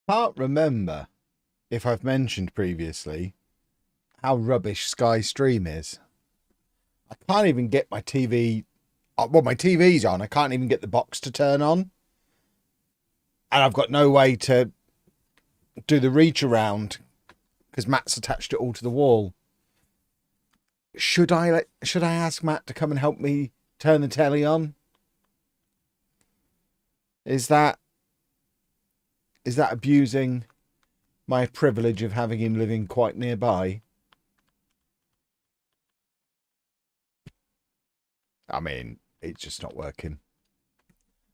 Can't remember if I've mentioned previously how rubbish Sky Stream is. I can't even get my TV. Well, my TV's on. I can't even get the box to turn on. And I've got no way to do the reach around because Matt's attached it all to the wall. Should I ask Matt to come and help me turn the telly on? Is that abusing my privilege of having him living quite nearby? I mean, it's just not working.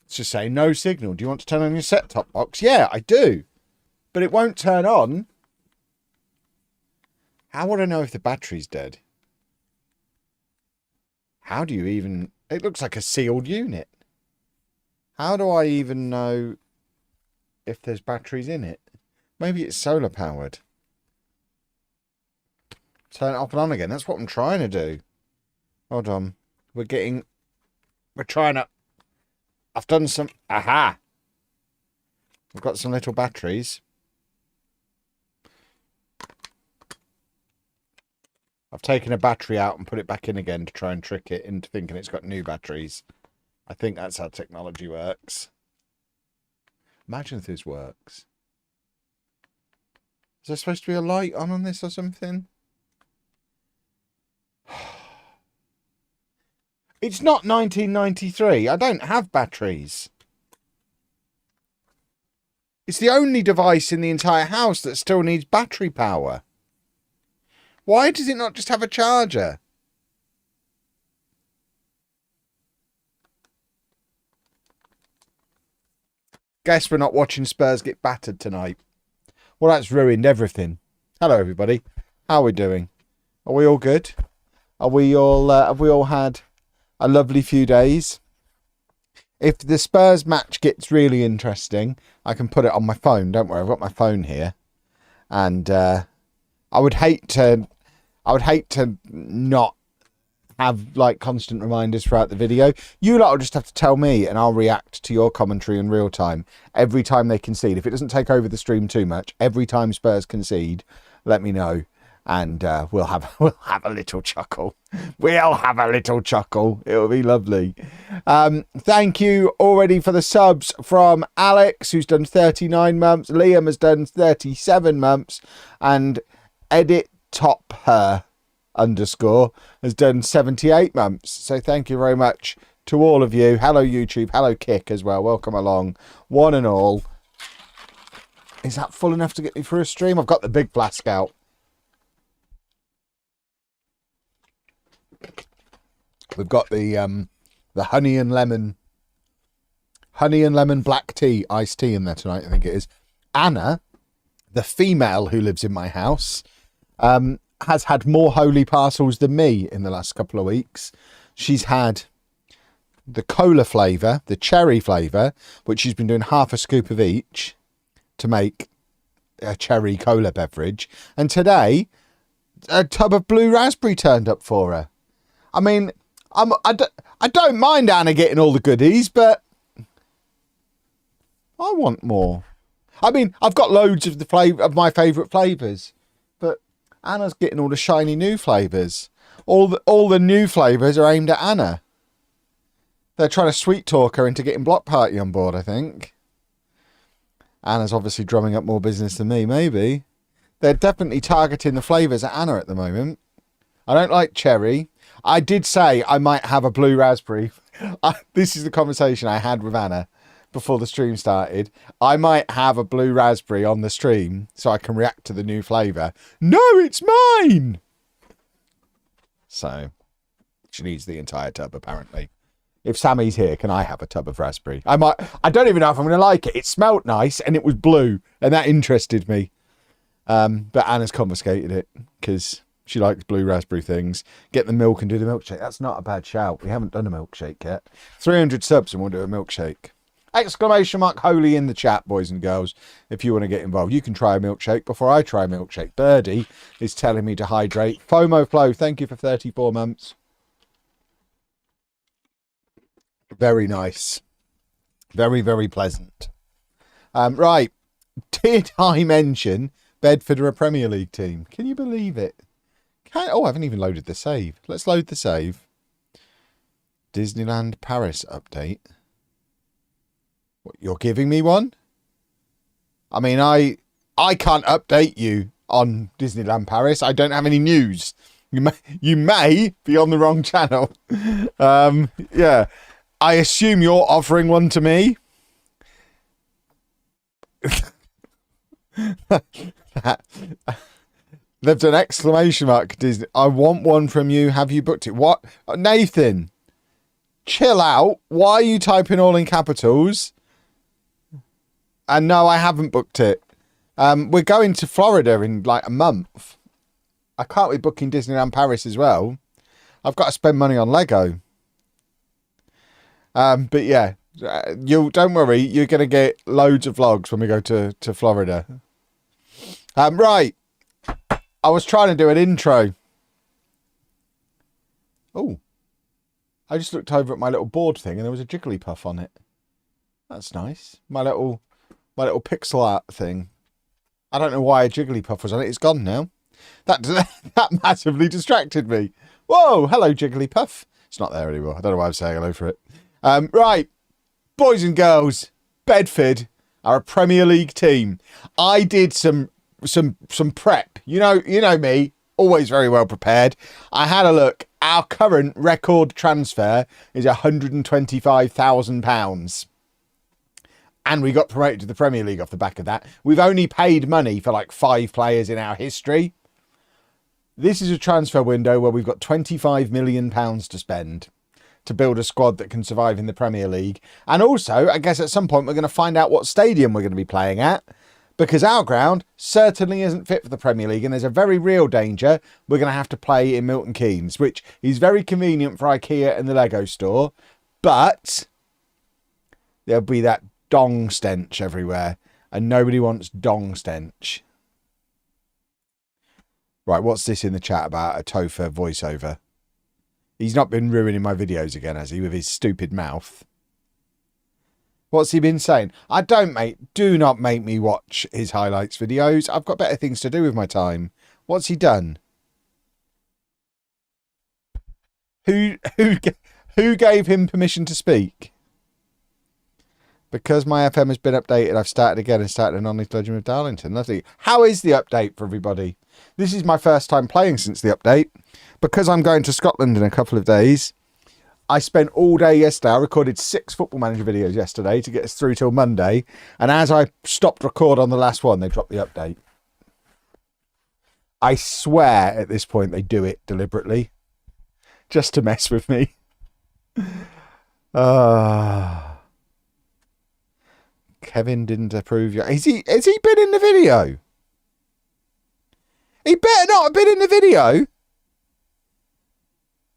It's just saying no signal. Do you want to turn on your set-top box? Yeah, I do. But it won't turn on. How would I know if the battery's dead? How do you even... It looks like a sealed unit. How do I even know if there's batteries in it? Maybe it's solar powered. Turn it off and on again. That's what I'm trying to do. Hold on. We're trying to... I've done some... Aha! We've got some little batteries. I've taken a battery out and put it back in again to try and trick it into thinking it's got new batteries. I think that's how technology works. Imagine if this works. Is there supposed to be a light on this or something? It's not 1993. I don't have batteries. It's the only device in the entire house that still needs battery power. Why does it not just have a charger? Guess we're not watching Spurs get battered tonight. Well, that's ruined everything. Hello, everybody. How are we doing? Are we all good? Have we all had a lovely few days? If the Spurs match gets really interesting, I can put it on my phone. Don't worry, I've got my phone here. And I would hate to not have like constant reminders throughout the video. You lot will just have to tell me and I'll react to your commentary in real time every time they concede. If it doesn't take over the stream too much, every time Spurs concede, let me know and we'll have a little chuckle. We'll have a little chuckle. It'll be lovely. Thank you already for the subs from Alex, who's done 39 months. Liam has done 37 months and Edit Top Her _ has done 78 months. So thank you very much to all of you. Hello YouTube, hello Kick as well. Welcome along, one and all. Is that full enough to get me through a stream? I've got the big flask out. We've got the honey and lemon black tea, iced tea in there tonight, I think it is. Anna, the female who lives in my house, has had more holy parcels than me in the last couple of weeks. She's had the cola flavour, the cherry flavour, which she's been doing half a scoop of each to make a cherry cola beverage. And today, a tub of blue raspberry turned up for her. I mean, I don't mind Anna getting all the goodies, but I want more. I mean, I've got loads of my favourite flavours, but Anna's getting all the shiny new flavours. All the new flavours are aimed at Anna. They're trying to sweet talk her into getting Block Party on board, I think. Anna's obviously drumming up more business than me, maybe. They're definitely targeting the flavours at Anna at the moment. I don't like cherry. I did say I might have a blue raspberry. This is the conversation I had with Anna before the stream started. I might have a blue raspberry on the stream so I can react to the new flavour. No, it's mine! So, she needs the entire tub, apparently. If Sammy's here, can I have a tub of raspberry? I don't even know if I'm going to like it. It smelt nice and it was blue and that interested me. But Anna's confiscated it because she likes blue raspberry things. Get the milk and do the milkshake. That's not a bad shout. We haven't done a milkshake yet. 300 subs and we'll do a milkshake. Exclamation mark holy in the chat, boys and girls, if you want to get involved. You can try a milkshake before I try a milkshake. Birdie is telling me to hydrate. FOMO Flow, thank you for 34 months. Very nice. Very, very pleasant. Right. Did I mention Bedford are a Premier League team? Can you believe it? Oh, I haven't even loaded the save. Let's load the save. Disneyland Paris update. What, you're giving me one? I mean, I can't update you on Disneyland Paris. I don't have any news. You may be on the wrong channel. Yeah. I assume you're offering one to me. They've done exclamation mark Disney. I want one from you. Have you booked it? What? Nathan, chill out. Why are you typing all in capitals? And no, I haven't booked it. We're going to Florida in like a month. I can't be booking Disneyland Paris as well. I've got to spend money on Lego. But yeah, you don't worry. You're going to get loads of vlogs when we go to Florida. Right. I was trying to do an intro. Oh, I just looked over at my little board thing and there was a Jigglypuff on it. That's nice. My little pixel art thing. I don't know why a Jigglypuff was on it. It's gone now. That massively distracted me. Whoa, hello Jigglypuff. It's not there anymore. I don't know why I'm saying hello for it. Right, boys and girls, Bedford are a Premier League team. I did some prep. You know me, always very well prepared. I had a look. Our current record transfer is £125,000. And we got promoted to the Premier League off the back of that. We've only paid money for like 5 players in our history. This is a transfer window where we've got £25 million to spend to build a squad that can survive in the Premier League. And also, I guess at some point we're going to find out what stadium we're going to be playing at, because our ground certainly isn't fit for the Premier League, and there's a very real danger we're going to have to play in Milton Keynes, which is very convenient for IKEA and the Lego store, but there'll be that dong stench everywhere, and nobody wants dong stench. Right, what's this in the chat about a Topher voiceover? He's not been ruining my videos again, has he, with his stupid mouth? What's he been saying? Do not make me watch his highlights videos. I've got better things to do with my time. What's he done? Who gave him permission to speak? Because my FM has been updated, I've started again and started an Honest Legend of Darlington. Lovely. How is the update for everybody? This is my first time playing since the update. Because I'm going to Scotland in a couple of days, I spent all day yesterday. I recorded 6 Football Manager videos yesterday to get us through till Monday. And as I stopped record on the last one, they dropped the update. I swear at this point they do it deliberately. Just to mess with me. Kevin didn't approve. Has he been in the video? He better not have been in the video.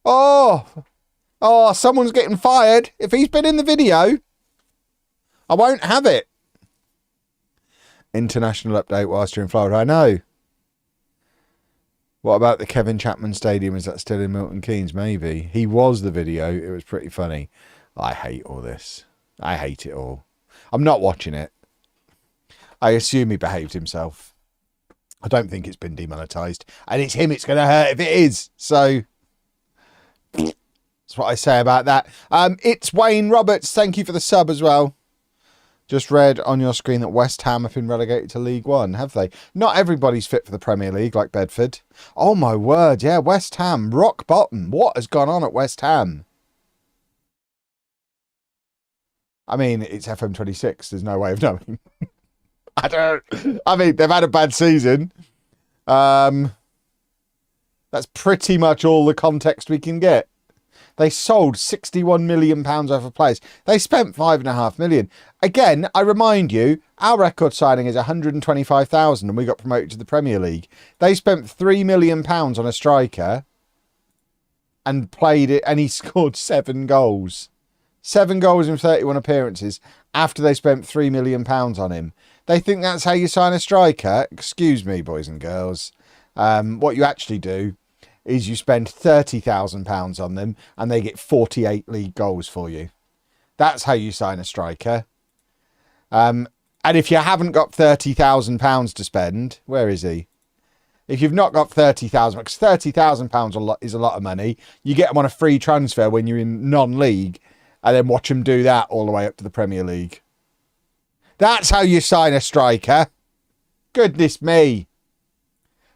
Oh, someone's getting fired. If he's been in the video, I won't have it. International update whilst you're in Florida. I know. What about the Kevin Chapman Stadium? Is that still in Milton Keynes? Maybe. He was the video. It was pretty funny. I hate all this. I hate it all. I'm not watching it. I assume he behaved himself. I don't think it's been demonetised. And it's him it's going to hurt if it is. So that's what I say about that. It's Wayne Roberts. Thank you for the sub as well. Just read on your screen that West Ham have been relegated to League One, have they? Not everybody's fit for the Premier League like Bedford. Oh my word, yeah, West Ham, rock bottom. What has gone on at West Ham? I mean, it's FM26. There's no way of knowing. I mean, they've had a bad season. That's pretty much all the context we can get. They sold £61 million worth of players. They spent £5.5 million. Again, I remind you, our record signing is 125,000 and we got promoted to the Premier League. They spent £3 million on a striker and played it, and he scored 7 goals. 7 goals in 31 appearances after they spent £3 million on him. They think that's how you sign a striker? Excuse me, boys and girls. What you actually do is you spend £30,000 on them and they get 48 league goals for you. That's how you sign a striker. And if you haven't got £30,000 to spend, where is he? If you've not got £30,000, because £30,000 is a lot of money, you get them on a free transfer when you're in non-league, and then watch them do that all the way up to the Premier League. That's how you sign a striker. Goodness me.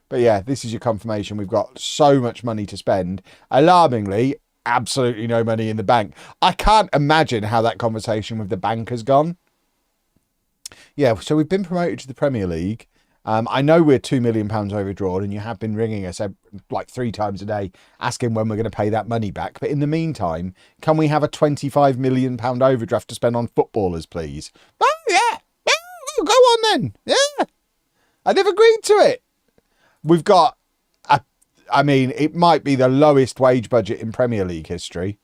But yeah, this is your confirmation. We've got so much money to spend. Alarmingly, absolutely no money in the bank. I can't imagine how that conversation with the bank has gone. Yeah, so we've been promoted to the Premier League. I know we're £2 million overdrawn, and you have been ringing us like 3 times a day asking when we're going to pay that money back. But in the meantime, can we have a £25 million overdraft to spend on footballers, please? Oh, yeah. Yeah, go on then. Yeah. I never agreed to it. We've got, I mean, it might be the lowest wage budget in Premier League history.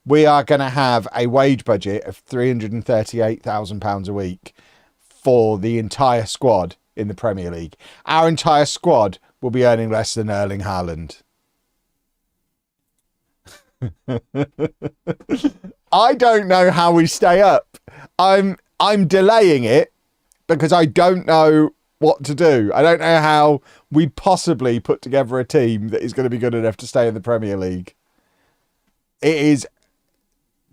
We are going to have a wage budget of £338,000 a week for the entire squad in the Premier League. Our entire squad will be earning less than Erling Haaland. I don't know how we stay up. I'm delaying it because I don't know what to do. I don't know how we possibly put together a team that is going to be good enough to stay in the Premier League. It is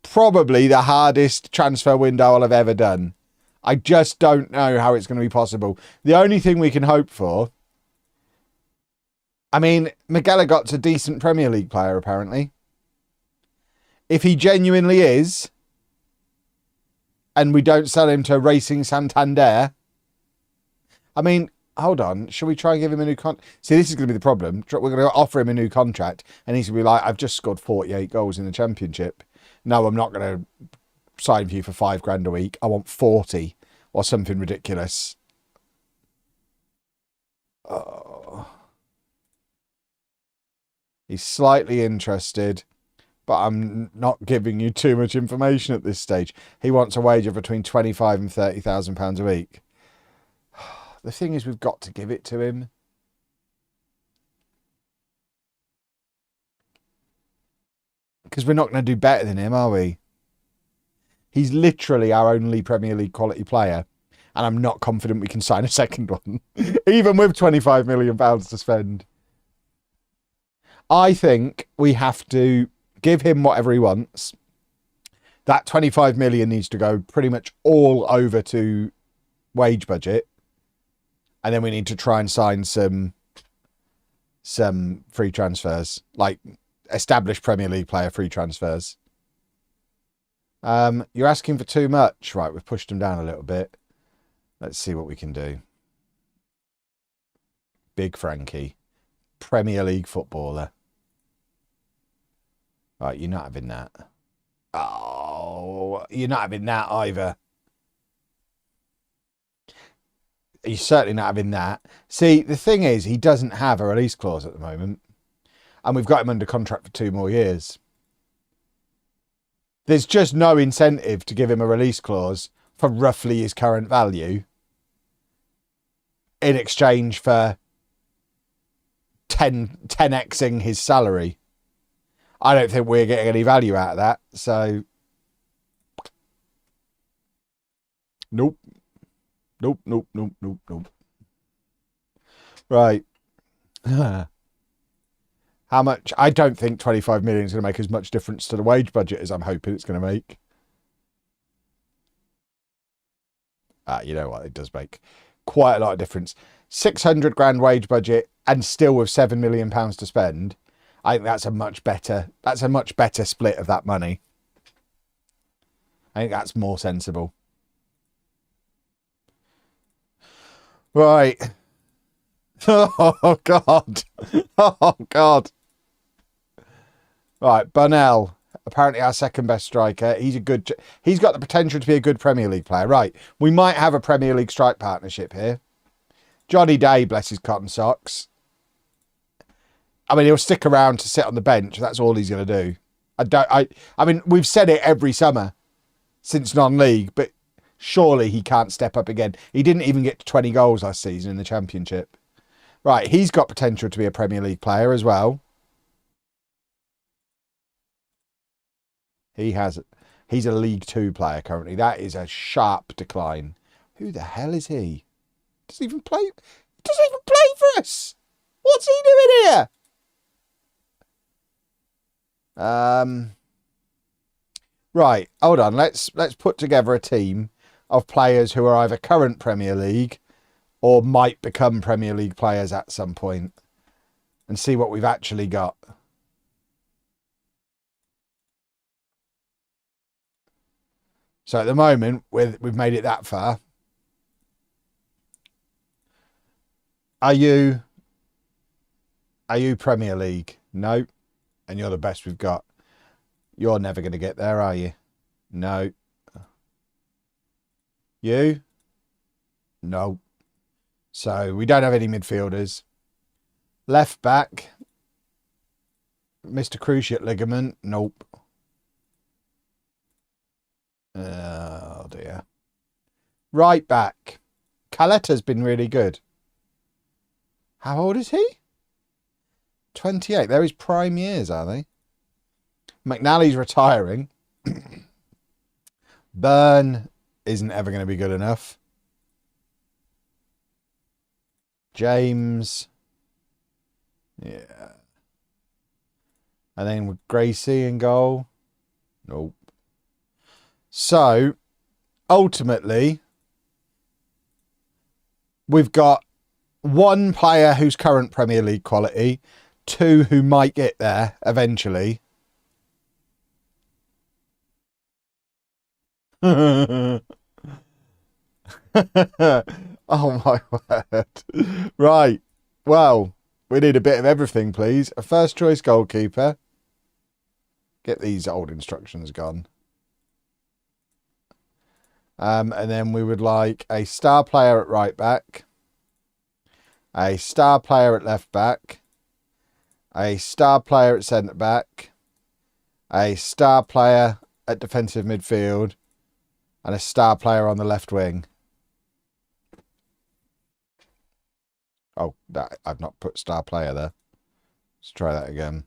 probably the hardest transfer window I'll have ever done. I just don't know how it's going to be possible. The only thing we can hope for... I mean, McGilligot's a decent Premier League player, apparently. If he genuinely is, and we don't sell him to Racing Santander... I mean, hold on. Shall we try and give him a new contract? See, this is going to be the problem. We're going to offer him a new contract, and he's going to be like, I've just scored 48 goals in the Championship. No, I'm not going to sign for you for £5,000 a week. I want 40 or something ridiculous. Oh. He's slightly interested, but I'm not giving you too much information at this stage. He wants a wage of between £25,000 and £30,000 a week. The thing is, we've got to give it to him. Because we're not going to do better than him, are we? He's literally our only Premier League quality player. And I'm not confident we can sign a second one. Even with £25 million to spend. I think we have to give him whatever he wants. That 25 million needs to go pretty much all over to wage budget. And then we need to try and sign some free transfers, like established Premier League player free transfers. You're asking for too much. Right, we've pushed him down a little bit. Let's see what we can do. Big Frankie, Premier League footballer. Right, you're not having that. Oh, you're not having that either. You're certainly not having that. See, the thing is, he doesn't have a release clause at the moment. And we've got him under contract for 2 more years. There's just no incentive to give him a release clause for roughly his current value in exchange for 10xing his salary. I don't think we're getting any value out of that. So, nope. Nope. Right. How much? I don't think 25 million is going to make as much difference to the wage budget as I'm hoping it's going to make. You know what? It does make quite a lot of difference. 600 grand wage budget and still with £7 million to spend. I think that's a much better split of that money. I think that's more sensible. Right. Oh, God. Oh, God. Right, Bunnell. Apparently our second best striker. He's got the potential to be a good Premier League player. Right. We might have a Premier League strike partnership here. Johnny Day, bless his cotton socks. I mean, he'll stick around to sit on the bench. That's all he's going to do. I mean, we've said it every summer since non-league, but surely he can't step up again. He didn't even get to 20 goals last season in the Championship. Right, he's got potential to be a Premier League player as well. He's a League Two player currently. That is a sharp decline. Who the hell is he? Doesn't even play. Doesn't even play for us. What's he doing here? Right, hold on. Let's put together a team of players who are either current Premier League or might become Premier League players at some point, and see what we've actually got. So at the moment, we've made it that far. Are you Premier League? No. And you're the best we've got. You're never going to get there, are you? No. You? No. So we don't have any midfielders. Left back. Mr. Cruciate ligament. Nope. Oh dear. Right back. Caleta's been really good. How old is he? 28. They're his prime years, are they? McNally's retiring. Burn isn't ever going to be good enough. James. Yeah. And then with Gracie in goal. Nope. So, ultimately, we've got one player who's current Premier League quality, two who might get there eventually. Oh my word. Right. Well, we need a bit of everything, please. A first choice goalkeeper. Get these old instructions gone. And then we would like a star player at right back, a star player at left back, a star player at centre back, a star player at defensive midfield, and a star player on the left wing. Oh, I've not put star player there. Let's try that again.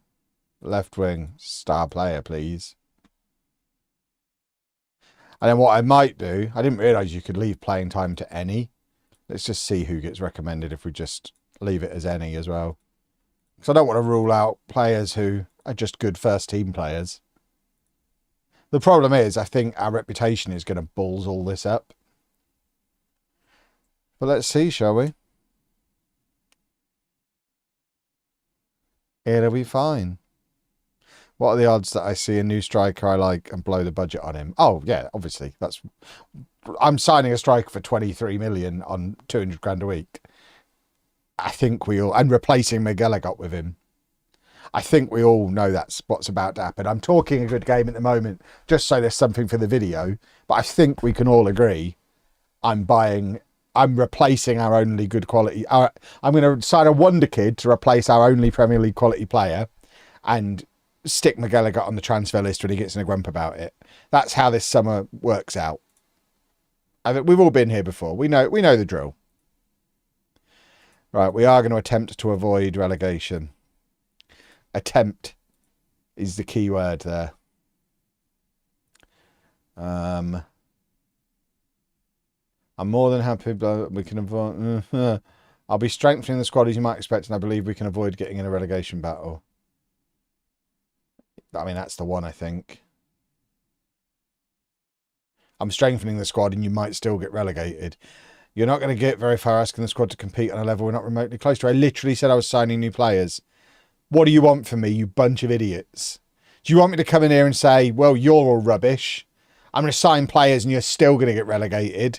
Left wing, star player, please. And then what I might do, I didn't realise you could leave playing time to any. Let's just see who gets recommended if we just leave it as any as well. Because I don't want to rule out players who are just good first team players. The problem is, I think our reputation is going to balls all this up. But let's see, shall we? It'll be fine. What are the odds that I see a new striker I like and blow the budget on him? Oh, yeah, obviously. I'm signing a striker for 23 million on 200 grand a week. I think and replacing Miguel got with him. I think we all know that's what's about to happen. I'm talking a good game at the moment, just so there's something for the video. But I think we can all agree I'm replacing our only good quality. I'm going to sign a wonder kid to replace our only Premier League quality player and stick McGallagher on the transfer list when he gets in a grump about it. That's how this summer works out. We've all been here before. We know the drill. Right, we are going to attempt to avoid relegation. Attempt is the key word there. I'm more than happy we can avoid. I'll be strengthening the squad as you might expect, and I believe we can avoid getting in a relegation battle. I mean, that's the one, I think. I'm strengthening the squad and you might still get relegated. You're not going to get very far asking the squad to compete on a level we're not remotely close to. I literally said I was signing new players. What do you want from me, you bunch of idiots? Do you want me to come in here and say, well, you're all rubbish. I'm going to sign players and you're still going to get relegated.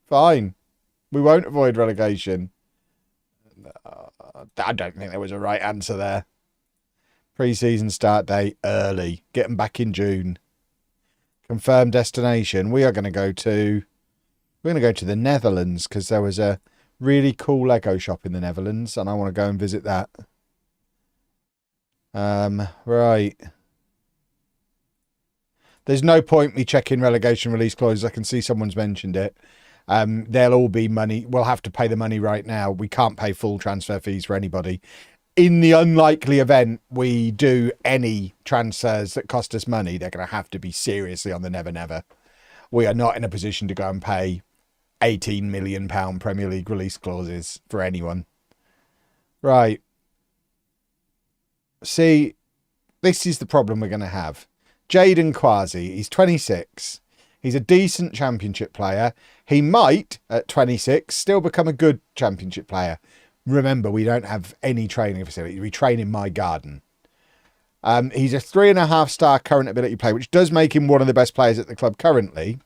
Fine. We won't avoid relegation. I don't think there was a right answer there. Pre-season start date early. Get them back in June. Confirmed destination. We're going to go to the Netherlands because there was a really cool Lego shop in the Netherlands and I want to go and visit that. Right. There's no point me checking relegation release clauses. I can see someone's mentioned it. There'll all be money. We'll have to pay the money right now. We can't pay full transfer fees for anybody. In the unlikely event we do any transfers that cost us money, they're going to have to be seriously on the never. We are not in a position to go and pay £18 million Premier League release clauses for anyone. Right. See, this is the problem we're going to have. Jaden Quasi, he's 26. He's a decent championship player. He might, at 26, still become a good championship player. Remember, we don't have any training facilities. We train in my garden. He's a 3.5-star current ability player, which does make him one of the best players at the club currently.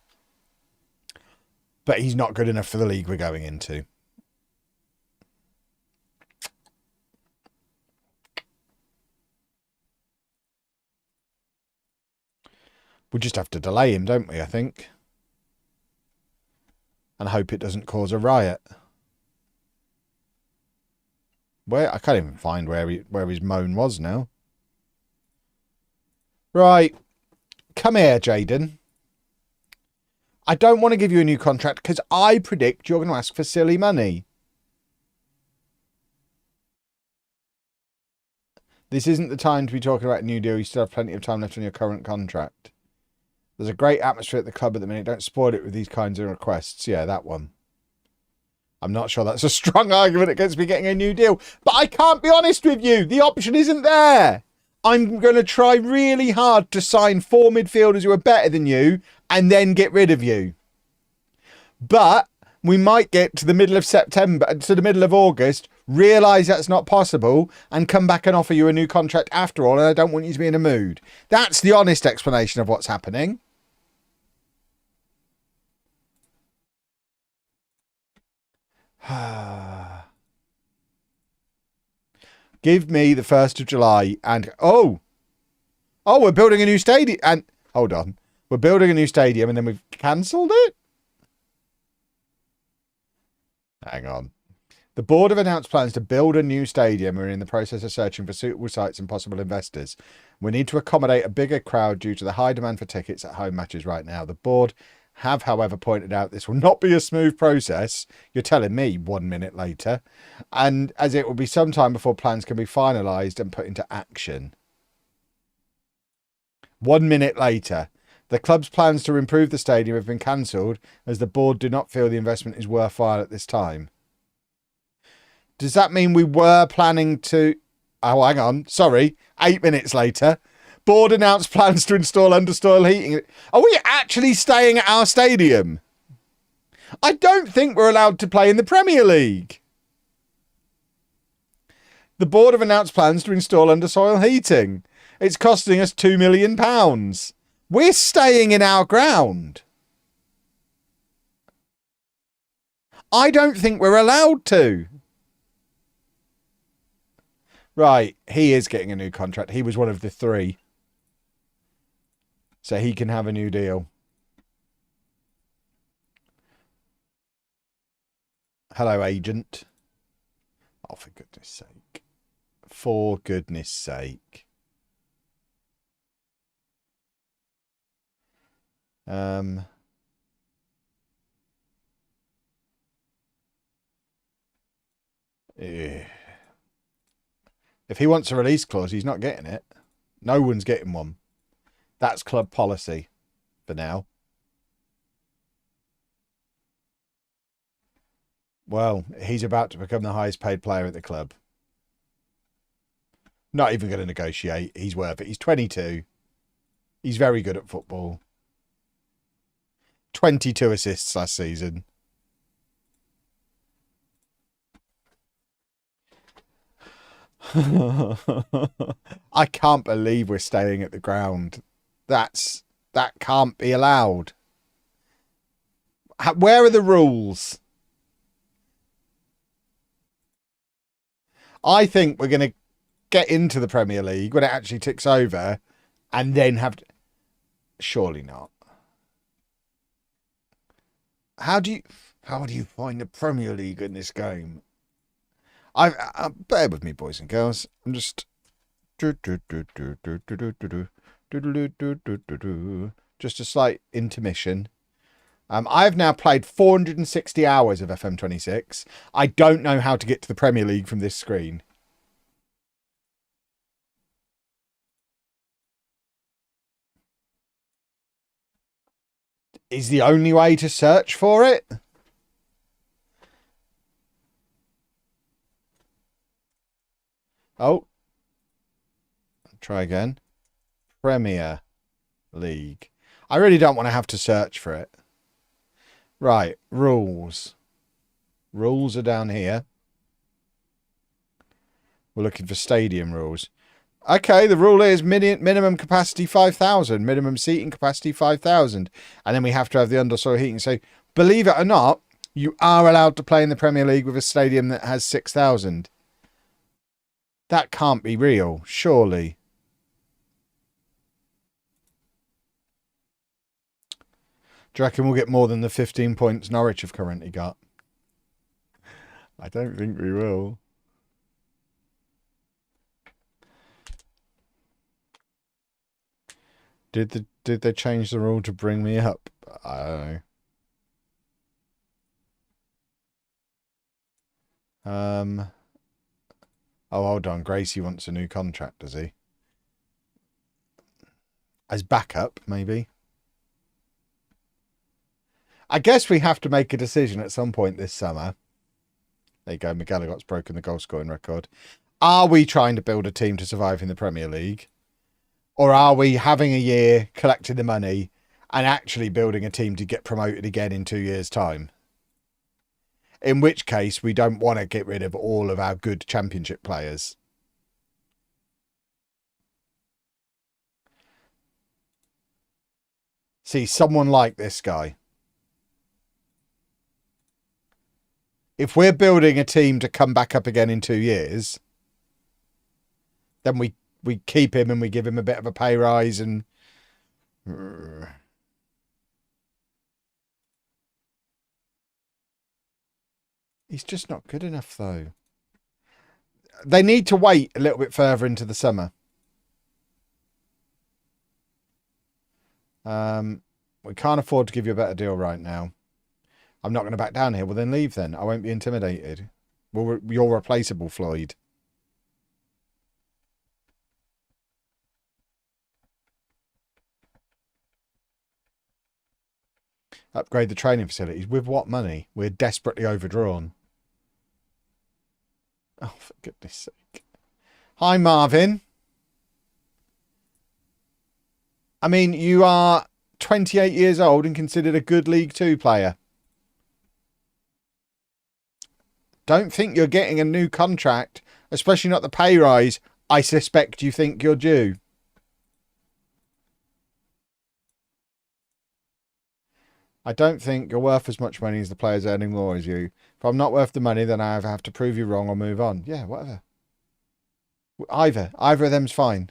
But he's not good enough for the league we're going into. We just have to delay him, don't we, I think? And hope it doesn't cause a riot. Where? I can't even find where his moan was now. Right. Come here, Jaden. I don't want to give you a new contract because I predict you're going to ask for silly money. This isn't the time to be talking about a new deal. You still have plenty of time left on your current contract. There's a great atmosphere at the club at the minute. Don't spoil it with these kinds of requests. Yeah, that one. I'm not sure that's a strong argument against me getting a new deal. But I can't be honest with you. The option isn't there. I'm going to try really hard to sign 4 midfielders who are better than you and then get rid of you. But we might get to the middle of September, to the middle of August, realise that's not possible and come back and offer you a new contract after all, and I don't want you to be in a mood. That's the honest explanation of what's happening. Give me the 1st of July and... Oh, we're building a new stadium. And hold on. We're building a new stadium and then we've cancelled it? Hang on. The board have announced plans to build a new stadium. We're in the process of searching for suitable sites and possible investors. We need to accommodate a bigger crowd due to the high demand for tickets at home matches right now. The board have, however, pointed out this will not be a smooth process. You're telling me 1 minute later. And as it will be some time before plans can be finalised and put into action. 1 minute later. The club's plans to improve the stadium have been cancelled as the board do not feel the investment is worthwhile at this time. Does that mean we were planning to... Oh, hang on. Sorry. 8 minutes later. Board announced plans to install undersoil heating. Are we actually staying at our stadium? I don't think we're allowed to play in the Premier League. The board have announced plans to install undersoil heating. It's costing us £2 million. We're staying in our ground. I don't think we're allowed to. Right, he is getting a new contract. He was one of the 3. So he can have a new deal. Hello, agent. Oh, for goodness sake. For goodness sake. If he wants a release clause, he's not getting it. No one's getting one. That's club policy for now. Well, he's about to become the highest paid player at the club. Not even going to negotiate. He's worth it. He's 22. He's very good at football. 22 assists last season. I can't believe we're staying at the ground. That can't be allowed. Where are the rules? I think we're going to get into the Premier League when it actually ticks over and then have to... Surely not. How do you find the Premier League in this game? Bear with me, boys and girls. I'm just... Just a slight intermission. I've now played 460 hours of FM26. I don't know how to get to the Premier League from this screen. is the only way to search for it. Oh. Try again. Premier League. I really don't want to have to search for it. Right. Rules. Rules are down here. We're looking for stadium rules. Okay, the rule is minimum capacity 5,000. Minimum seating capacity 5,000. And then we have to have the undersoil heating. So, believe it or not, you are allowed to play in the Premier League with a stadium that has 6,000. That can't be real, surely. Do you reckon we'll get more than the 15 points Norwich have currently got? I don't think we will. Did they change the rule to bring me up? I don't know. Oh, hold on. Gracie wants a new contract, does he? As backup, maybe. I guess we have to make a decision at some point this summer. There you go. McGallagher's broken the goal scoring record. Are we trying to build a team to survive in the Premier League? Or are we having a year, collecting the money, and actually building a team to get promoted again in 2 years' time? In which case, we don't want to get rid of all of our good championship players. See, someone like this guy. If we're building a team to come back up again in 2 years, then we keep him and we give him a bit of a pay rise and... He's just not good enough, though. They need to wait a little bit further into the summer. We can't afford to give you a better deal right now. I'm not going to back down here. Well, then leave then. I won't be intimidated. Well, you're replaceable, Floyd. Upgrade the training facilities. With what money? We're desperately overdrawn. Oh, for goodness sake. Hi, Marvin. I mean, you are 28 years old and considered a good League Two player. Don't think you're getting a new contract, especially not the pay rise I suspect you think you're due. I don't think you're worth as much money as the players earning more as you. If I'm not worth the money, then I either have to prove you wrong or move on. Yeah, whatever. Either of them's fine.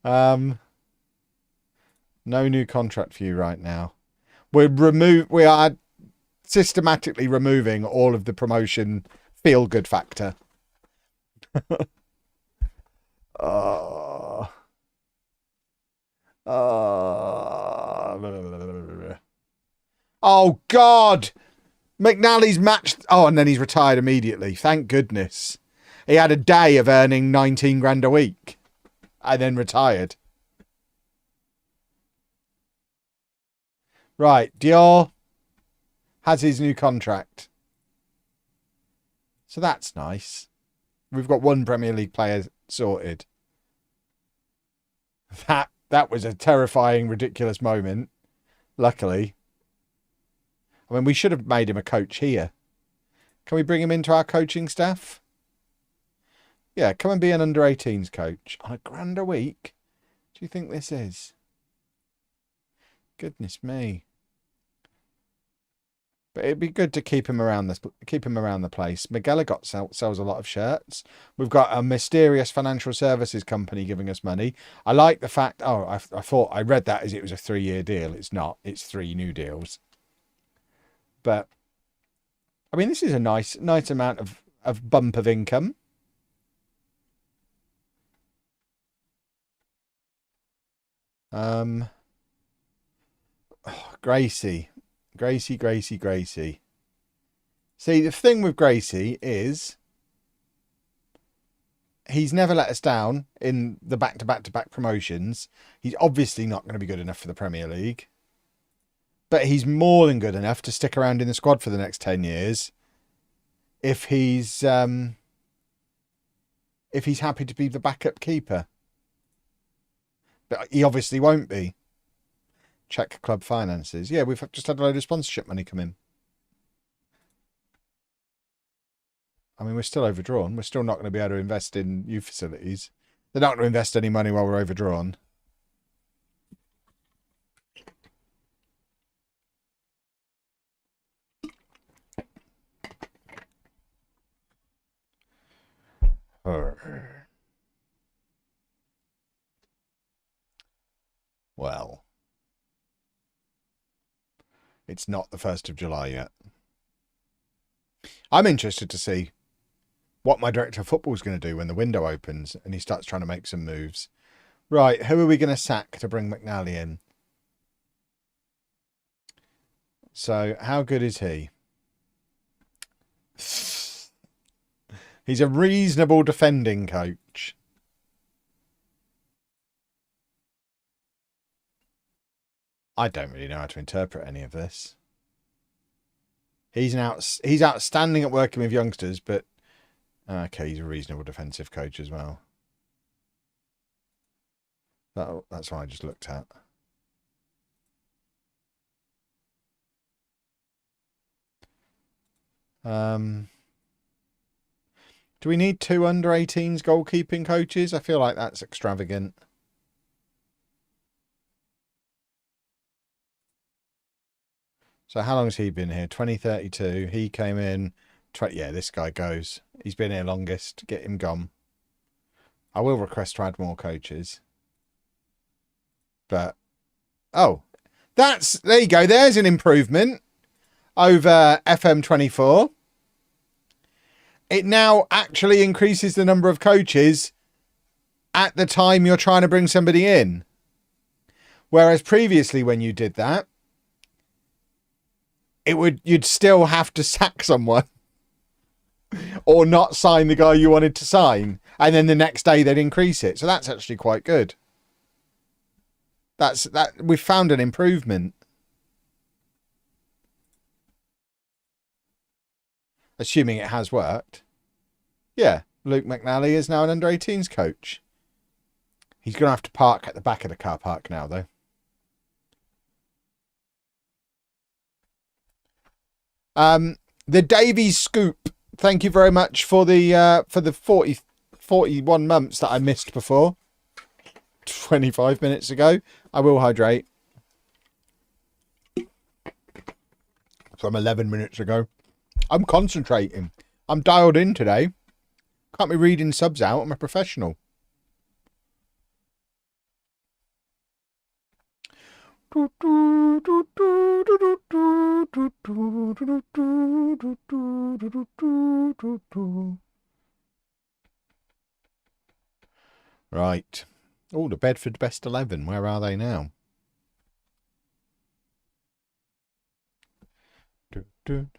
No new contract for you right now. We are systematically removing all of the promotion feel-good factor. Oh, God! McNally's matched... Oh, and then he's retired immediately. Thank goodness. He had a day of earning 19 grand a week. And then retired. Right, Dior has his new contract. So that's nice. We've got one Premier League player sorted. That was a terrifying, ridiculous moment. Luckily. I mean, we should have made him a coach here. Can we bring him into our coaching staff? Yeah, come and be an under-18s coach. On £1,000 a week? Do you think this is? Goodness me. But it'd be good to keep him around the place. McGallagher sells a lot of shirts. We've got a mysterious financial services company giving us money. I like the fact... Oh, I thought I read that as it was a 3-year deal. It's not. It's 3 new deals. But I mean, this is a nice amount of bump of income. Oh, Gracie. See, the thing with Gracie is he's never let us down in the back-to-back promotions. He's obviously not going to be good enough for the Premier League. But he's more than good enough to stick around in the squad for the next 10 years if he's happy to be the backup keeper. But he obviously won't be. Check club finances. Yeah, we've just had a load of sponsorship money come in. I mean, we're still overdrawn. We're still not going to be able to invest in youth facilities. They're not going to invest any money while we're overdrawn. Well, it's not the 1st of July yet. I'm interested to see what my director of football is going to do when the window opens and he starts trying to make some moves. Right, who are we going to sack to bring McNally in? So, how good is he? He's a reasonable defending coach. I don't really know how to interpret any of this. He's outstanding at working with youngsters, but okay, he's a reasonable defensive coach as well. That's what I just looked at. Do we need 2 under-18s goalkeeping coaches? I feel like that's extravagant. So how long has he been here? 2032. He came in. Yeah, this guy goes. He's been here longest. Get him gone. I will request to add more coaches. But, oh, there you go. There's an improvement over FM24. It now actually increases the number of coaches at the time you're trying to bring somebody in. Whereas previously when you did that, you'd still have to sack someone or not sign the guy you wanted to sign. And then the next day they'd increase it. So that's actually quite good. We've found an improvement. Assuming it has worked. Yeah, Luke McNally is now an under-18s coach. He's going to have to park at the back of the car park now, though. The Davies scoop. Thank you very much for the 41 months that I missed before. 25 minutes ago. I will hydrate. From 11 minutes ago. I'm concentrating. I'm dialed in today. Can't be reading subs out. I'm a professional. Right. Oh, the Bedford Best 11. Where are they now? Can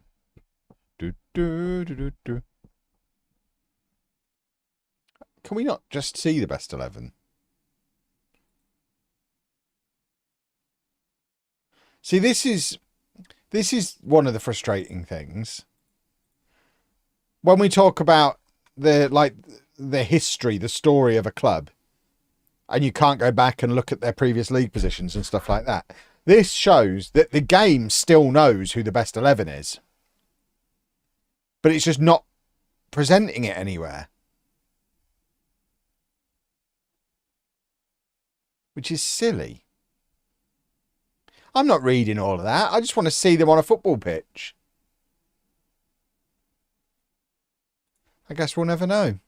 we not just see the best 11? See, this is one of the frustrating things. When we talk about the history, the story of a club, and you can't go back and look at their previous league positions and stuff like that. This shows that the game still knows who the best 11 is. But it's just not presenting it anywhere. Which is silly. I'm not reading all of that. I just want to see them on a football pitch. I guess we'll never know.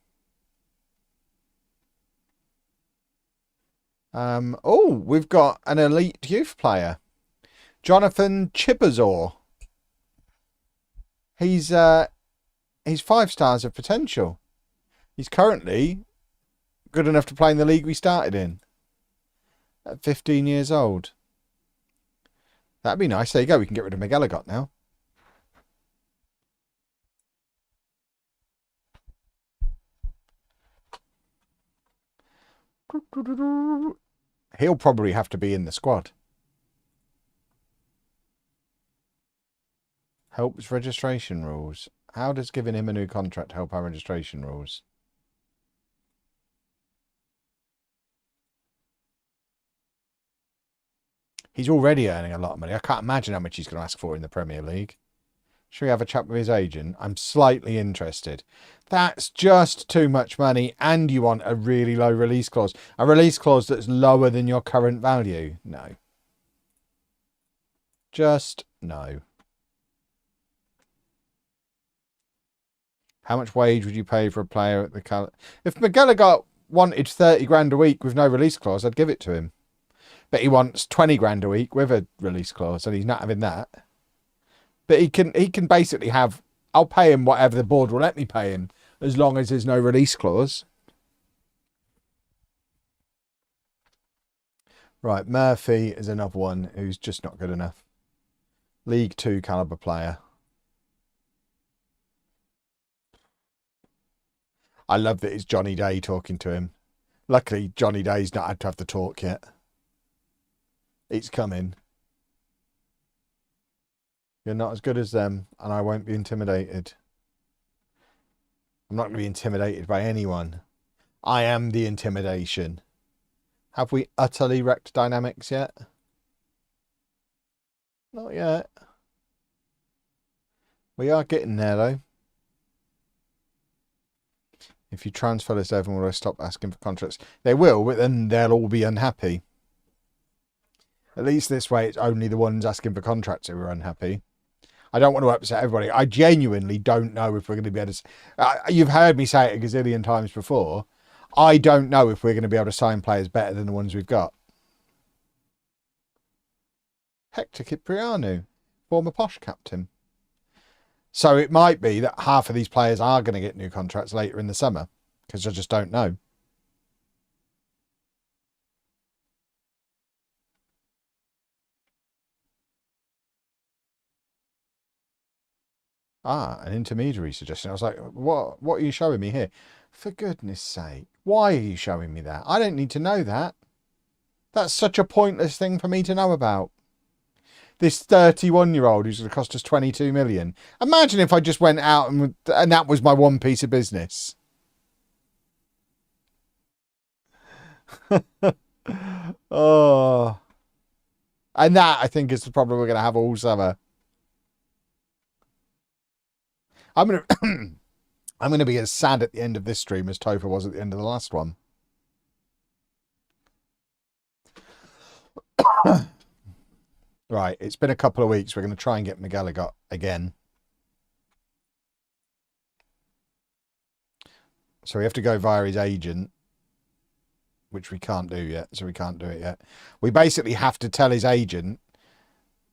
Oh, we've got an elite youth player. Jonathan Chibazor. He's 5 stars of potential. He's currently good enough to play in the league we started in. At 15 years old. That'd be nice. There you go. We can get rid of Miguel Agot now. He'll probably have to be in the squad. Helps registration rules. How does giving him a new contract help our registration rules? He's already earning a lot of money. I can't imagine how much he's going to ask for in the Premier League. Should we have a chat with his agent? I'm slightly interested. That's just too much money, and you want a really low release clause. A release clause that's lower than your current value. No. Just no. How much wage would you pay for a player at the... If McGallagher wanted 30 grand a week with no release clause, I'd give it to him. But he wants 20 grand a week with a release clause, and he's not having that. But he can basically have... I'll pay him whatever the board will let me pay him, as long as there's no release clause. Right, Murphy is another one who's just not good enough. League 2 caliber player. I love that it's Johnny Day talking to him. Luckily, Johnny Day's not had to have the talk yet. It's coming. You're not as good as them, and I won't be intimidated. I'm not going to be intimidated by anyone. I am the intimidation. Have we utterly wrecked dynamics yet? Not yet. We are getting there, though. If you transfer this, everyone will stop asking for contracts. They will, but then they'll all be unhappy. At least this way, it's only the ones asking for contracts who are unhappy. I don't want to upset everybody. I genuinely don't know if we're going to be able to... you've heard me say it a gazillion times before. I don't know if we're going to be able to sign players better than the ones we've got. Hector Cipriano, former Posh captain. So it might be that half of these players are going to get new contracts later in the summer, because I just don't know. Ah, an intermediary suggestion. I was like, what are you showing me here? For goodness sake, why are you showing me that? I don't need to know that. That's such a pointless thing for me to know about. This 31-year-old who's going to cost us 22 million. Imagine if I just went out and that was my one piece of business. Oh. And that, I think, is the problem we're going to have all summer. I'm going to be as sad at the end of this stream as Topher was at the end of the last one. Right, it's been a couple of weeks. We're going to try and get McGallagher again. So we have to go via his agent, which we can't do yet. So we can't do it yet. We basically have to tell his agent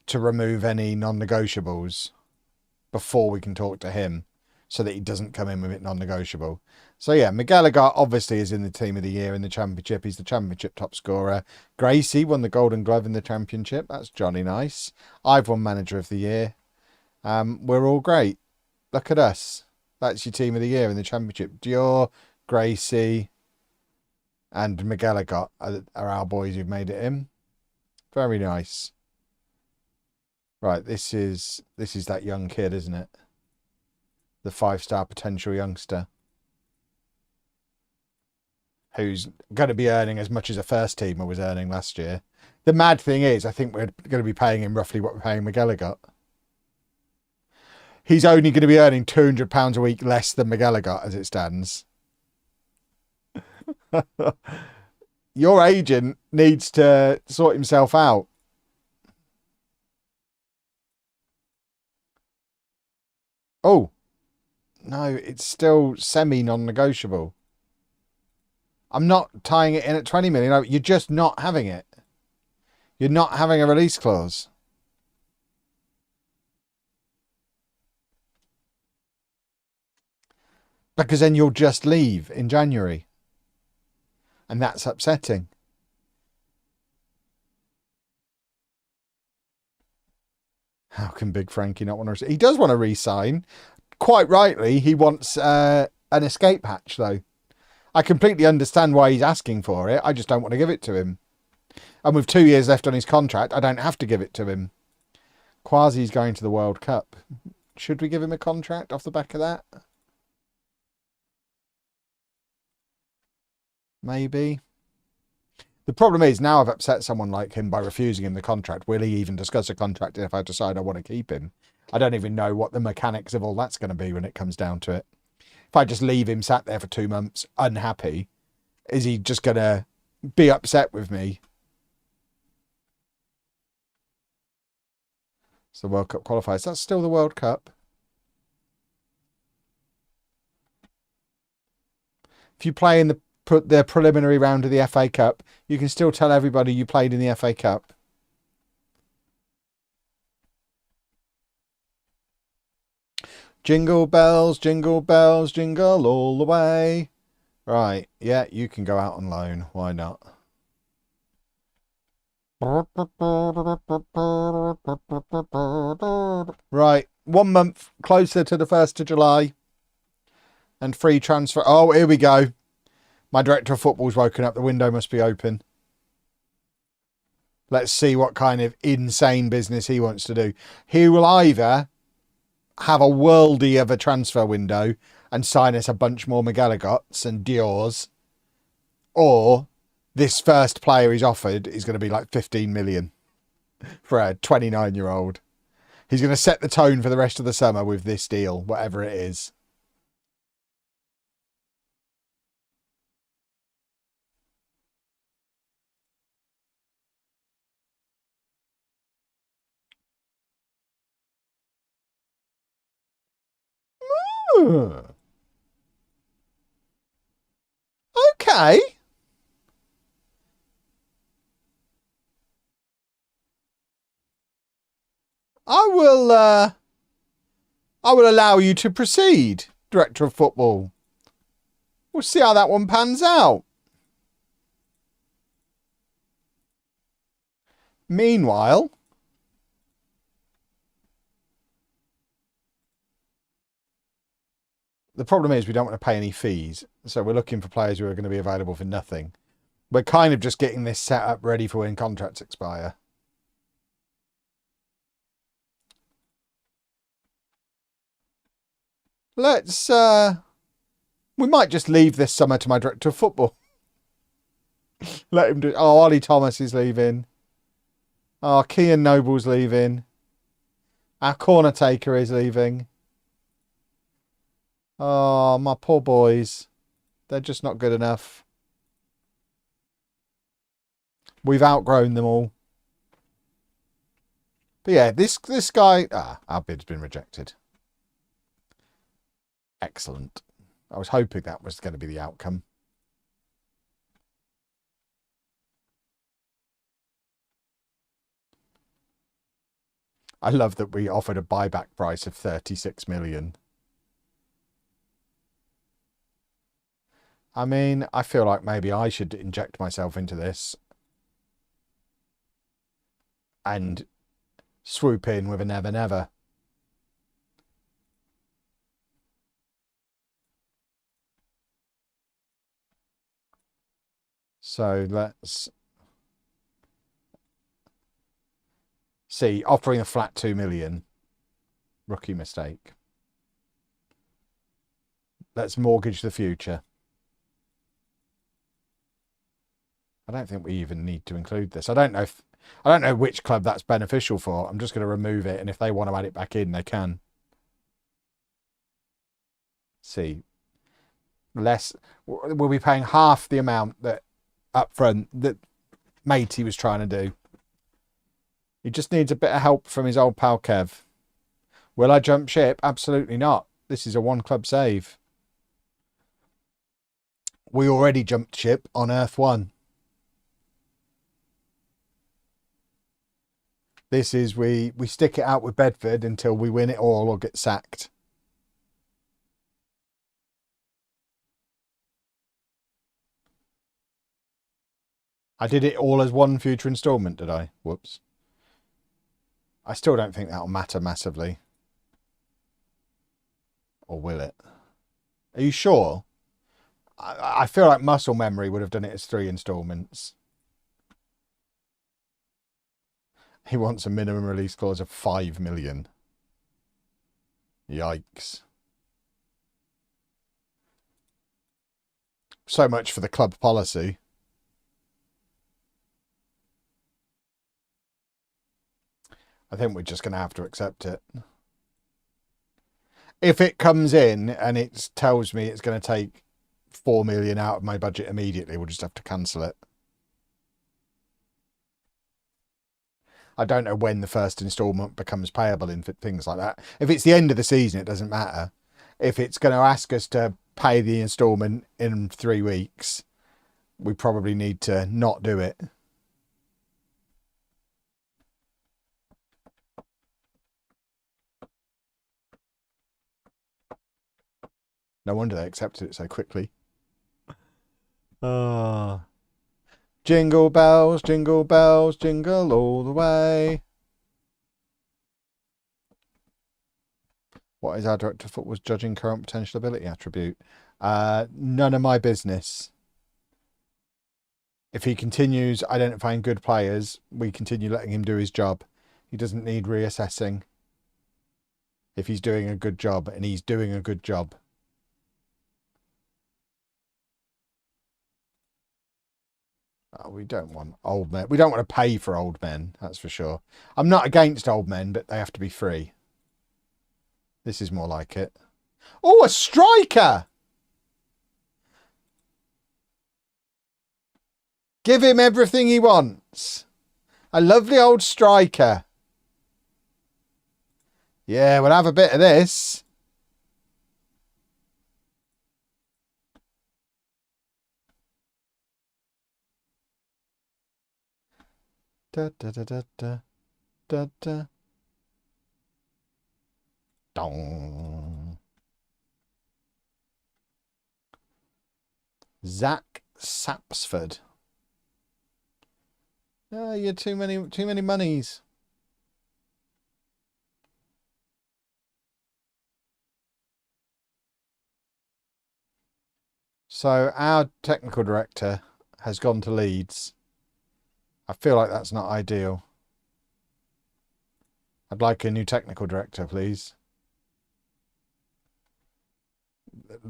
to remove any non-negotiables before we can talk to him, so that he doesn't come in with it non-negotiable. So yeah, McGallagher obviously is in the team of the year in the championship. He's the championship top scorer. Gracie won the Golden Glove in the championship. That's Johnny nice. I've won manager of the year. We're all great. Look at us. That's your team of the year in the championship. Dior, Gracie, and McGallagher are our boys who've made it in. Very nice. Right, this is that young kid, isn't it? The 5-star potential youngster who's going to be earning as much as a first teamer was earning last year. The mad thing is, I think we're going to be paying him roughly what we're paying McGallagher. He's only going to be earning £200 a week less than McGallagher as it stands. Your agent needs to sort himself out. Oh, no, it's still semi-non-negotiable. I'm not tying it in at 20 million. No, you're just not having it. You're not having a release clause. Because then you'll just leave in January. And that's upsetting. How can Big Frankie not want to... He does want to re-sign. Quite rightly, he wants an escape hatch, though. I completely understand why he's asking for it. I just don't want to give it to him. And with 2 years left on his contract, I don't have to give it to him. Quasi's going to the World Cup. Should we give him a contract off the back of that? Maybe. The problem is now I've upset someone like him by refusing him the contract. Will he even discuss a contract if I decide I want to keep him? I don't even know what the mechanics of all that's going to be when it comes down to it. If I just leave him sat there for 2 months unhappy, is he just going to be upset with me? It's the World Cup qualifiers. That's still the World Cup. If you play in the preliminary round of the FA Cup, you can still tell everybody you played in the FA Cup. Jingle bells, jingle bells, jingle all the way. Right, yeah, you can go out on loan. Why not? Right, 1 month closer to the 1st of July. And free transfer. Oh, here we go. My director of football's woken up. The window must be open. Let's see what kind of insane business he wants to do. He will either have a worldie of a transfer window and sign us a bunch more McGilligots and Dior's, or this first player he's offered is going to be like 15 million for a 29-year-old. He's going to set the tone for the rest of the summer with this deal, whatever it is. Okay. I will allow you to proceed, Director of Football. We'll see how that one pans out. Meanwhile, the problem is we don't want to pay any fees. So we're looking for players who are going to be available for nothing. We're kind of just getting this set up ready for when contracts expire. Let's, we might just leave this summer to my director of football. Let him do. Oh, Ollie Thomas is leaving. Oh, Kean Noble's leaving. Our corner taker is leaving. Oh, my poor boys. They're just not good enough. We've outgrown them all. But yeah, this guy... our bid's been rejected. Excellent. I was hoping that was going to be the outcome. I love that we offered a buyback price of 36 million. I mean, I feel like maybe I should inject myself into this and swoop in with a never never. So let's see, offering a flat 2 million. Rookie mistake. Let's mortgage the future. I don't think we even need to include this. I don't know which club that's beneficial for. I'm just going to remove it, and if they want to add it back in, they can. See, we'll be paying half the amount that up front that Matey was trying to do. He just needs a bit of help from his old pal Kev. Will I jump ship? Absolutely not. This is a one club save. We already jumped ship on Earth 1. This is, we stick it out with Bedford until we win it all or get sacked. I did it all as one future instalment, did I? Whoops. I still don't think that'll matter massively. Or will it? Are you sure? I feel like muscle memory would have done it as 3 instalments. He wants a minimum release clause of 5 million. Yikes. So much for the club policy. I think we're just going to have to accept it. If it comes in and it tells me it's going to take 4 million out of my budget immediately, we'll just have to cancel it. I don't know when the first instalment becomes payable in things like that. If it's the end of the season, it doesn't matter. If it's going to ask us to pay the instalment in 3 weeks, we probably need to not do it. No wonder they accepted it so quickly. Jingle bells, jingle all the way. What is our director of football's judging current potential ability attribute? None of my business. If he continues identifying good players, we continue letting him do his job. He doesn't need reassessing. If he's doing a good job, and he's doing a good job. Oh, we don't want old men. We don't want to pay for old men, that's for sure. I'm not against old men, but they have to be free. This is more like it. Oh, a striker! Give him everything he wants. A lovely old striker. Yeah, we'll have a bit of this. Da da da da da da da. Dong. Zach Sapsford. Oh, you're too many monies. So our technical director has gone to Leeds. I feel like that's not ideal. I'd like a new technical director, please.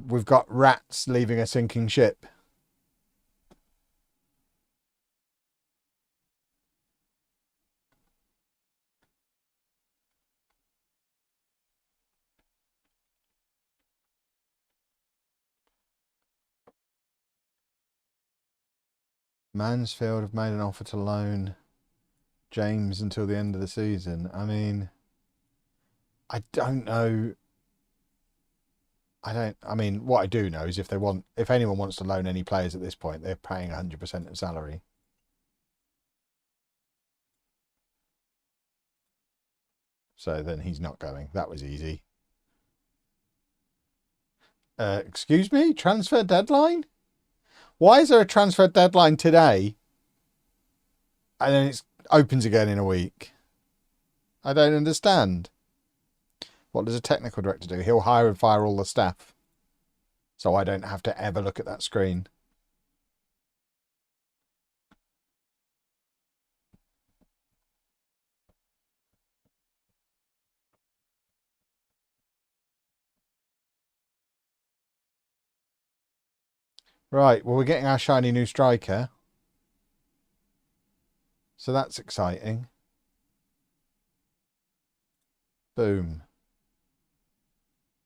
We've got rats leaving a sinking ship. Mansfield have made an offer to loan James until the end of the season. I mean, I don't know. I mean, what I do know is if anyone wants to loan any players at this point, they're paying 100% of salary. So then he's not going. That was easy. Excuse me? Transfer deadline? Why is there a transfer deadline today? And then it opens again in a week. I don't understand. What does a technical director do? He'll hire and fire all the staff. So I don't have to ever look at that screen. Right, well, we're getting our shiny new striker. So that's exciting. Boom.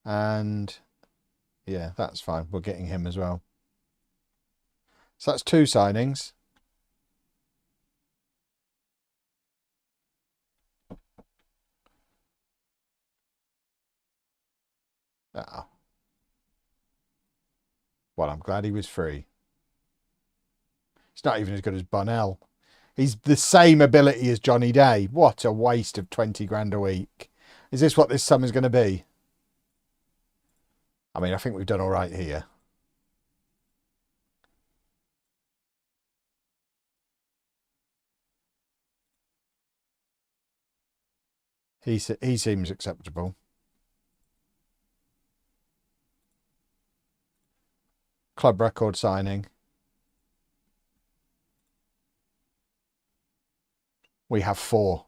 And yeah, that's fine. We're getting him as well. So that's 2 signings. Oh. Well, I'm glad he was free. He's not even as good as Bunnell. He's the same ability as Johnny Day. What a waste of 20 grand a week. Is this what this summer's going to be? I mean, I think we've done all right here. He seems acceptable. Club record signing. We have 4.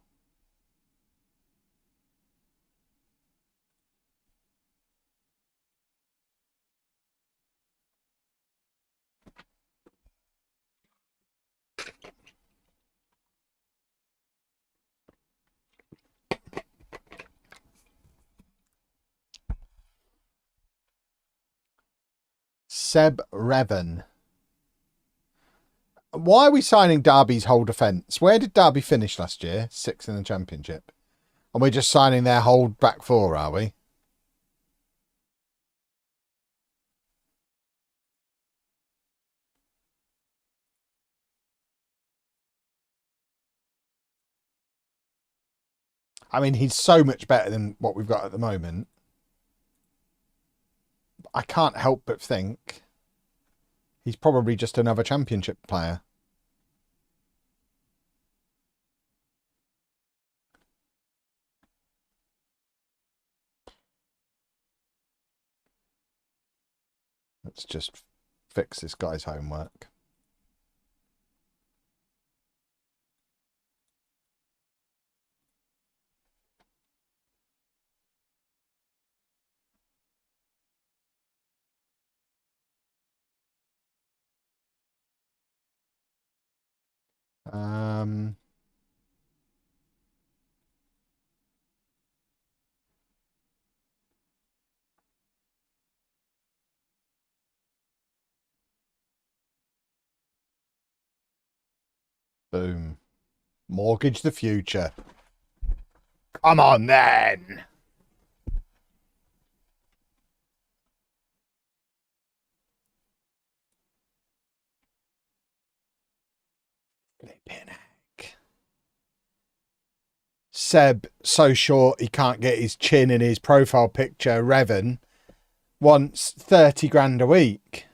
Seb Revan. Why are we signing Derby's whole defence? Where did Derby finish last year? 6th in the Championship. And we're just signing their whole back four, are we? I mean, he's so much better than what we've got at the moment. I can't help but think he's probably just another Championship player. Let's just fix this guy's homework. Boom. Mortgage the future. Come on then. Flipping heck. Seb, so short he can't get his chin in his profile picture. Revan wants 30 grand a week.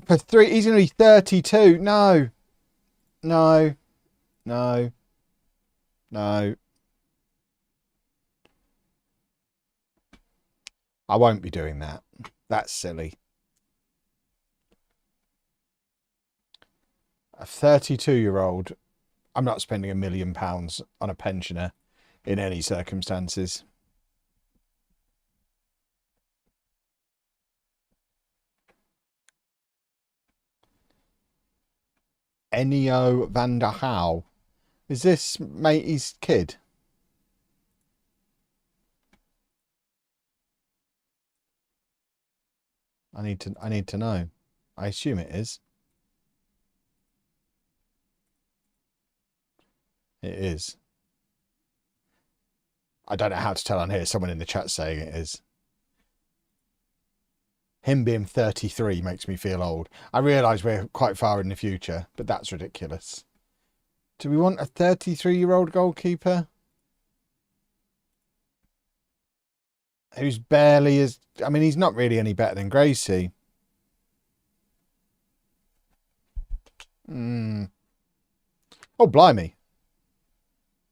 For 3, he's going to be 32. No. No. No. No. I won't be doing that. That's silly. A 32-year-old, I'm not spending £1 million on a pensioner in any circumstances. Ennio van der Hau. Is this matey's kid? I need to know. I assume it is. It is. I don't know how to tell on here. Someone in the chat saying it is. Him being 33 makes me feel old. I realise we're quite far in the future, but that's ridiculous. Do we want a 33-year-old goalkeeper? Who's barely as... I mean, he's not really any better than Gracie. Oh, blimey.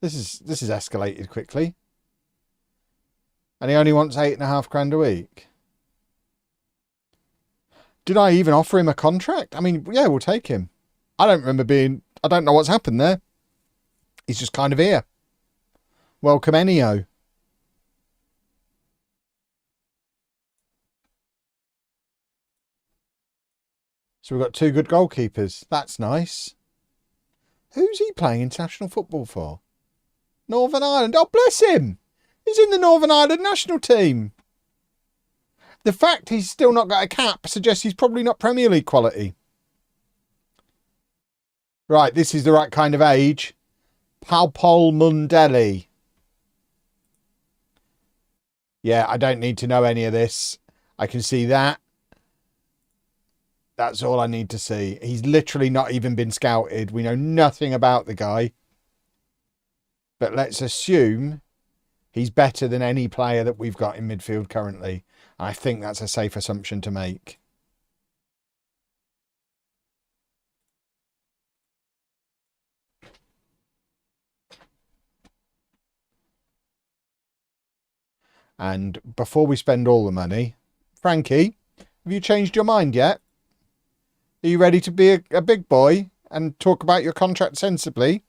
This is escalated quickly. And he only wants 8.5 grand a week. Did I even offer him a contract? I mean, yeah, we'll take him. I don't know what's happened there. He's just kind of here. Welcome, Ennio. So we've got 2 good goalkeepers. That's nice. Who's he playing international football for? Northern Ireland. Oh, bless him. He's in the Northern Ireland national team. The fact he's still not got a cap suggests he's probably not Premier League quality. Right, this is the right kind of age. Paul Mundelli. Yeah, I don't need to know any of this. I can see that. That's all I need to see. He's literally not even been scouted. We know nothing about the guy. But let's assume he's better than any player that we've got in midfield currently. I think that's a safe assumption to make. And before we spend all the money, Frankie, have you changed your mind yet? Are you ready to be a big boy and talk about your contract sensibly?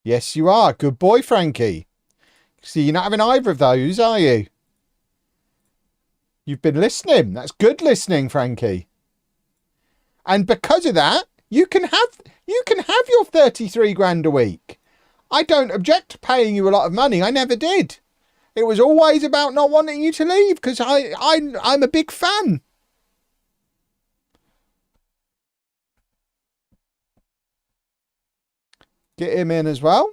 Yes, you are. Good boy, Frankie. See, you're not having either of those, are you? You've been listening. That's good listening, Frankie. And because of that, you can have your 33 grand a week. I don't object to paying you a lot of money. I never did. It was always about not wanting you to leave because I'm a big fan. Get him in as well.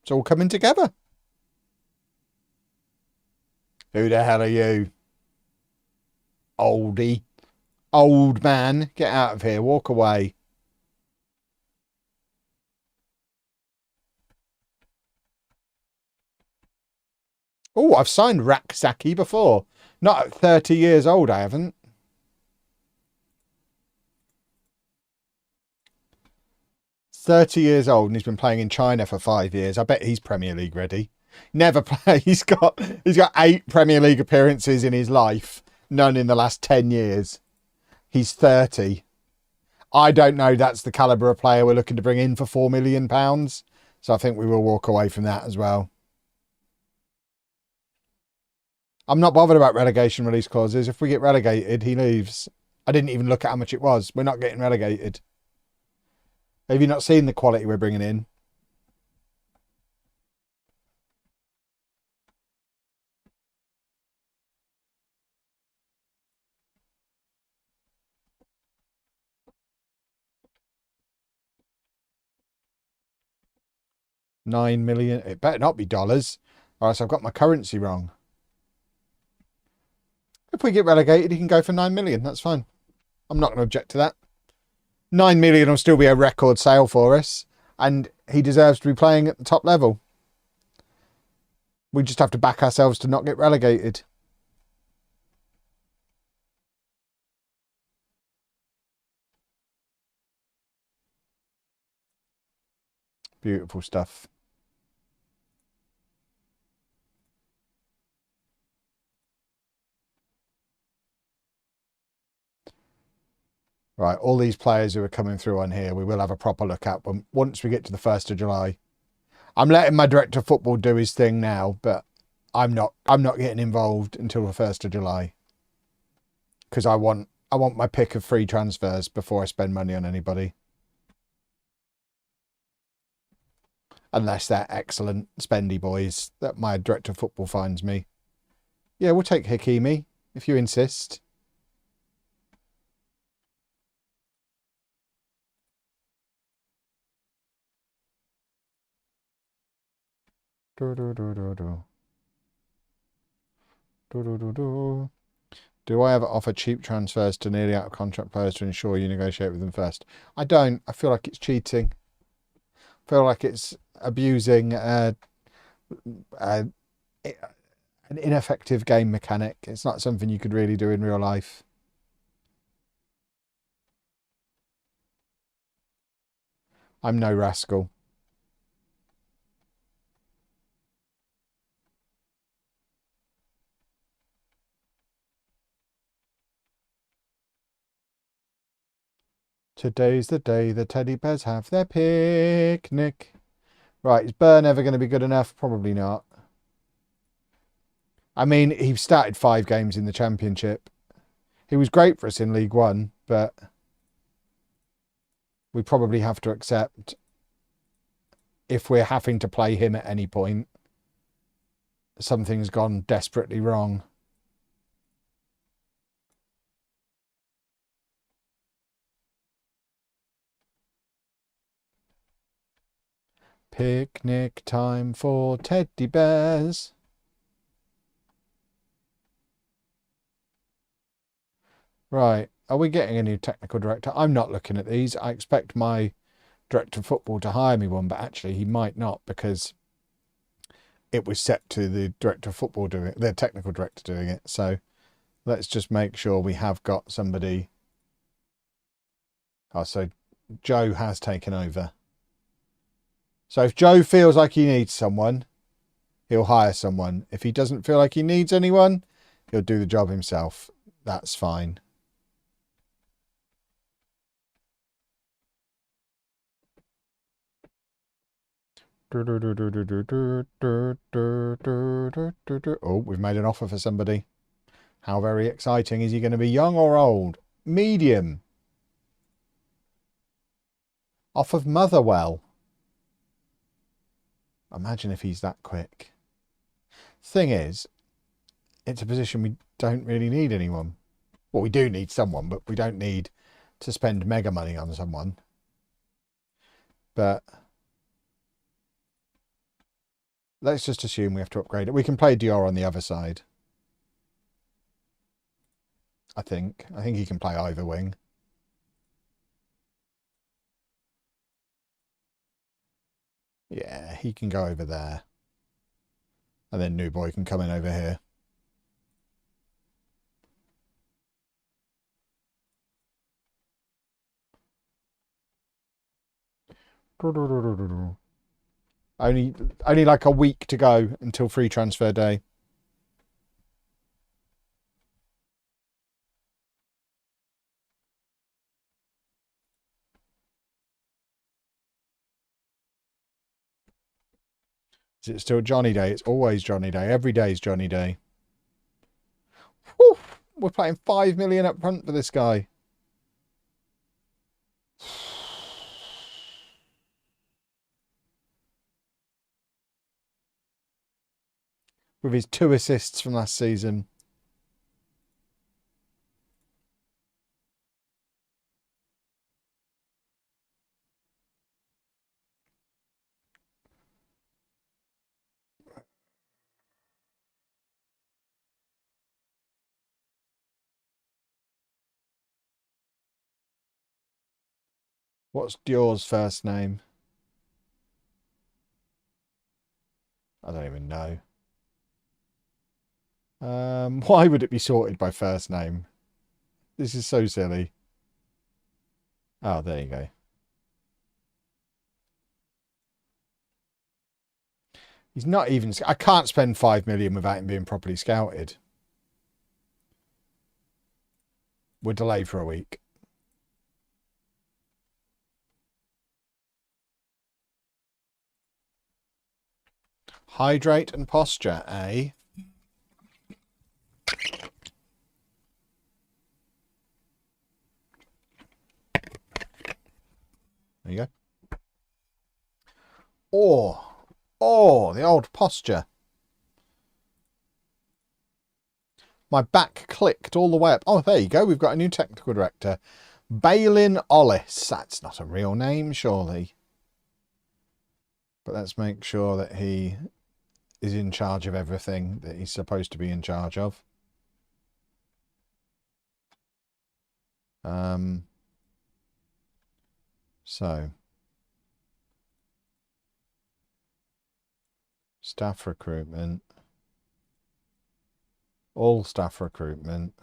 It's all coming together. Who the hell are you? Oldie. Old man. Get out of here. Walk away. Oh, I've signed Raksaki before. Not at 30 years old, I haven't. $30 old and he's been playing in China for 5 years. I bet he's Premier League ready. Never play. He's got 8 Premier League appearances in his life. None in the last 10 years. He's 30. I don't know that's the calibre of player we're looking to bring in for £4 million. So I think we will walk away from that as well. I'm not bothered about relegation release clauses. If we get relegated, he leaves. I didn't even look at how much it was. We're not getting relegated. Have you not seen the quality we're bringing in? $9 million. It better not be dollars, or else I've got my currency wrong. If we get relegated, he can go for 9 million. That's fine. I'm not going to object to that. 9 million will still be a record sale for us, and he deserves to be playing at the top level. We just have to back ourselves to not get relegated. Beautiful stuff. Right, all these players who are coming through on here, we will have a proper look at them once we get to the 1st of July. I'm letting my director of football do his thing now, but I'm not getting involved until the 1st of July. Because I want my pick of free transfers before I spend money on anybody. Unless they're excellent spendy boys that my director of football finds me. Yeah, we'll take Hakimi, if you insist. Do I ever offer cheap transfers to nearly out of contract players to ensure you negotiate with them first? I don't. I feel like it's cheating. I feel like it's abusing an ineffective game mechanic. It's not something you could really do in real life. I'm no rascal. Today's the day the teddy bears have their picnic. Right, is Burn ever going to be good enough? Probably not. I mean, he started 5 games in the Championship. He was great for us in League One, but we probably have to accept if we're having to play him at any point, something's gone desperately wrong. Picnic time for teddy bears. Right, are we getting a new technical director? I'm not looking at these. I expect my director of football to hire me one, but actually he might not because it was set to the director of football doing it, the technical director doing it. So let's just make sure we have got somebody. Oh, so Joe has taken over. So if Joe feels like he needs someone, he'll hire someone. If he doesn't feel like he needs anyone, he'll do the job himself. That's fine. Oh, we've made an offer for somebody. How very exciting. Is he going to be young or old? Medium. Off of Motherwell. Imagine if he's that quick. Thing is, it's a position we don't really need anyone. Well, we do need someone, but we don't need to spend mega money on someone. But let's just assume we have to upgrade it. We can play Dior on the other side. I think he can play either wing. Yeah, he can go over there. And then New Boy can come in over here. Only like a week to go until free transfer day. Is it still Johnny Day? It's always Johnny Day. Every day is Johnny Day. Whew, we're paying 5 million up front for this guy. With his 2 assists from last season. What's Dior's first name? I don't even know. Why would it be sorted by first name? This is so silly. Oh, there you go. He's not even... I can't spend 5 million without him being properly scouted. We're delayed for a week. Hydrate and posture, eh? There you go. Oh, the old posture. My back clicked all the way up. Oh, there you go. We've got a new technical director. Balin Ollis. That's not a real name, surely. But let's make sure that he is in charge of everything that he's supposed to be in charge of. So staff recruitment, all staff recruitment.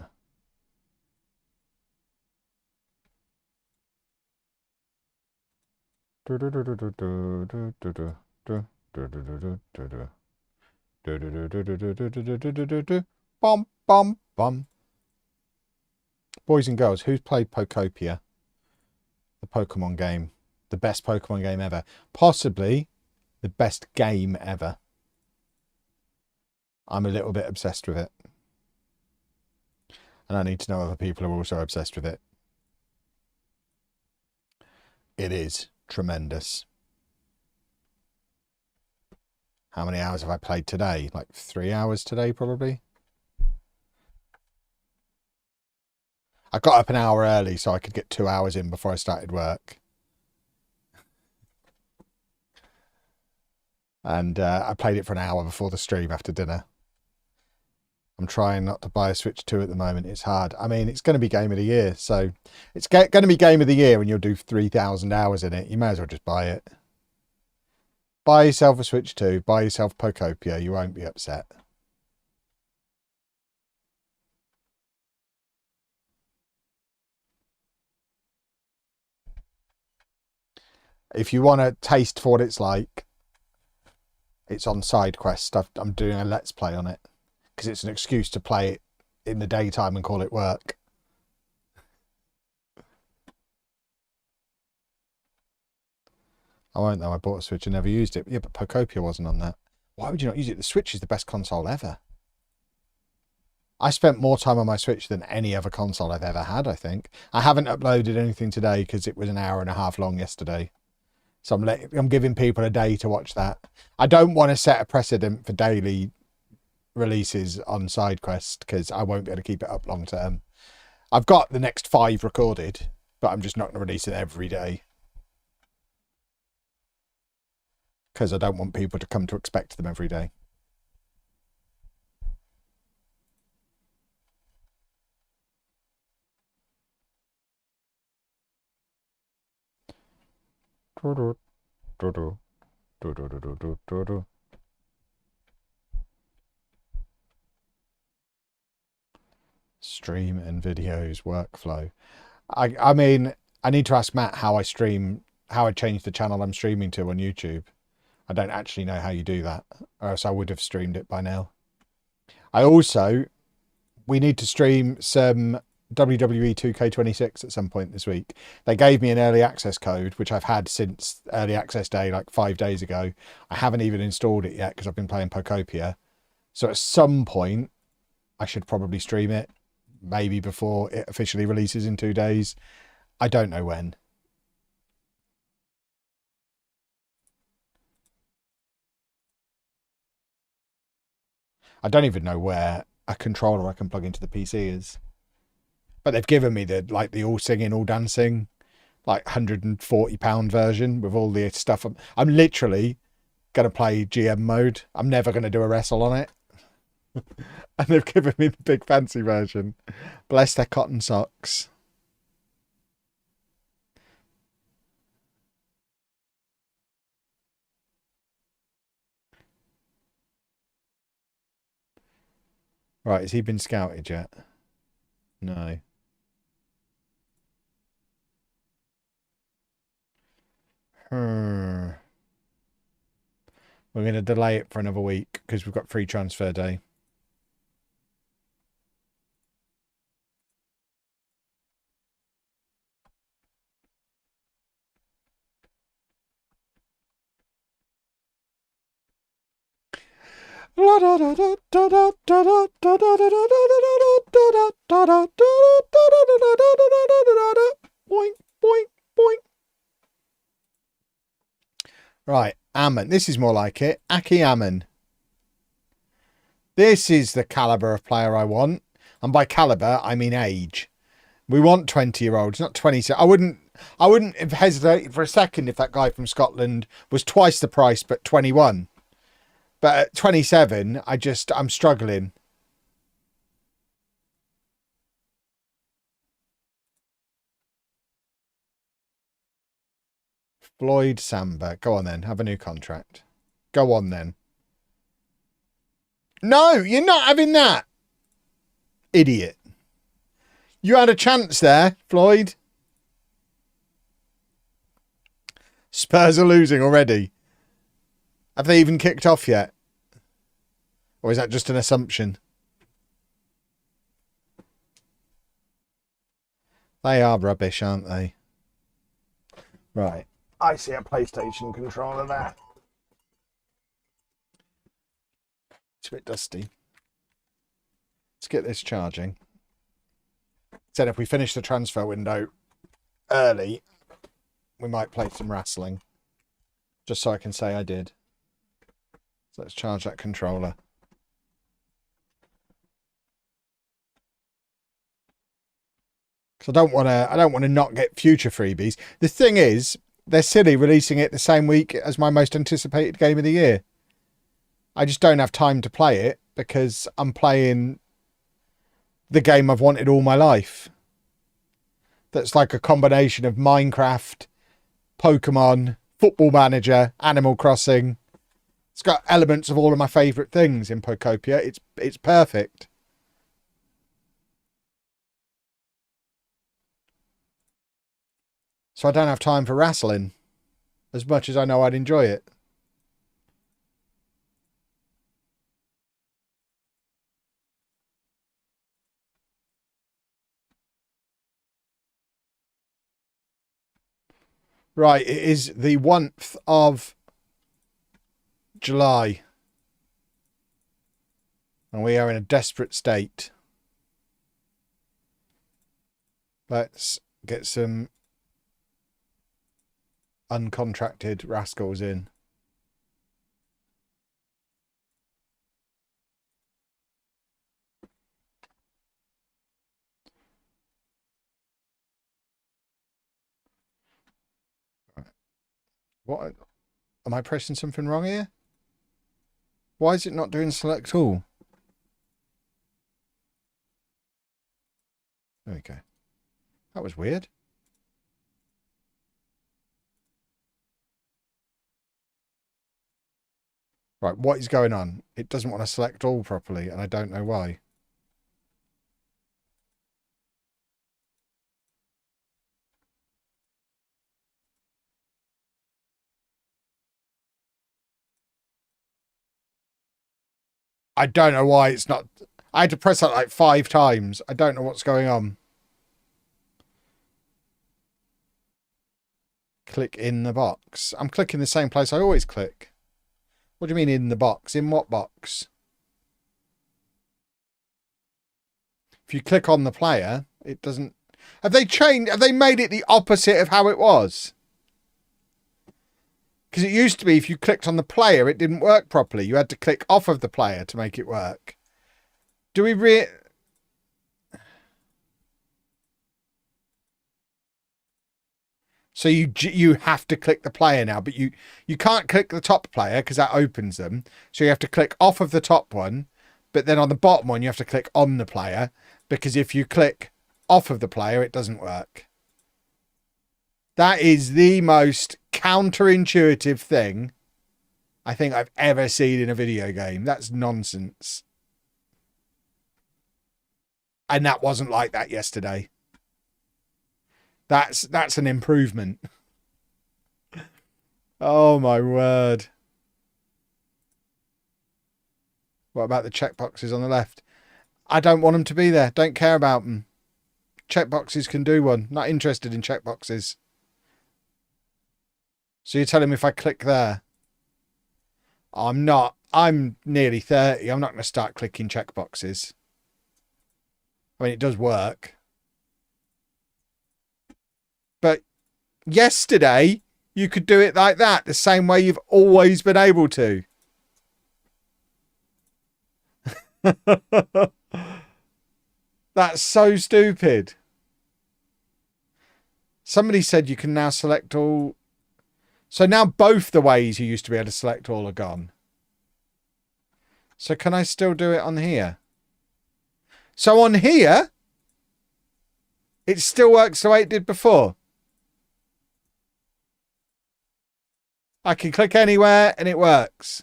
Bum, bum, bum. Boys and girls, who's played Pokopia? The Pokemon game. The best Pokemon game ever. Possibly the best game ever. I'm a little bit obsessed with it. And I need to know other people are also obsessed with it. It is tremendous. How many hours have I played today? Like 3 hours today, probably. I got up an hour early so I could get 2 hours in before I started work. And I played it for an hour before the stream after dinner. I'm trying not to buy a Switch 2 at the moment. It's hard. I mean, it's going to be Game of the Year. So it's going to be Game of the Year and you'll do 3,000 hours in it. You may as well just buy it. Buy yourself a Switch 2. Buy yourself Pokopia. You won't be upset. If you want a taste for what it's like, it's on Side Quest. I'm doing a Let's Play on it because it's an excuse to play it in the daytime and call it work. I won't though. I bought a Switch and never used it. Yeah, but Pokopia wasn't on that. Why would you not use it? The Switch is the best console ever. I spent more time on my Switch than any other console I've ever had, I think. I haven't uploaded anything today because it was an hour and a half long yesterday. So I'm giving people a day to watch that. I don't want to set a precedent for daily releases on SideQuest because I won't be able to keep it up long term. I've got the next 5 recorded, but I'm just not going to release it every day because I don't want people to come to expect them every day. Stream and videos workflow. I mean, I need to ask Matt how I change the channel I'm streaming to on YouTube. I don't actually know how you do that, or else I would have streamed it by now. We need to stream some WWE 2K26 at some point this week. They gave me an early access code, which I've had since early access day, like 5 days ago. I haven't even installed it yet because I've been playing Pocopia. So at some point, I should probably stream it, maybe before it officially releases in 2 days. I don't know when. I don't even know where a controller I can plug into the PC is. But they've given me the all singing, all dancing, like £140 version with all the stuff. I'm literally going to play GM mode. I'm never going to do a wrestle on it. And they've given me the big fancy version. Bless their cotton socks. Right, has he been scouted yet? No. We're going to delay it for another week because we've got free transfer day. Boink, boink, boink. Right, Ammon. This is more like it. Aki Ammon. This is the caliber of player I want. And by caliber, I mean age. We want 20-year-olds, not 20. I wouldn't have hesitated for a second if that guy from Scotland was twice the price, but 21. But at 27, I'm struggling. Floyd Samba. Go on then. Have a new contract. Go on then. No, you're not having that. Idiot. You had a chance there, Floyd. Spurs are losing already. Have they even kicked off yet? Or is that just an assumption? They are rubbish, aren't they? Right. I see a PlayStation controller there. It's a bit dusty. Let's get this charging. Said if we finish the transfer window early, we might play some wrestling. Just so I can say I did. So let's charge that controller. Because I don't want to not get future freebies. The thing is, they're silly releasing it the same week as my most anticipated game of the year. I just don't have time to play it because I'm playing the game I've wanted all my life. That's like a combination of Minecraft, Pokemon, Football Manager, Animal Crossing. It's got elements of all of my favourite things in Pocopia. It's perfect. So I don't have time for wrestling as much as I know I'd enjoy it. Right, it is the 1st of July. And we are in a desperate state. Let's get some uncontracted rascals in. What? Am I pressing something wrong here? Why is it not doing select all? There we go. That was weird. Right, what is going on? It doesn't want to select all properly, and I don't know why. I don't know why it's not... I had to press that like 5 times. I don't know what's going on. Click in the box. I'm clicking the same place I always click. What do you mean in the box? In what box? If you click on the player, it doesn't... Have they changed? Have they made it the opposite of how it was? Because it used to be if you clicked on the player, it didn't work properly. You had to click off of the player to make it work. Do we So you have to click the player now, but you can't click the top player because that opens them. So you have to click off of the top one, but then on the bottom one you have to click on the player, because if you click off of the player, it doesn't work. That is the most counterintuitive thing I think I've ever seen in a video game. That's nonsense. And that wasn't like that yesterday. That's an improvement. Oh my word. What about the checkboxes on the left? I don't want them to be there. Don't care about them. Checkboxes can do one. Not interested in checkboxes. So you're telling me if I click there? I'm not. I'm nearly 30. I'm not going to start clicking checkboxes. I mean, it does work. But yesterday, you could do it like that, the same way you've always been able to. That's so stupid. Somebody said you can now select all. So now both the ways you used to be able to select all are gone. So can I still do it on here? So on here, it still works the way it did before. I can click anywhere and it works.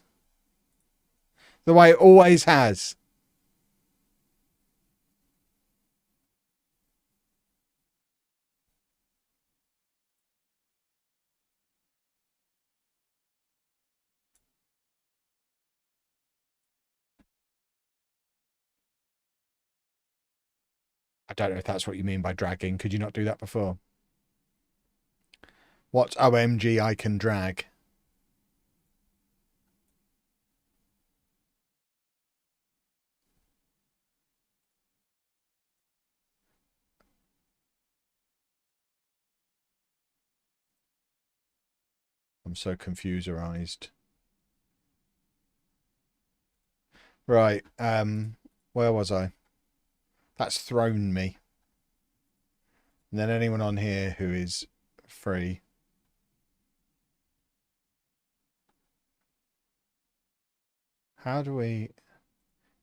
The way it always has. I don't know if that's what you mean by dragging. Could you not do that before? What's OMG I can drag? I'm so confuserized. Right. Where was I? That's thrown me. And then anyone on here who is free. How do we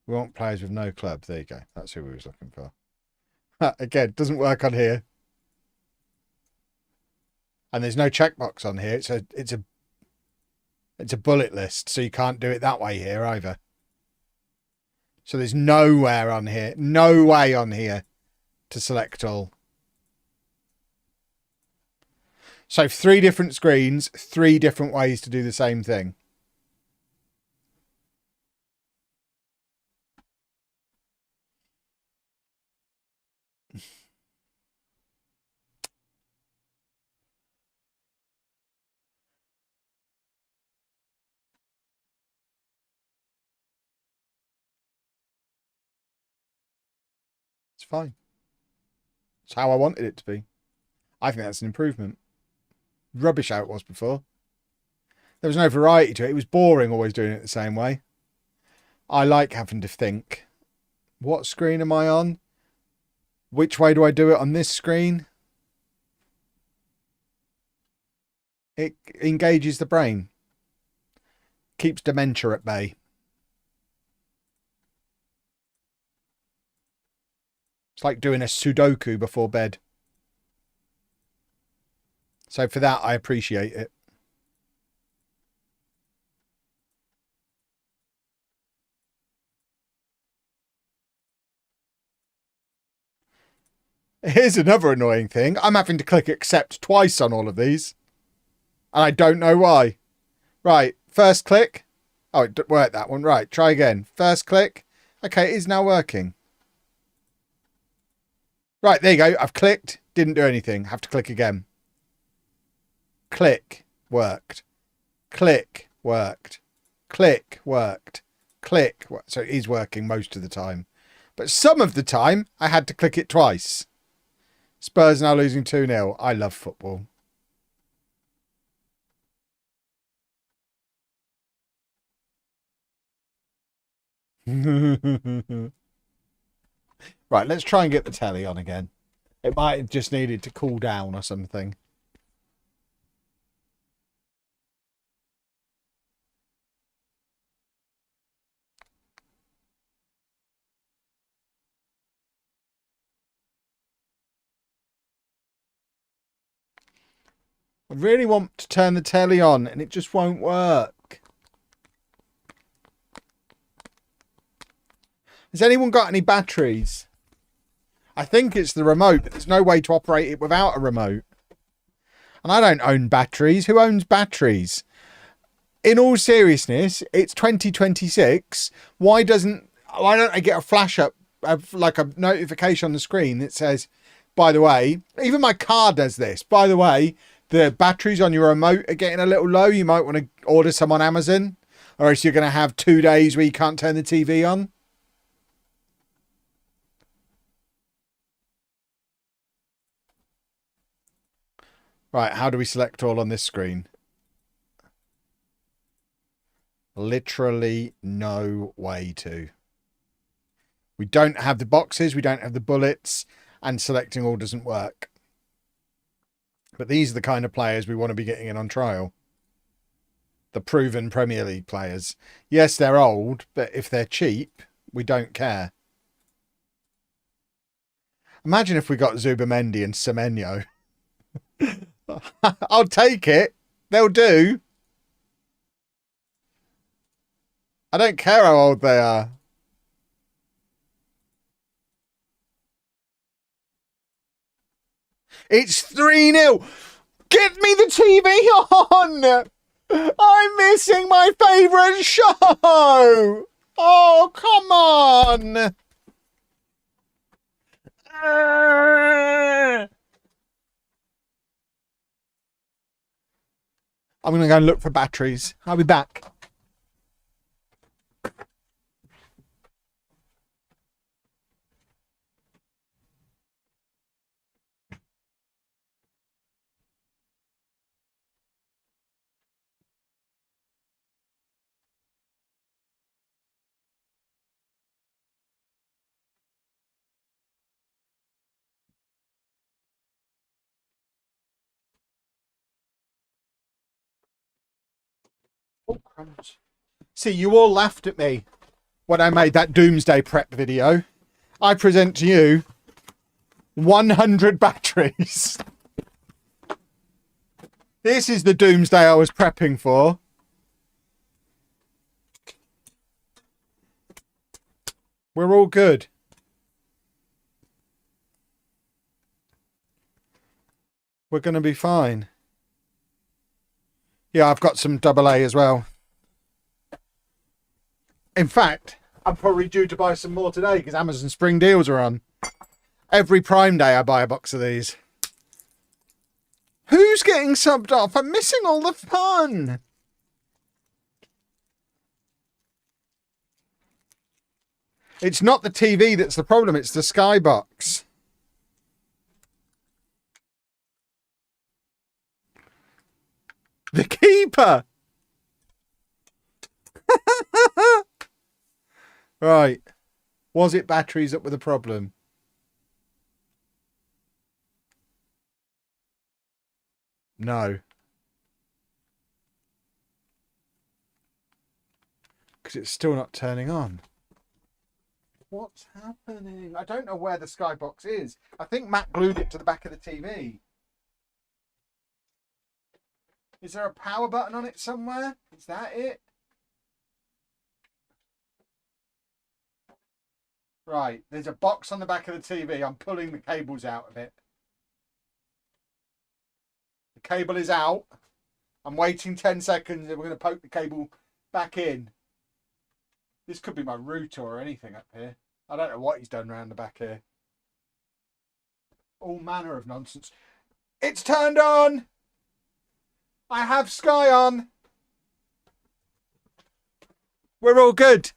want players with no club? There you go. That's who we was looking for. Again, doesn't work on here. And there's no checkbox on here. It's a bullet list, so you can't do it that way here either. So there's nowhere on here, no way on here to select all. So 3 different screens, 3 different ways to do the same thing. It's fine. It's how I wanted it to be. I think that's an improvement. Rubbish how it was before. There was no variety to it. It was boring always doing it the same way. I like having to think. What screen am I on? Which way do I do it on this screen? It engages the brain. Keeps dementia at bay. It's like doing a Sudoku before bed. So for that, I appreciate it. Here's another annoying thing. I'm having to click accept twice on all of these. And I don't know why. Right, first click. Oh, it didn't work, that one. Right, try again. First click. Okay, it is now working. Right, there you go. I've clicked. Didn't do anything. Have to click again. Click. Worked. Click. Worked. Click. Worked. Click. So it is working most of the time. But some of the time, I had to click it twice. Spurs now losing 2-0. I love football. Right, let's try and get the telly on again. It might have just needed to cool down or something. I really want to turn the telly on and it just won't work. Has anyone got any batteries? I think it's the remote, but there's no way to operate it without a remote. And I don't own batteries. Who owns batteries? In all seriousness, it's 2026. Why don't I get a flash up, like a notification on the screen that says, by the way, even my car does this. By the way, the batteries on your remote are getting a little low. You might want to order some on Amazon, or else you're going to have 2 days where you can't turn the TV on. Right, how do we select all on this screen? Literally no way to. We don't have the boxes, we don't have the bullets, and selecting all doesn't work. But these are the kind of players we want to be getting in on trial. The proven Premier League players. Yes, they're old, but if they're cheap, we don't care. Imagine if we got Zubamendi and Semenyo. I'll take it. They'll do. I don't care how old they are. It's 3-0. Get me the TV on. I'm missing my favourite show. Oh, come on. I'm going to go and look for batteries. I'll be back. Oh, crumbs. See, you all laughed at me when I made that Doomsday prep video. I present to you 100 batteries. This is the Doomsday I was prepping for. We're all good. We're going to be fine. Yeah, I've got some AA as well. In fact, I'm probably due to buy some more today because Amazon Spring deals are on. Every Prime Day I buy a box of these. Who's getting subbed off? I'm missing all the fun. It's not the TV that's the problem, it's the Skybox. cheaper. Right. Was it batteries that were the problem? No. Because it's still not turning on. What's happening? I don't know where the Skybox is. I think Matt glued it to the back of the TV. Is there a power button on it somewhere? Is that it? Right, there's a box on the back of the TV. I'm pulling the cables out of it. The cable is out. I'm waiting 10 seconds and we're going to poke the cable back in. This could be my router or anything up here. I don't know what he's done around the back here. All manner of nonsense. It's turned on! I have Sky on. We're all good.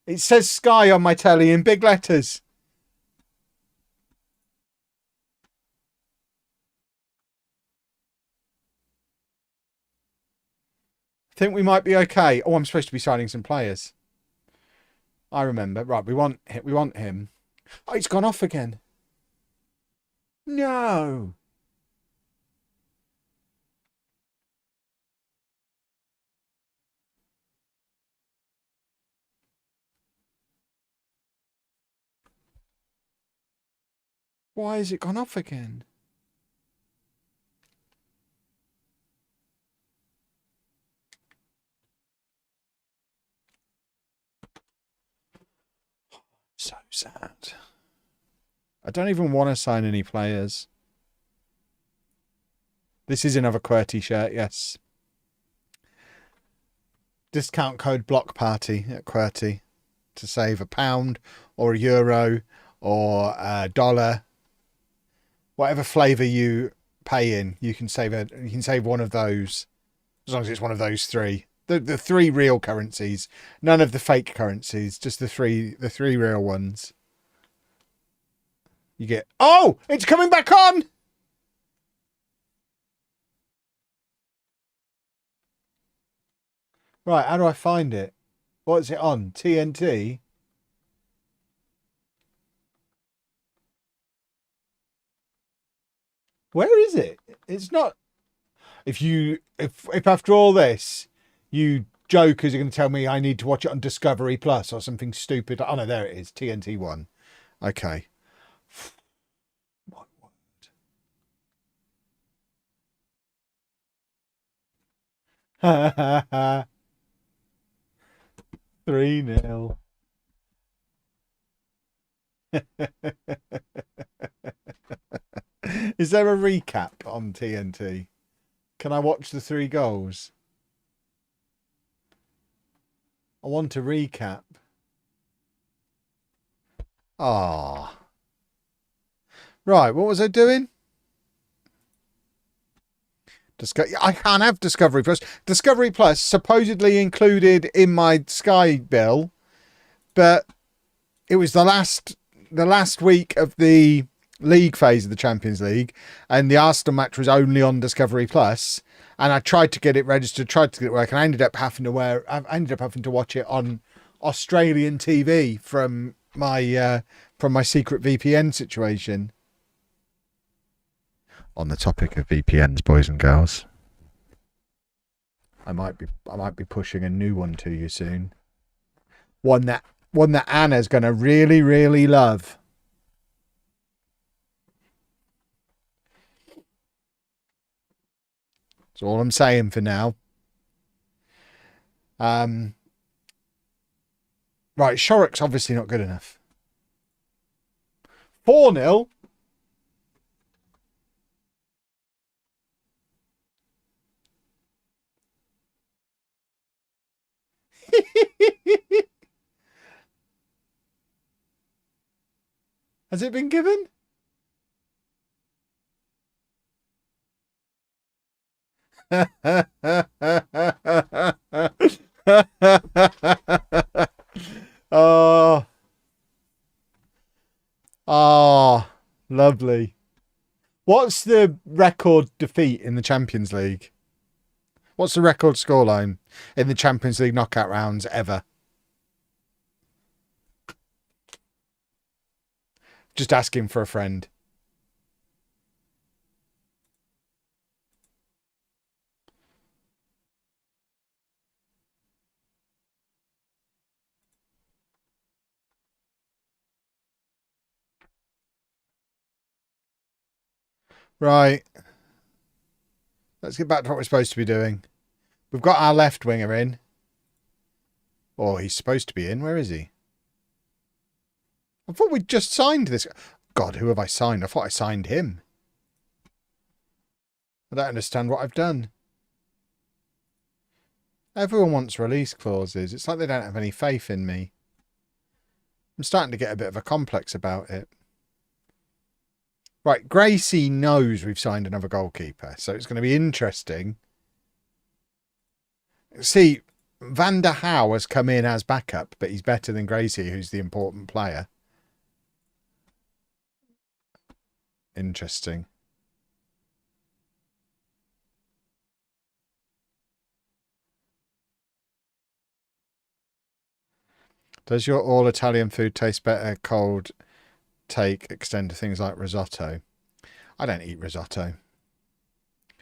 It says Sky on my telly in big letters. I think we might be okay. Oh, I'm supposed to be signing some players. I remember. Right, we want him. Oh, it's gone off again. No. Why has it gone off again? So sad. I don't even want to sign any players. This is another QWERTY shirt, yes. Discount code Block Party at QWERTY to save £1 or €1 or $1. Whatever flavour you pay in, you can save one of those, as long as it's one of those three. The three real currencies, none of the fake currencies, just the three real ones. You get. Oh, it's coming back on. Right, how do I find it? What's it on? TNT? Where is it? It's not. If after all this, you jokers are going to tell me I need to watch it on Discovery Plus or something stupid. Oh no, there it is. TNT 1. Okay. My word. 3-0. Is there a recap on TNT? Can I watch the 3 goals? I want a recap. Ah. Right, what was I doing? I can't have Discovery Plus. Discovery Plus supposedly included in my Sky bill, but it was the last week of the league phase of the Champions League, and the Arsenal match was only on Discovery Plus. And I tried to get it registered, tried to get it working. I ended up having to watch it on Australian TV from my secret VPN situation. On the topic of VPNs, boys and girls, I might be pushing a new one to you soon. One that Anna's gonna really, really love. That's all I'm saying for now. Right, Shorrock's obviously not good enough. 4-0. Has it been given? Oh, lovely. What's the record defeat in the Champions League? What's the record scoreline in the Champions League knockout rounds ever? Just asking for a friend. Right. Let's get back to what we're supposed to be doing. We've got our left winger in. Or he's supposed to be in. Where is he? I thought we'd just signed this. God, who have I signed? I thought I signed him. I don't understand what I've done. Everyone wants release clauses. It's like they don't have any faith in me. I'm starting to get a bit of a complex about it. Right, Gracie knows we've signed another goalkeeper, so it's going to be interesting. See, Van der Hauw has come in as backup, but he's better than Gracie, who's the important player. Interesting. Does your all Italian food taste better cold? Extend to things like risotto. I don't eat risotto.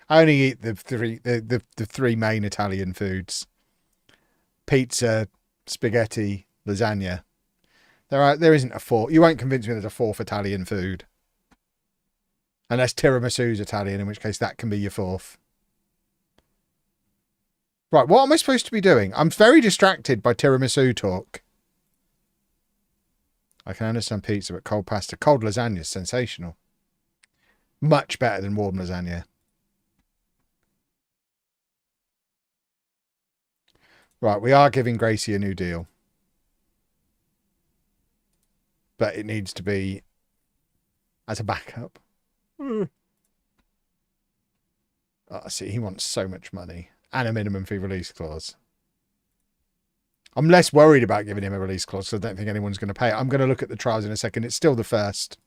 I only eat the three main Italian foods: pizza, spaghetti, lasagna. There isn't a fourth. You won't convince me there's a fourth Italian food, unless tiramisu's Italian, in which case that can be your fourth. Right, what am I supposed to be doing? I'm very distracted by tiramisu talk. I can understand pizza, but cold pasta. Cold lasagna is sensational. Much better than warm lasagna. Right, we are giving Gracie a new deal. But it needs to be as a backup. Oh, see, he wants so much money. And a minimum fee release clause. I'm less worried about giving him a release clause because I don't think anyone's going to pay it. I'm going to look at the trials in a second. It's still the first.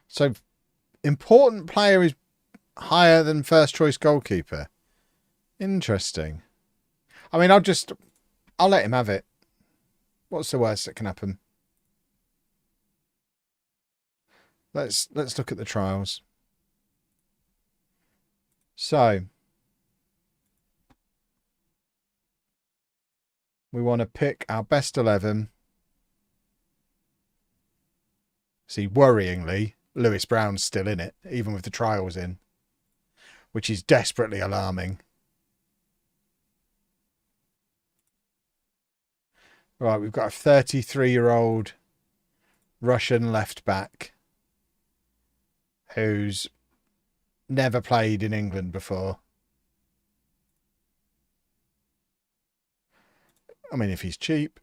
So, important player is higher than first choice goalkeeper. Interesting. I mean, I'll let him have it. What's the worst that can happen? Let's look at the trials. So, we want to pick our best 11. See, worryingly, Lewis Brown's still in it, even with the trials in, which is desperately alarming. Right, we've got a 33-year-old Russian left back who's never played in England before. I mean, if he's cheap.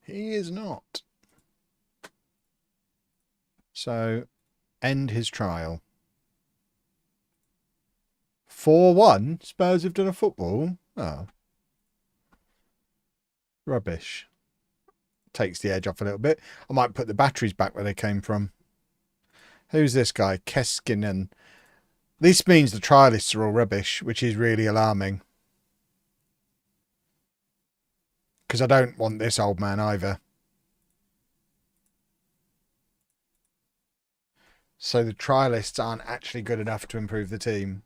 He is not. So, end his trial. 4-1? Spurs have done a football? Oh. Rubbish. Takes the edge off a little bit. I might put the batteries back where they came from. Who's this guy? Keskinen. This means the trialists are all rubbish, which is really alarming. Because I don't want this old man either. So the trialists aren't actually good enough to improve the team.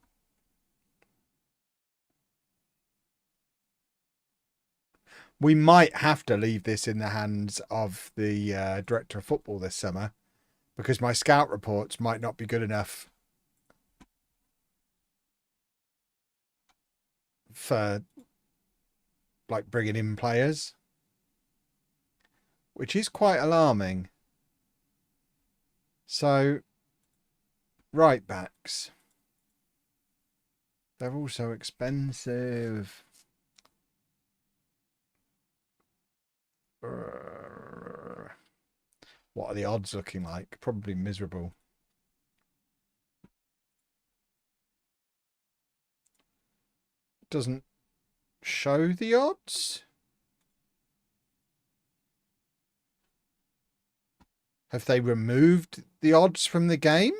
We might have to leave this in the hands of the director of football this summer, because my scout reports might not be good enough for like bringing in players, which is quite alarming. So, right backs. They're all so expensive. What are the odds looking like? Probably miserable. Doesn't show the odds? Have they removed the odds from the game?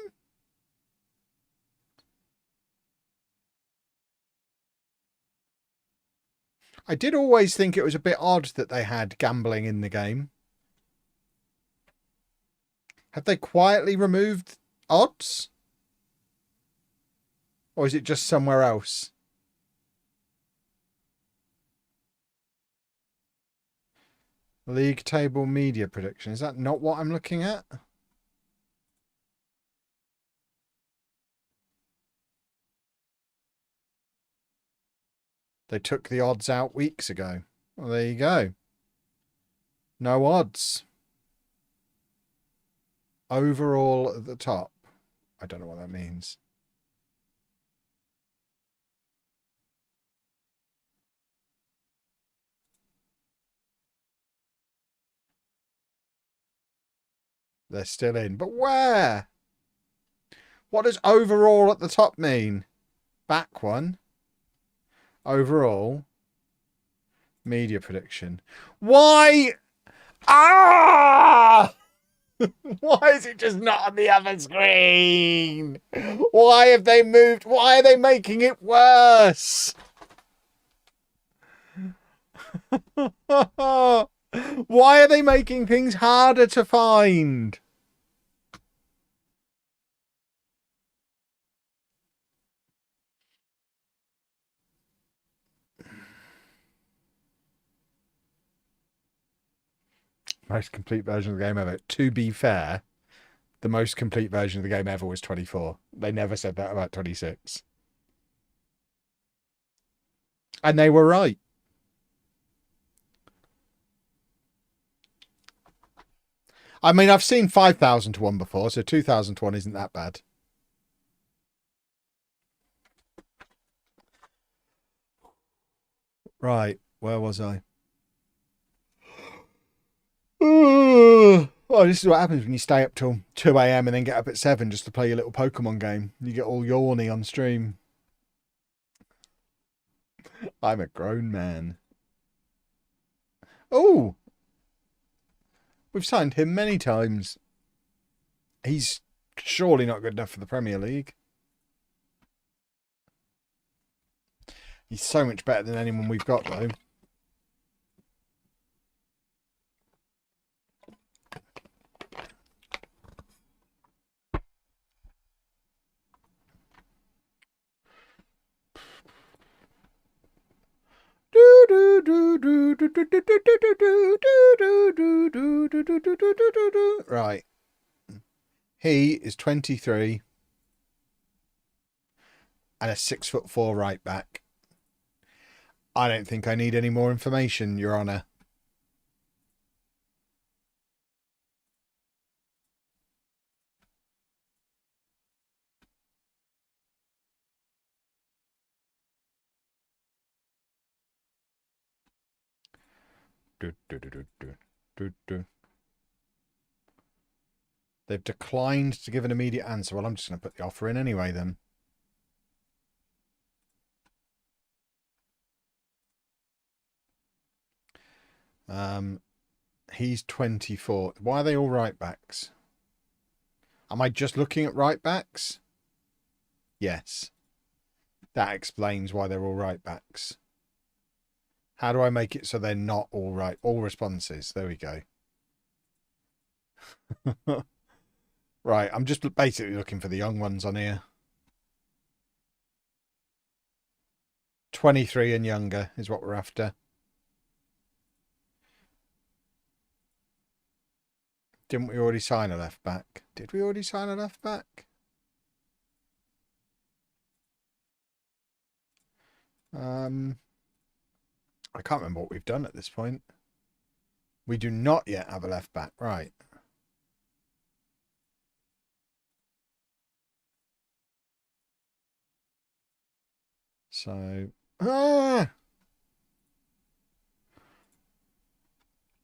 I did always think it was a bit odd that they had gambling in the game. Have they quietly removed odds? Or is it just somewhere else? League table media prediction. Is that not what I'm looking at? They took the odds out weeks ago. Well, there you go. No odds. Overall at the top. I don't know what that means. They're still in. But where? What does overall at the top mean? Back one. Overall. Media prediction. Why? Ah! Why is it just not on the other screen? Why have they moved? Why are they making it worse? Why are they making things harder to find? Most complete version of the game ever. To be fair, the most complete version of the game ever was 24. They never said that about 26. And they were right. I mean, I've seen 5,000 to 1 before, so 2,000 to 1 isn't that bad. Right, where was I? Oh, this is what happens when you stay up till 2 a.m. and then get up at 7 just to play your little Pokemon game. You get all yawny on stream. I'm a grown man. Oh! We've signed him many times. He's surely not good enough for the Premier League. He's so much better than anyone we've got, though. Right. He is 23 and a 6'4" right back. I don't think I need any more information, Your Honour. They've declined to give an immediate answer. Well, I'm just going to put the offer in anyway then. He's 24. Why are they all right backs? Am I just looking at right backs? Yes. That explains why they're all right backs. How do I make it so they're not all right? All responses. There we go. Right, I'm just basically looking for the young ones on here. 23 and younger is what we're after. Didn't we already sign a left back? Did we already sign a left back? I can't remember what we've done at this point. We do not yet have a left back, right? So,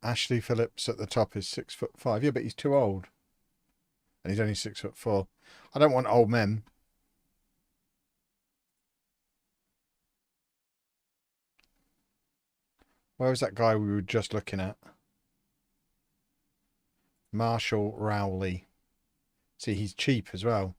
Ashley Phillips at the top is 6'5". Yeah, but he's too old, and he's only 6'4". I don't want old men. Where was that guy we were just looking at? Marshall Rowley. See, he's cheap as well.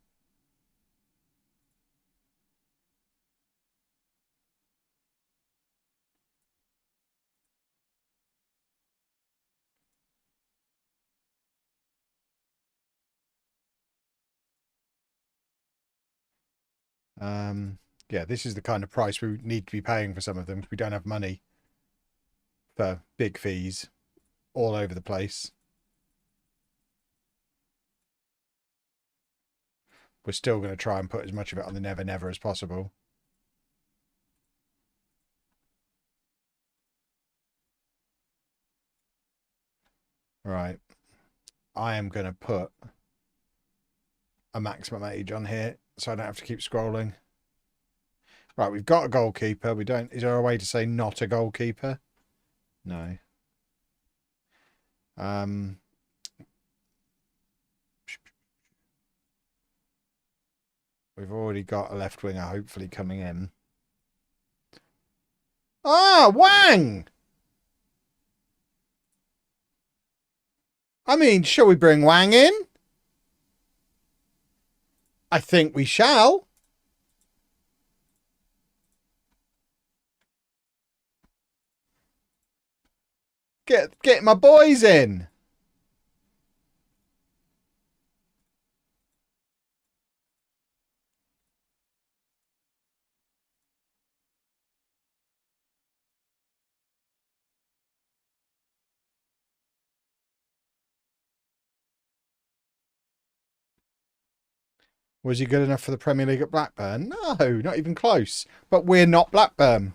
Yeah, this is the kind of price we need to be paying for some of them because we don't have money for big fees all over the place. We're still going to try and put as much of it on the Never Never as possible. Right. I am going to put a maximum age on here so I don't have to keep scrolling. Right, we've got a goalkeeper. We don't. Is there a way to say not a goalkeeper? No. We've already got a left winger hopefully coming in. Ah, Wang! I mean, shall we bring Wang in? I think we shall. Get my boys in. Was he good enough for the Premier League at Blackburn? No, not even close. But we're not Blackburn.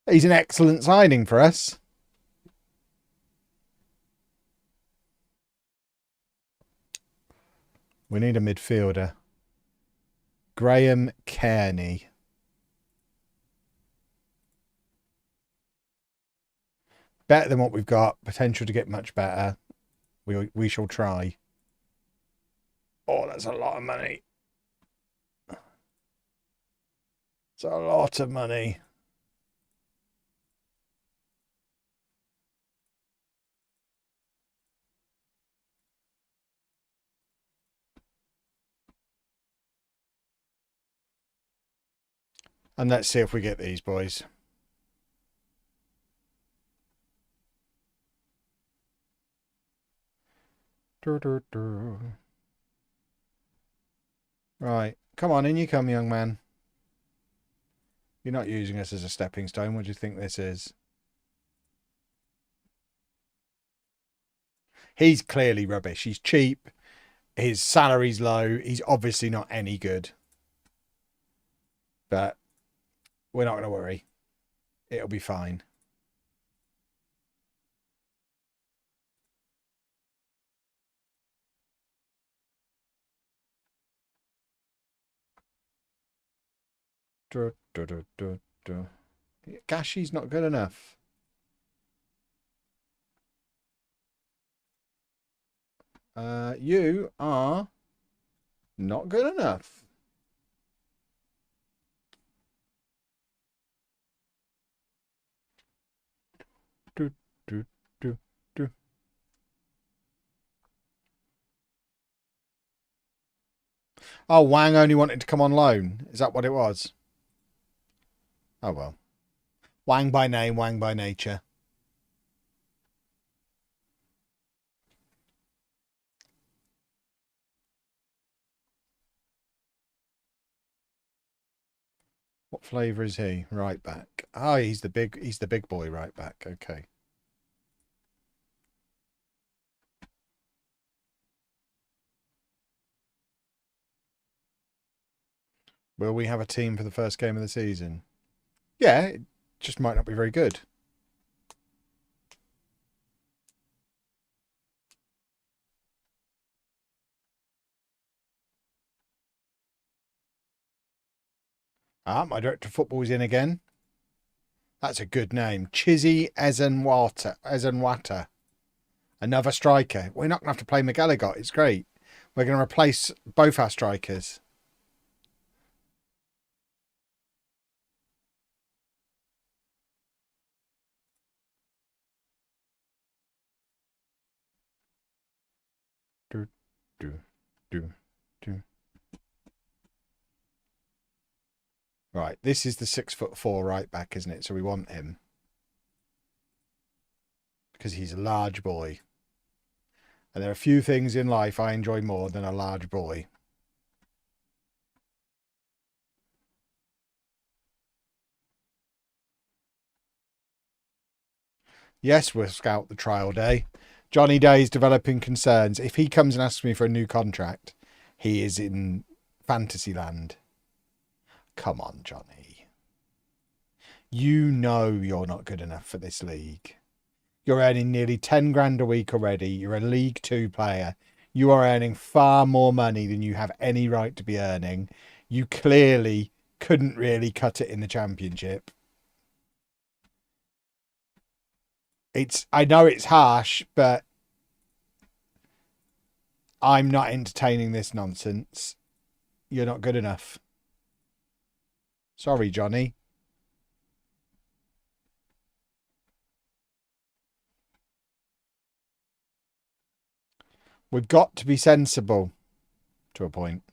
He's an excellent signing for us. We need a midfielder. Graham Kearney. Better than what we've got. Potential to get much better. We shall try. Oh, that's a lot of money. It's a lot of money. And let's see if we get these boys. Right. Come on, in you come, young man. You're not using us as a stepping stone. What do you think this is? He's clearly rubbish. He's cheap. His salary's low. He's obviously not any good. But we're not going to worry. It'll be fine. Gashi's not good enough. You are not good enough. Oh, Wang only wanted to come on loan. Is that what it was? Oh, well. Wang by name, Wang by nature. What flavour is he? Right back. Oh, he's the big boy right back. Okay. Will we have a team for the first game of the season? Yeah, it just might not be very good. Ah, my director of football is in again. That's a good name. Chizzy Ezenwata. Another striker. We're not going to have to play McGallagher. It's great. We're going to replace both our strikers. Right, this is the 6'4" right back, isn't it? So we want him because he's a large boy. And there are a few things in life I enjoy more than a large boy. Yes, we'll scout the trial day. Johnny Day's developing concerns. If he comes and asks me for a new contract, he is in fantasy land. Come on, Johnny. You know you're not good enough for this league. You're earning nearly 10 grand a week already. You're a League 2 player. You are earning far more money than you have any right to be earning. You clearly couldn't really cut it in the Championship. I know it's harsh, but I'm not entertaining this nonsense. You're not good enough. Sorry, Johnny. We've got to be sensible to a point.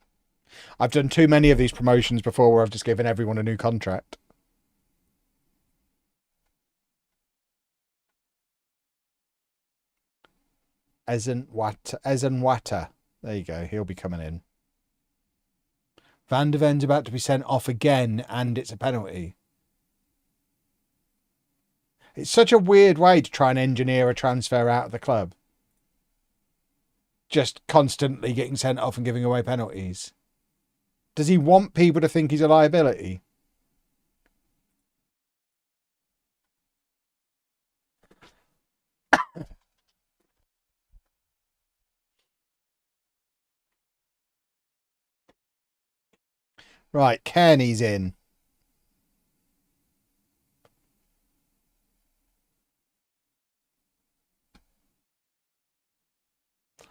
I've done too many of these promotions before where I've just given everyone a new contract. Ezenwata. There you go. He'll be coming in. Van der Ven's about to be sent off again, and it's a penalty. It's such a weird way to try and engineer a transfer out of the club. Just constantly getting sent off and giving away penalties. Does he want people to think he's a liability? Right, Kearney's in.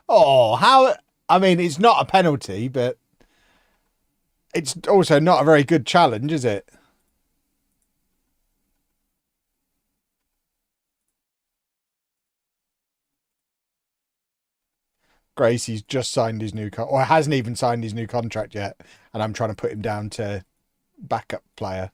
Oh, how... I mean, it's not a penalty, but it's also not a very good challenge, is it? Gracie's just signed his new or hasn't even signed his new contract yet, and I'm trying to put him down to backup player.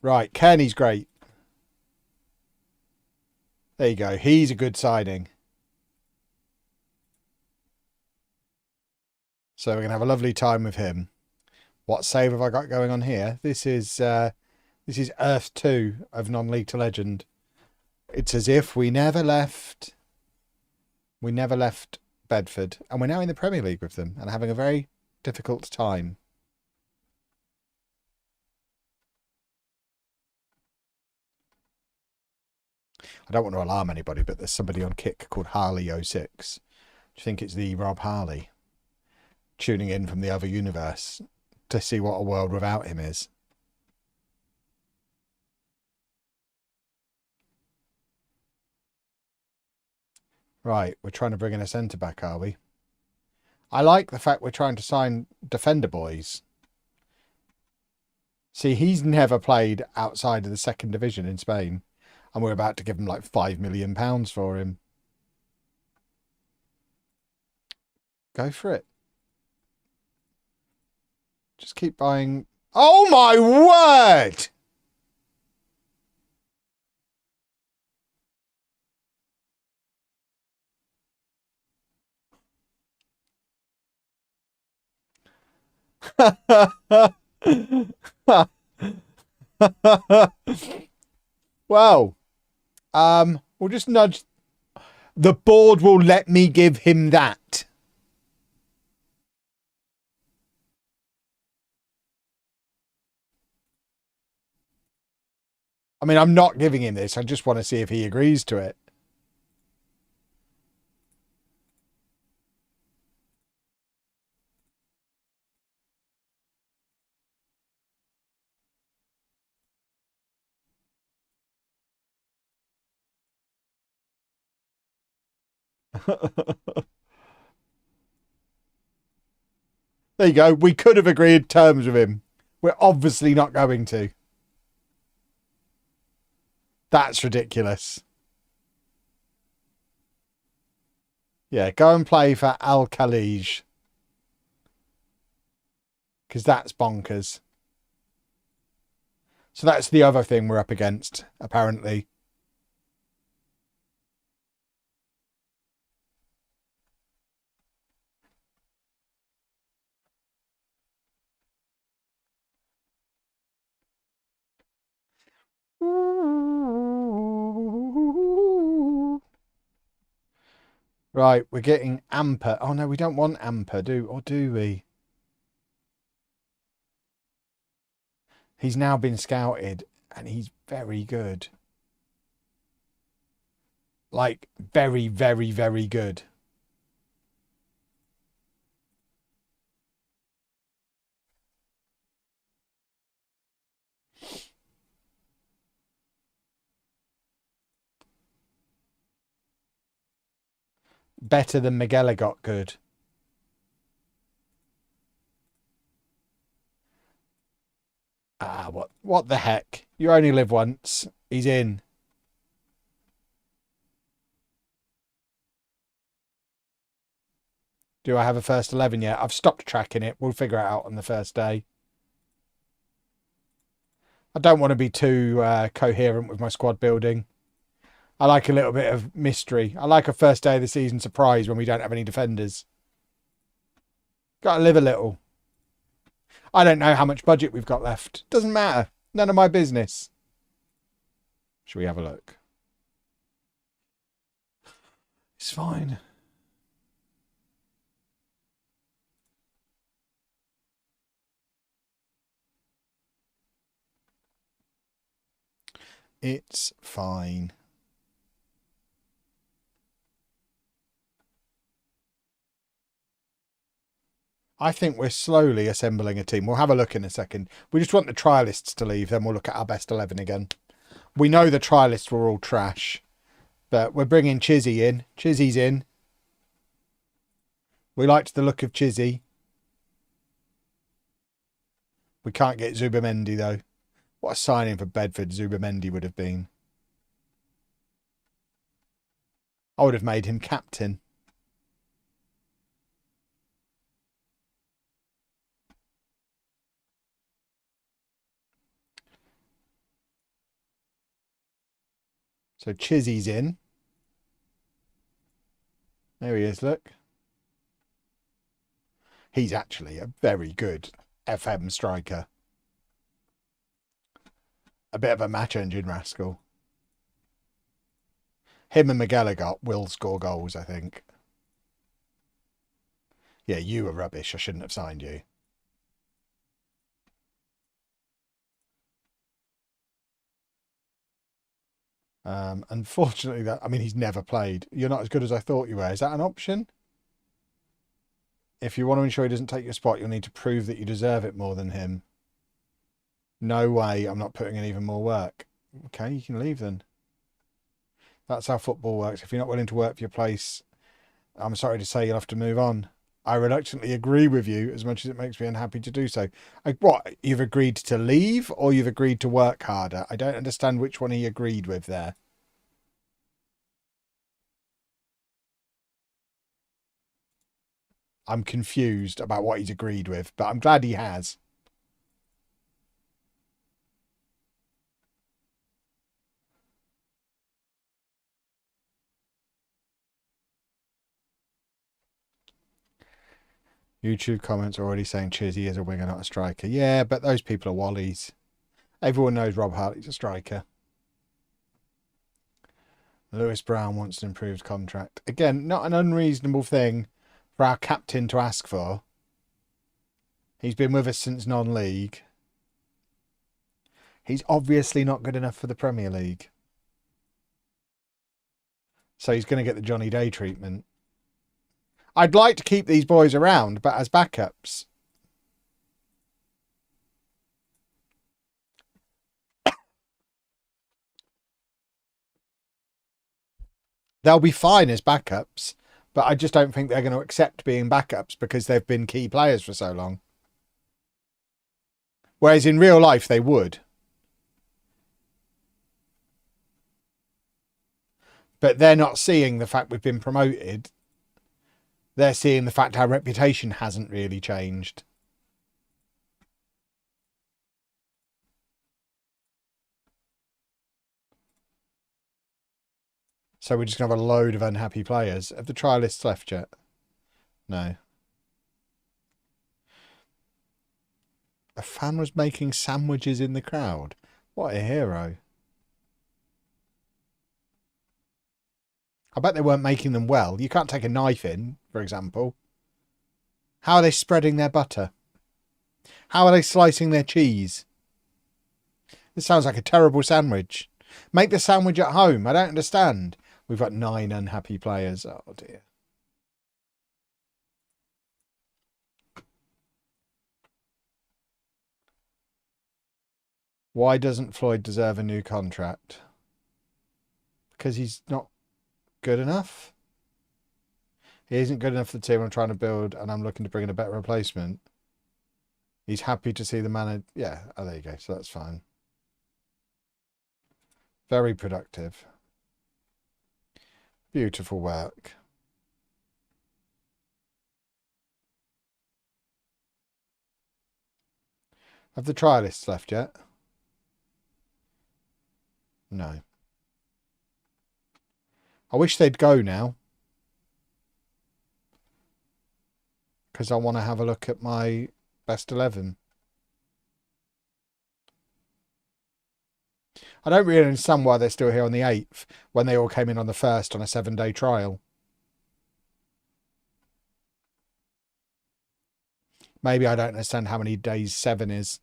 Right, Kearney's great. There you go. He's a good signing. So we're going to have a lovely time with him. What save have I got going on here? This is Earth 2 of Non-League to Legend. It's as if we never left. We never left Bedford. And we're now in the Premier League with them and having a very difficult time. I don't want to alarm anybody, but there's somebody on Kick called Harley06. Do you think it's the Rob Harley? Tuning in from the other universe to see what a world without him is. Right, we're trying to bring in a centre-back, are we? I like the fact we're trying to sign defender boys. See, he's never played outside of the second division in Spain. And we're about to give him like £5 million for him. Go for it. Just keep buying. Oh my word! Well, we'll just nudge. The board will let me give him that. I mean, I'm not giving him this. I just want to see if he agrees to it. There you go. We could have agreed terms with him. We're obviously not going to. That's ridiculous. Yeah, go and play for Al Khalij. Because that's bonkers. So that's the other thing we're up against, apparently. Right, we're getting Amper. Oh no, we don't want Amper, do we? He's now been scouted and he's very good. Like, very, very, very good. Better than McGilligot good. Ah, what the heck? You only live once. He's in. Do I have a first 11 yet? I've stopped tracking it. We'll figure it out on the first day. I don't want to be too coherent with my squad building. I like a little bit of mystery. I like a first day of the season surprise when we don't have any defenders. Got to live a little. I don't know how much budget we've got left. Doesn't matter. None of my business. Shall we have a look? It's fine. It's fine. I think we're slowly assembling a team. We'll have a look in a second. We just want the trialists to leave, then we'll look at our best 11 again. We know the trialists were all trash, but we're bringing Chizzy in. Chizzy's in. We liked the look of Chizzy. We can't get Zubamendi, though. What a signing for Bedford Zubamendi would have been. I would have made him captain. So Chizzy's in. There he is, look. He's actually a very good FM striker. A bit of a match engine rascal. Him and McGilligot will score goals, I think. Yeah, you were rubbish. I shouldn't have signed you. Unfortunately, he's never played. You're not as good as I thought you were. Is that an option? If you want to ensure he doesn't take your spot, you'll need to prove that you deserve it more than him. No way. I'm not putting in even more work. Okay, you can leave then. That's how football works. If you're not willing to work for your place, I'm sorry to say you'll have to move on. I reluctantly agree with you as much as it makes me unhappy to do so. What? You've agreed to leave or you've agreed to work harder? I don't understand which one he agreed with there. I'm confused about what he's agreed with, but I'm glad he has. YouTube comments are already saying Chizzy is a winger, not a striker. Yeah, but those people are wallies. Everyone knows Rob Hartley's a striker. Lewis Brown wants an improved contract. Again, not an unreasonable thing for our captain to ask for. He's been with us since non-league. He's obviously not good enough for the Premier League. So he's going to get the Johnny Day treatment. I'd like to keep these boys around, but as backups. They'll be fine as backups, But I just don't think they're going to accept being backups because they've been key players for so long. Whereas in real life, they would. But they're not seeing the fact we've been promoted. They're seeing the fact our reputation hasn't really changed. So we're just going to have a load of unhappy players. Have the trialists left yet? No. A fan was making sandwiches in the crowd. What a hero. I bet they weren't making them well. You can't take a knife in, for example. How are they spreading their butter? How are they slicing their cheese? This sounds like a terrible sandwich. Make the sandwich at home. I don't understand. We've got 9 unhappy players. Oh, dear. Why doesn't Floyd deserve a new contract? Because he's not good enough? He isn't good enough for the team I'm trying to build, and I'm looking to bring in a better replacement. He's happy to see the manager. Yeah, oh, there you go. So that's fine. Very productive. Beautiful work. Have the trialists left yet? No. I wish they'd go now. Because I want to have a look at my best 11. I don't really understand why they're still here on the 8th when they all came in on the 1st on a 7-day trial. Maybe I don't understand how many days 7 is.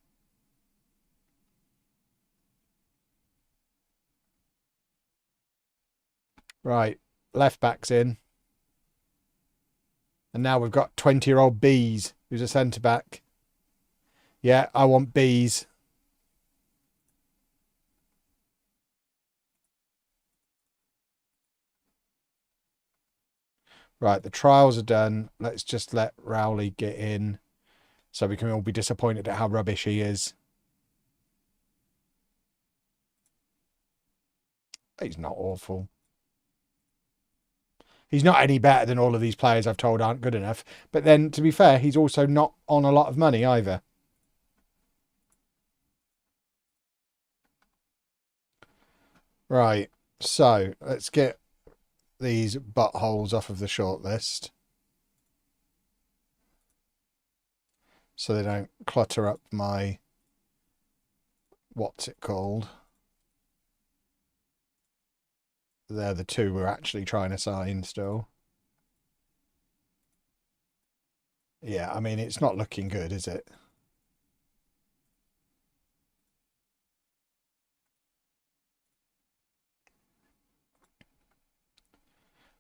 Right, left back's in. And now we've got 20-year-old Bees, who's a centre-back. Yeah, I want Bees. Right, the trials are done. Let's just let Rowley get in so we can all be disappointed at how rubbish he is. He's not awful. He's not any better than all of these players I've told aren't good enough. But then, to be fair, he's also not on a lot of money either. Right, so let's get these buttholes off of the shortlist so they don't clutter up my, what's it called? They're the 2 we're actually trying to sign still. Yeah, I mean, it's not looking good, is it?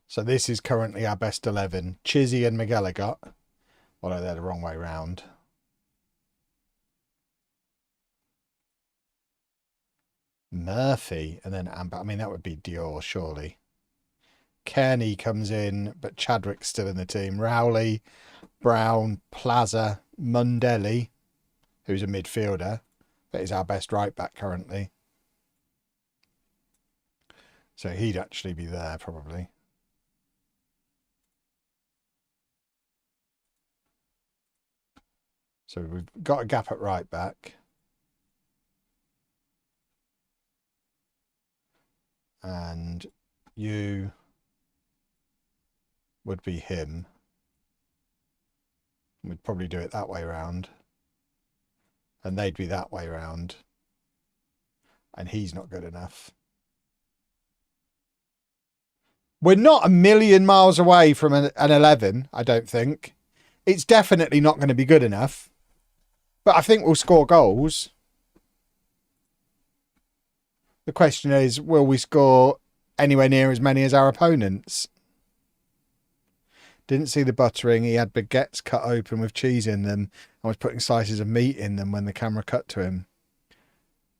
So this is currently our best 11. Chizzy and McGilligot. Although they're the wrong way round. Murphy and then Amber. I mean, that would be Dior, surely. Kearney comes in, but Chadwick's still in the team. Rowley, Brown, Plaza, Mundelli, who's a midfielder, but is our best right back currently. So he'd actually be there probably. So we've got a gap at right back. And you would be him. We'd probably do it that way round. And they'd be that way round. And he's not good enough. We're not a million miles away from an 11, I don't think. It's definitely not going to be good enough. But I think we'll score goals. The question is, will we score anywhere near as many as our opponents? Didn't see the buttering. He had baguettes cut open with cheese in them and was putting slices of meat in them when the camera cut to him.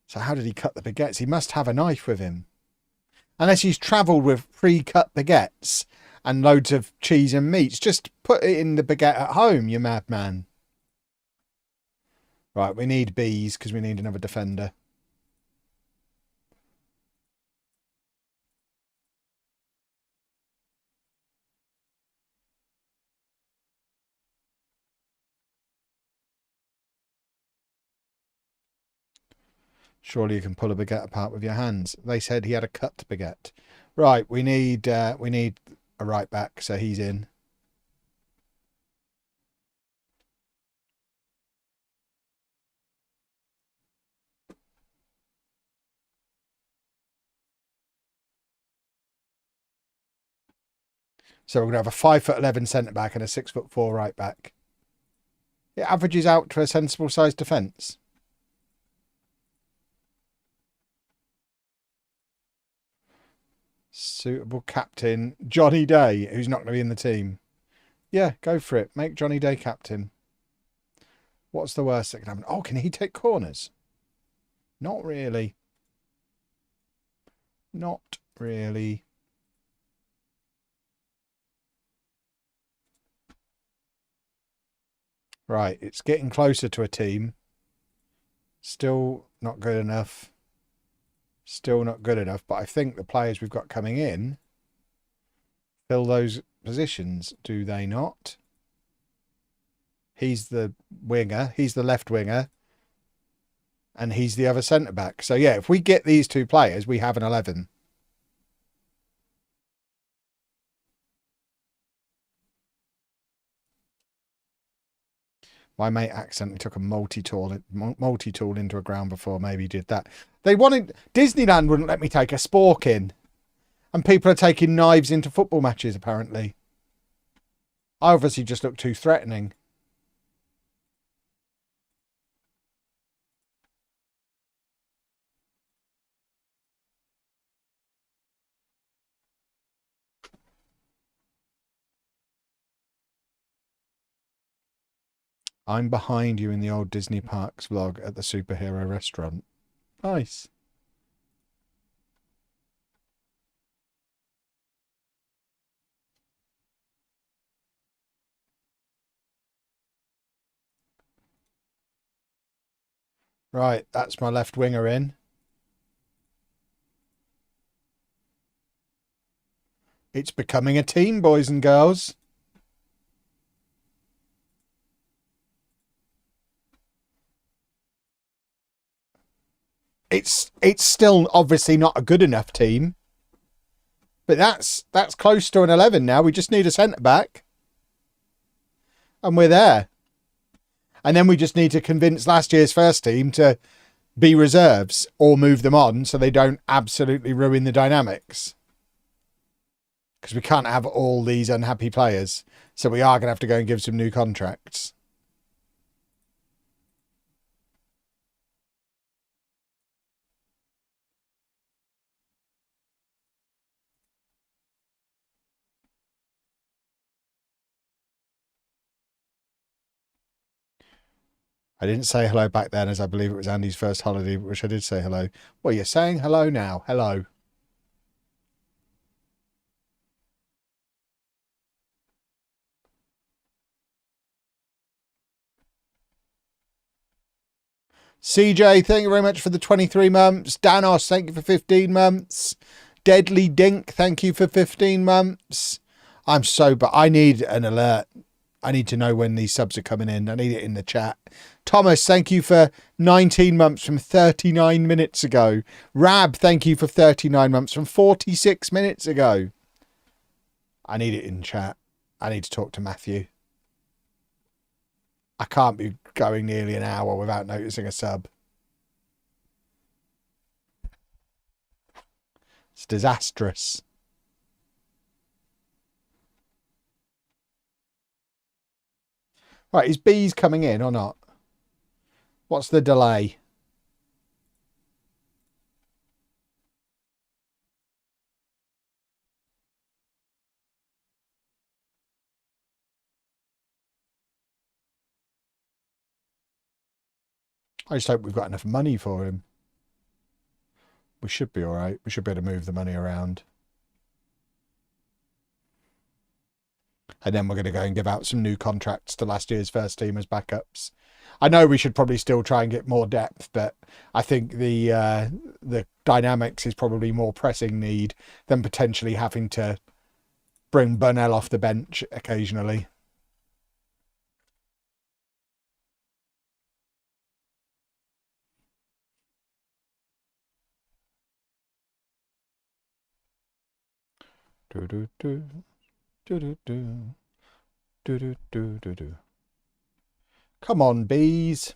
So how did he cut the baguettes? He must have a knife with him. Unless he's travelled with pre-cut baguettes and loads of cheese and meats. Just put it in the baguette at home, you madman. Right, we need bees because we need another defender. Surely you can pull a baguette apart with your hands. They said he had a cut baguette. Right, we need a right back, so he's in. So we're going to have a 5'11" centre back and a 6'4" right back. It averages out to a sensible sized defence. Suitable captain, Johnny Day, who's not going to be in the team. Yeah, go for it. Make Johnny Day captain. What's the worst that can happen? Oh, can he take corners? Not really. Not really. Right, it's getting closer to a team. Still not good enough. Still not good enough, but I think the players we've got coming in fill those positions, do they not? He's the winger, he's the left winger, and he's the other centre-back. So, yeah, if we get these two players, we have an 11. My mate accidentally took a multi-tool into a ground before. Maybe he did that. They wanted... Disneyland wouldn't let me take a spork in. And people are taking knives into football matches, apparently. I obviously just look too threatening. I'm behind you in the old Disney Parks vlog at the superhero restaurant. Nice. Right, that's my left winger in. It's becoming a team, boys and girls. It's still obviously not a good enough team. But that's close to an 11 now. We just need a centre-back. And we're there. And then we just need to convince last year's first team to be reserves or move them on so they don't absolutely ruin the dynamics. Because we can't have all these unhappy players. So we are going to have to go and give some new contracts. I didn't say hello back then, as I believe it was Andy's first holiday, which I did say hello. Well, you're saying hello now. Hello. CJ, thank you very much for the 23 months. Danos, thank you for 15 months. Deadly Dink, thank you for 15 months. But I need an alert. I need to know when these subs are coming in. I need it in the chat. Thomas, thank you for 19 months from 39 minutes ago. Rab, thank you for 39 months from 46 minutes ago. I need it in chat. I need to talk to Matthew. I can't be going nearly an hour without noticing a sub. It's disastrous. Right, is Bees coming in or not? What's the delay? I just hope we've got enough money for him. We should be all right. We should be able to move the money around. And then we're going to go and give out some new contracts to last year's first team as backups. I know we should probably still try and get more depth, but I think the dynamics is probably more pressing need than potentially having to bring Burnell off the bench occasionally. Do do do do do do do do do do do. Come on, bees.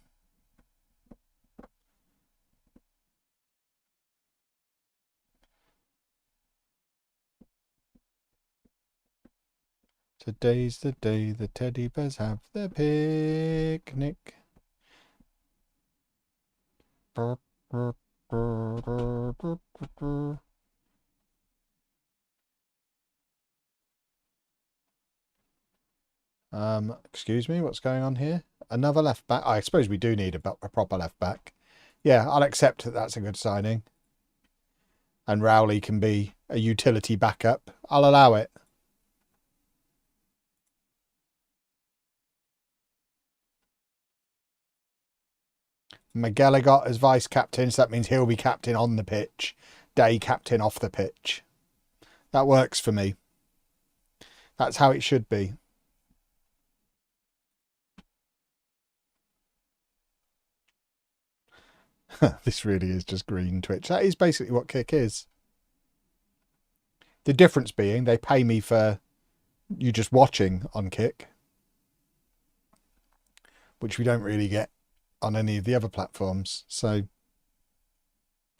Today's the day the teddy bears have their picnic. Excuse me, what's going on here? Another left back. I suppose we do need a proper left back. Yeah, I'll accept that that's a good signing. And Rowley can be a utility backup. I'll allow it. McGilligot as vice captain, so that means he'll be captain on the pitch. Day captain off the pitch. That works for me. That's how it should be. This really is just green Twitch. That is basically what Kick is. The difference being they pay me for you just watching on Kick, which we don't really get on any of the other platforms. So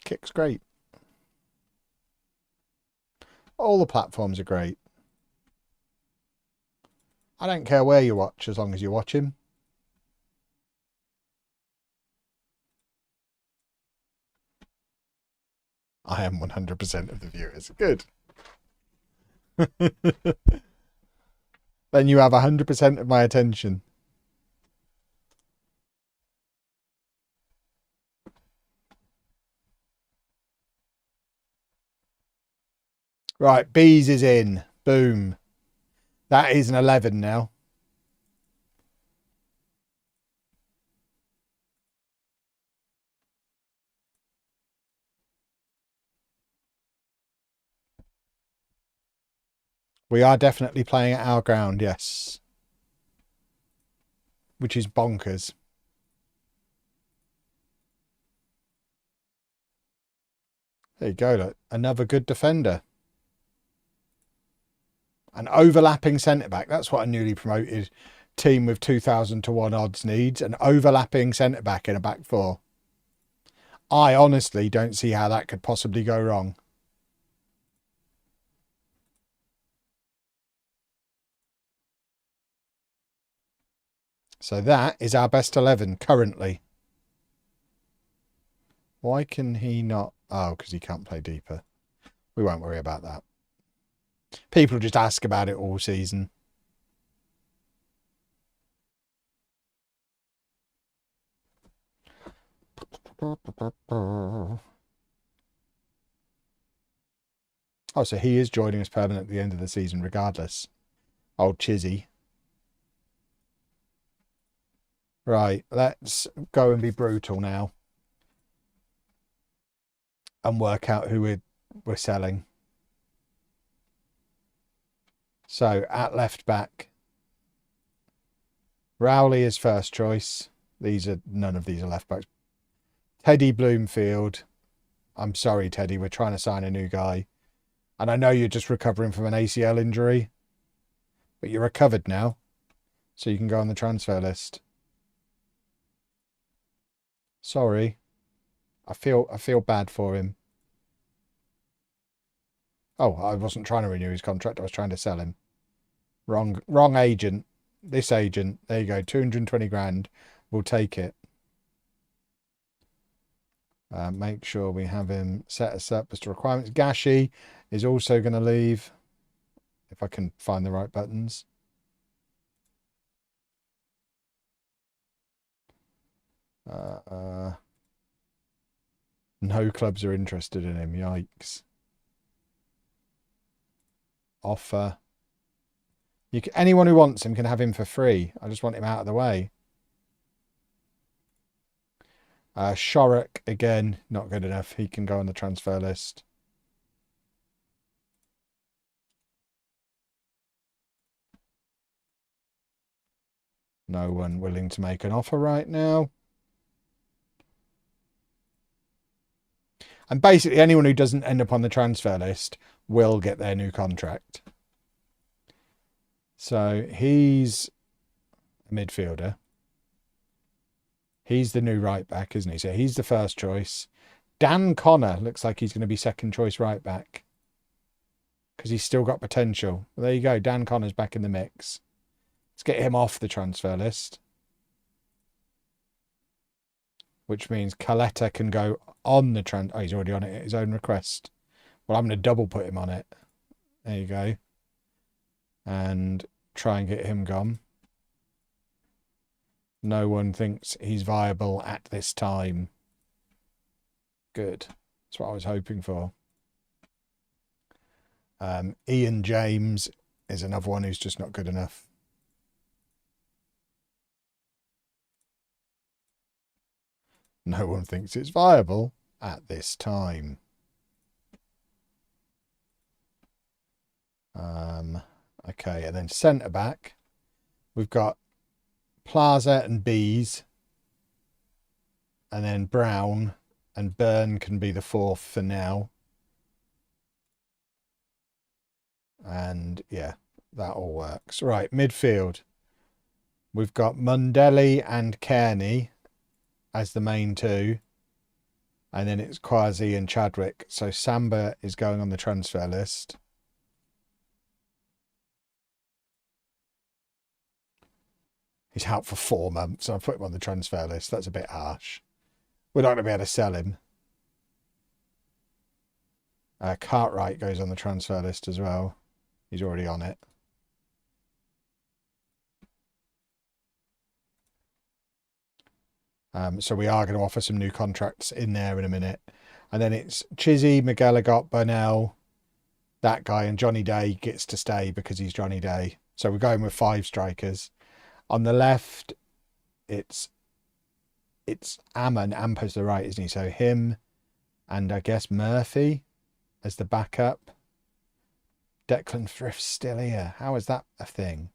Kick's great. All the platforms are great. I don't care where you watch as long as you're watching. I am 100% of the viewers. Good. Then you have 100% of my attention. Right, Bees is in. Boom. That is an 11 now. We are definitely playing at our ground, yes. Which is bonkers. There you go, look. Another good defender. An overlapping centre-back. That's what a newly promoted team with 2,000 to 1 odds needs. An overlapping centre-back in a back four. I honestly don't see how that could possibly go wrong. So that is our best 11 currently. Why can he not? Oh, because he can't play deeper. We won't worry about that. People just ask about it all season. Oh, so he is joining us permanent at the end of the season regardless. Old Chizzy. Right, let's go and be brutal now. And work out who we're selling. So, at left back. Rowley is first choice. None of these are left backs. Teddy Bloomfield. I'm sorry, Teddy. We're trying to sign a new guy. And I know you're just recovering from an ACL injury. But you're recovered now. So you can go on the transfer list. Sorry. I feel bad for him. Oh, I wasn't trying to renew his contract. I was trying to sell him. Wrong agent. This agent. There you go. 220 grand. We'll take it. Make sure we have him set us up as to requirements. Gashi is also going to leave. If I can find the right buttons. No clubs are interested in him. Yikes. Offer. Anyone who wants him can have him for free. I just want him out of the way. Shorrock, again, not good enough. He can go on the transfer list. No one willing to make an offer right now. And basically anyone who doesn't end up on the transfer list will get their new contract. So he's a midfielder. He's the new right back, isn't he? So he's the first choice. Dan Connor looks like he's going to be second choice right back, because he's still got potential. Well, there you go. Dan Connor's back in the mix. Let's get him off the transfer list, which means Coletta can go on the oh, he's already on it at his own request. Well, I'm going to double put him on it. There you go. And try and get him gone. No one thinks he's viable at this time. Good. That's what I was hoping for. Ian James is another one who's just not good enough. No one thinks it's viable at this time. Okay, and then centre back, we've got Plaza and Bees, and then Brown and Byrne can be the fourth for now. And yeah, that all works. Right, midfield, we've got Mundelli and Kearney as the main two, and then it's Quasi and Chadwick. So Samba is going on the transfer list. He's out for 4 months, so I put him on the transfer list. That's a bit harsh. We're not going to be able to sell him. Cartwright goes on the transfer list as well. He's already on it. So we are going to offer some new contracts in there in a minute. And then it's Chizzy, McGilligot, Burnell, that guy, and Johnny Day gets to stay because he's Johnny Day. So we're going with 5 strikers. On the left, it's Ammon. Amper's the right, isn't he? So him and I guess Murphy as the backup. Declan Thrift's still here. How is that a thing?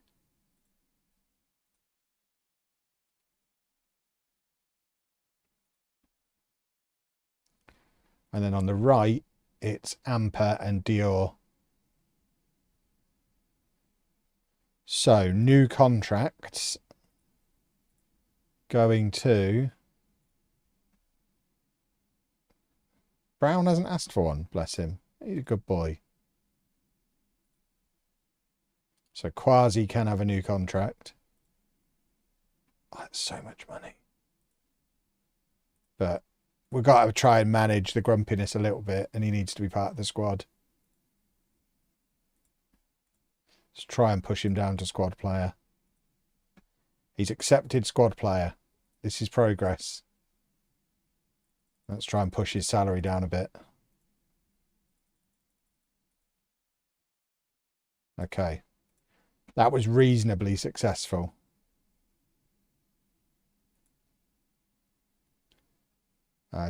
And then on the right, it's Amper and Dior. So, new contracts going to... Brown hasn't asked for one, bless him. He's a good boy. So, Quasi can have a new contract. Oh, that's so much money. But we've got to try and manage the grumpiness a little bit, and he needs to be part of the squad. Let's try and push him down to squad player. He's accepted squad player. This is progress. Let's try and push his salary down a bit. Okay. That was reasonably successful.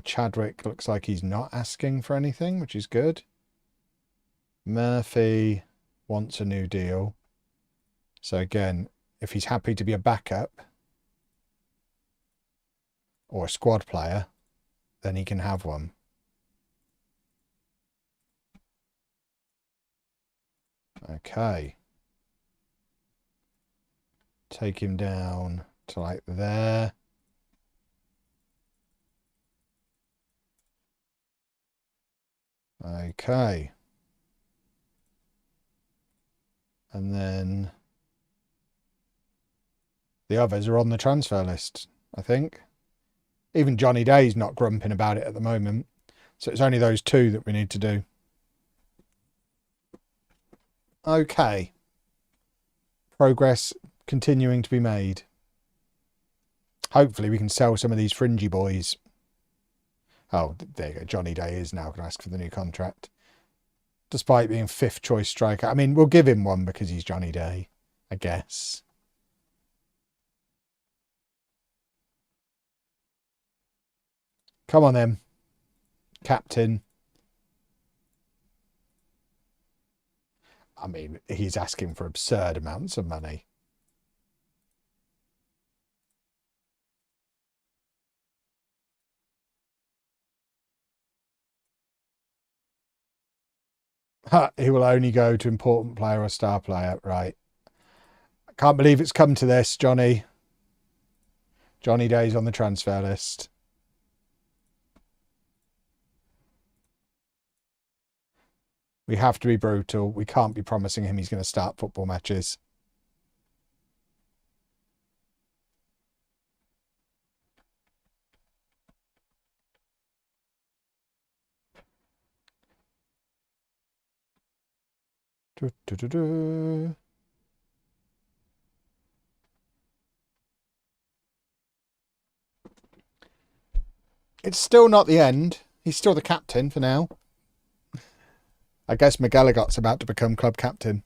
Chadwick looks like he's not asking for anything, which is good. Murphy wants a new deal. So again, if he's happy to be a backup or a squad player, then he can have one. Okay. Take him down to like there. Okay. And then the others are on the transfer list, I think. Even Johnny Day's not grumping about it at the moment. So it's only those 2 that we need to do. Okay. Progress continuing to be made. Hopefully we can sell some of these fringy boys. Oh, there you go. Johnny Day is now going to ask for the new contract. Despite being 5th choice striker. I mean, we'll give him one because he's Johnny Day. I guess. Come on then, captain. I mean, he's asking for absurd amounts of money. He will only go to important player or star player. Right. I can't believe it's come to this, Johnny. Johnny Day's on the transfer list. We have to be brutal. We can't be promising him he's going to start football matches. It's still not the end. He's still the captain for now. I guess McGallagher's about to become club captain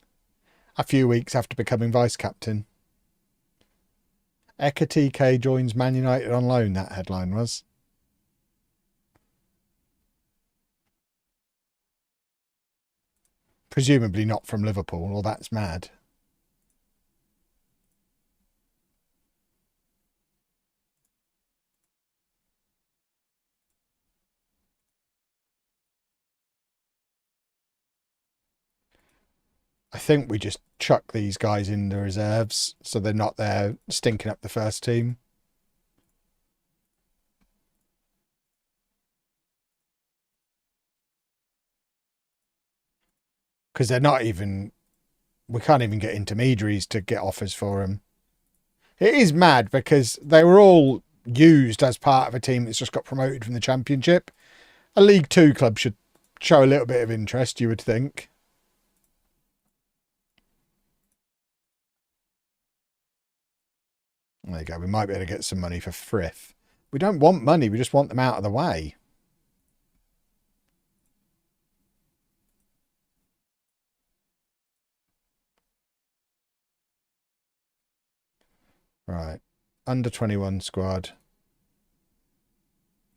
a few weeks after becoming vice captain. Ekatike joins Man United on loan, that headline was. Presumably not from Liverpool, or that's mad. I think we just chuck these guys in the reserves so they're not there stinking up the first team. Because they're not even... We can't even get intermediaries to get offers for them. It is mad because they were all used as part of a team that's just got promoted from the Championship. A League Two club should show a little bit of interest, you would think. There you go. We might be able to get some money for Frith. We don't want money. We just want them out of the way. Right. Under 21 squad.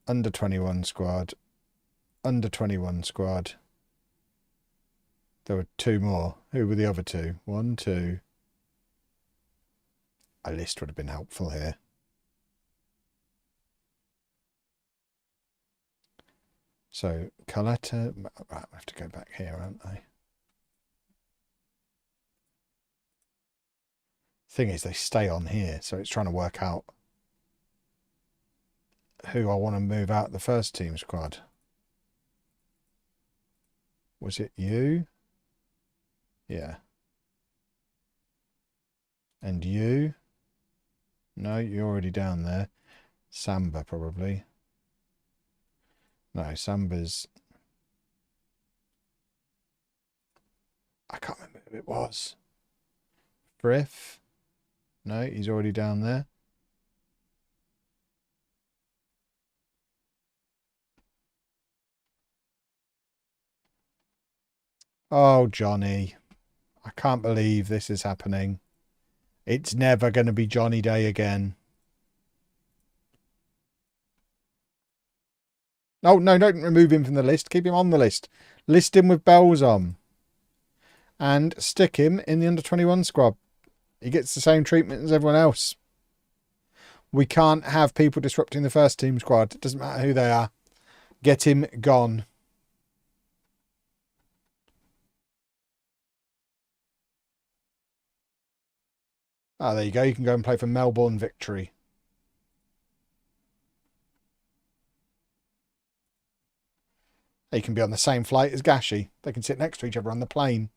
Under 21 squad. Under 21 squad. There were two more. Who were the other two? 1, 2. A list would have been helpful here. So, Coletta... Right, I have to go back here, aren't I? Thing is, they stay on here, so it's trying to work out who I want to move out the first team squad. Was it you? Yeah. And you? No, you're already down there. Samba, probably. No, Samba's... I can't remember who it was. Frith? No, he's already down there. Oh, Johnny. I can't believe this is happening. It's never going to be Johnny Day again. Oh, no, don't remove him from the list. Keep him on the list. List him with bells on. And stick him in the under-21 squad. He gets the same treatment as everyone else. We can't have people disrupting the first team squad. It doesn't matter who they are. Get him gone. Ah, there you go. You can go and play for Melbourne Victory. They can be on the same flight as Gashi. They can sit next to each other on the plane.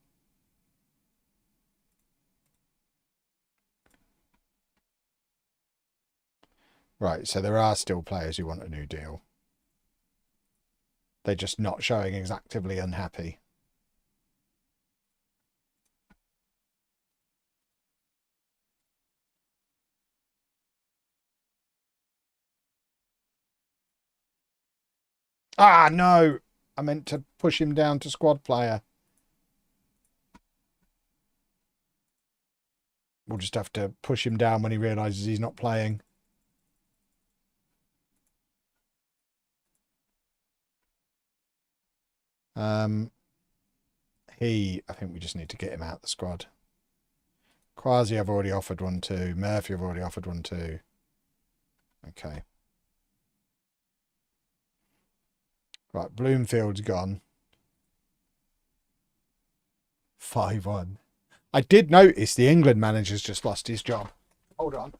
Right, so there are still players who want a new deal. They're just not showing as actively unhappy. Ah, no! I meant to push him down to squad player. We'll just have to push him down when he realises he's not playing. I think we just need to get him out of the squad. Quasi, I've already offered one to. Murphy, I've already offered one to. Okay. Right, Bloomfield's gone. 5-1. I did notice the England manager's just lost his job. Hold on.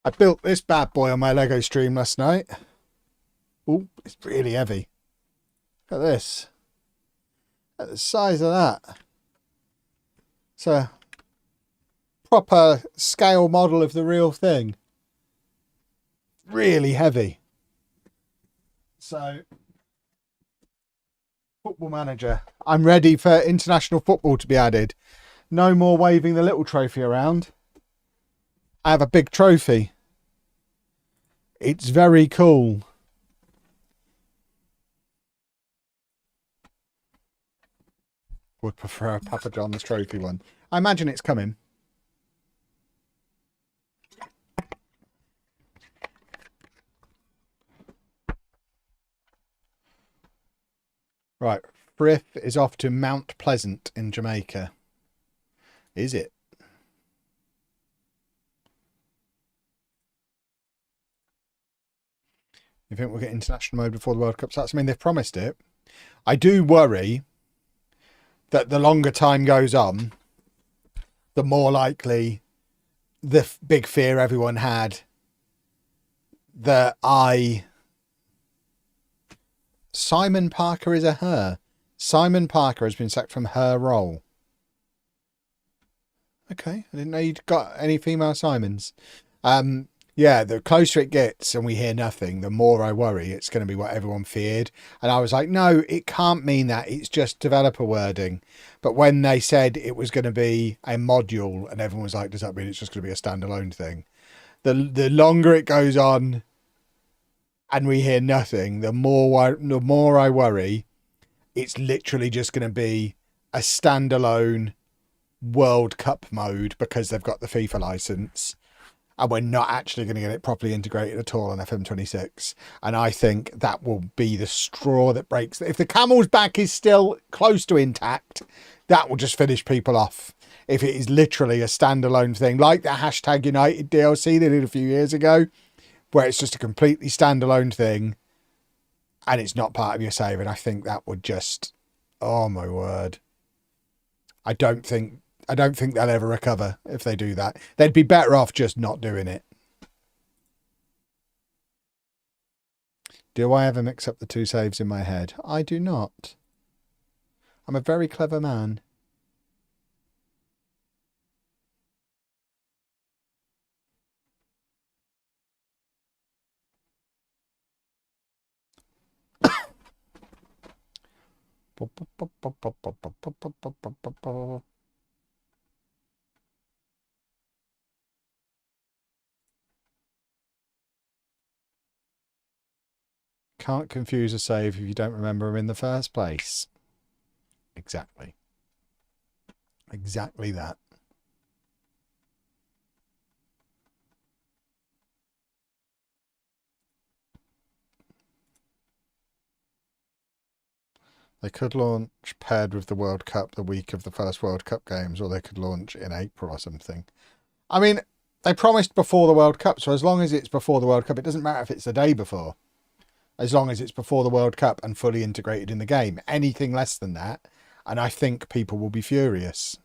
I built this bad boy on my Lego stream last night. Oh, it's really heavy. Look at this. Look at the size of that. It's a proper scale model of the real thing. Really heavy. So, Football Manager. I'm ready for international football to be added. No more waving the little trophy around. I have a big trophy. It's very cool. Would prefer a Papa John's trophy one. I imagine it's coming. Right. Frith is off to Mount Pleasant in Jamaica. Is it? You think we'll get international mode before the World Cup starts? I mean, they've promised it. I do worry that the longer time goes on, the more likely the big fear everyone had that Simon Parker is a her. Simon Parker has been sacked from her role. Okay, I didn't know you'd got any female Simons. Yeah, the closer it gets and we hear nothing, the more I worry it's going to be what everyone feared. And I was like, no, it can't mean that. It's just developer wording. But when they said it was going to be a module and everyone was like, does that mean it's just going to be a standalone thing? The longer it goes on and we hear nothing, the more I worry it's literally just going to be a standalone World Cup mode because they've got the FIFA license. And we're not actually going to get it properly integrated at all on FM26. And I think that will be the straw that breaks. If the camel's back is still close to intact, that will just finish people off. If it is literally a standalone thing, like the hashtag United DLC they did a few years ago, where it's just a completely standalone thing and it's not part of your save. And I think that would just, oh my word. I don't think they'll ever recover if they do that. They'd be better off just not doing it. Do I ever mix up the two saves in my head? I do not. I'm a very clever man. Can't confuse a save if you don't remember them in the first place. Exactly. Exactly that. They could launch paired with the World Cup the week of the first World Cup games, or they could launch in April or something. I mean, they promised before the World Cup, so as long as it's before the World Cup, it doesn't matter if it's the day before. As long as it's before the World Cup and fully integrated in the game. Anything less than that, and I think people will be furious.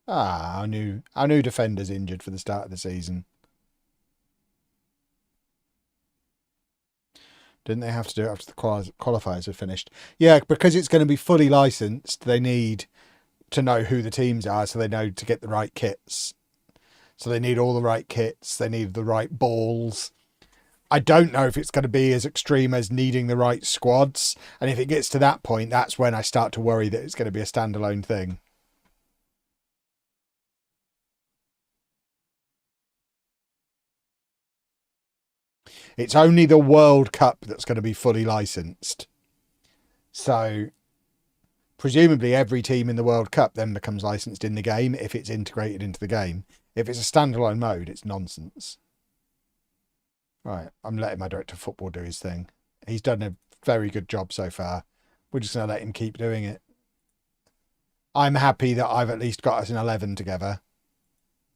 Our new defender's injured for the start of the season. Didn't they have to do it after the qualifiers had finished? Yeah, because it's going to be fully licensed, they need to know who the teams are so they know to get the right kits. So they need all the right kits. They need the right balls. I don't know if it's going to be as extreme as needing the right squads. And if it gets to that point, that's when I start to worry that it's going to be a standalone thing. It's only the World Cup that's going to be fully licensed. So presumably every team in the World Cup then becomes licensed in the game if it's integrated into the game. If it's a standalone mode, it's nonsense. Right, I'm letting my director of football do his thing. He's done a very good job so far. We're just going to let him keep doing it. I'm happy that I've at least got us an 11 together.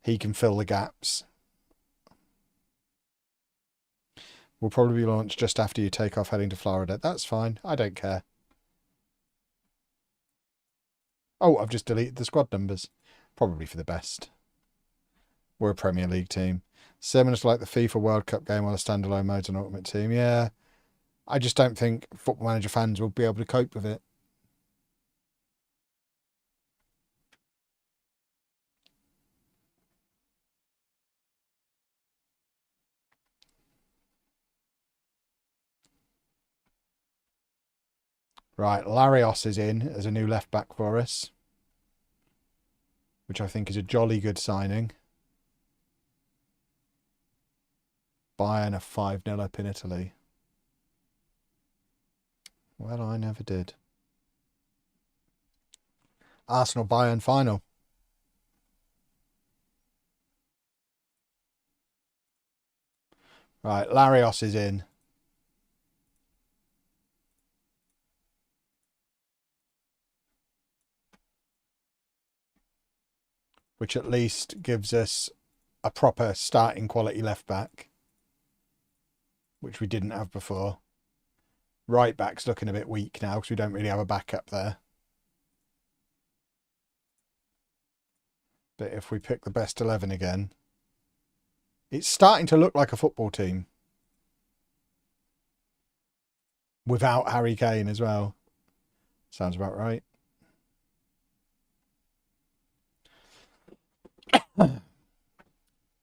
He can fill the gaps. We'll probably be launched just after you take off heading to Florida. That's fine. I don't care. Oh, I've just deleted the squad numbers. Probably for the best. We're a Premier League team. Similar to like the FIFA World Cup game on a standalone mode and Ultimate Team. Yeah. I just don't think Football Manager fans will be able to cope with it. Right, Larios is in as a new left back for us, which I think is a jolly good signing. Bayern are 5-0 up in Italy. Well, I never did. Arsenal Bayern final. Right, Larios is in. Which at least gives us a proper starting quality left back, which we didn't have before. Right back's looking a bit weak now because we don't really have a backup there. But if we pick the best 11 again, it's starting to look like a football team. Without Harry Kane as well. Sounds about right.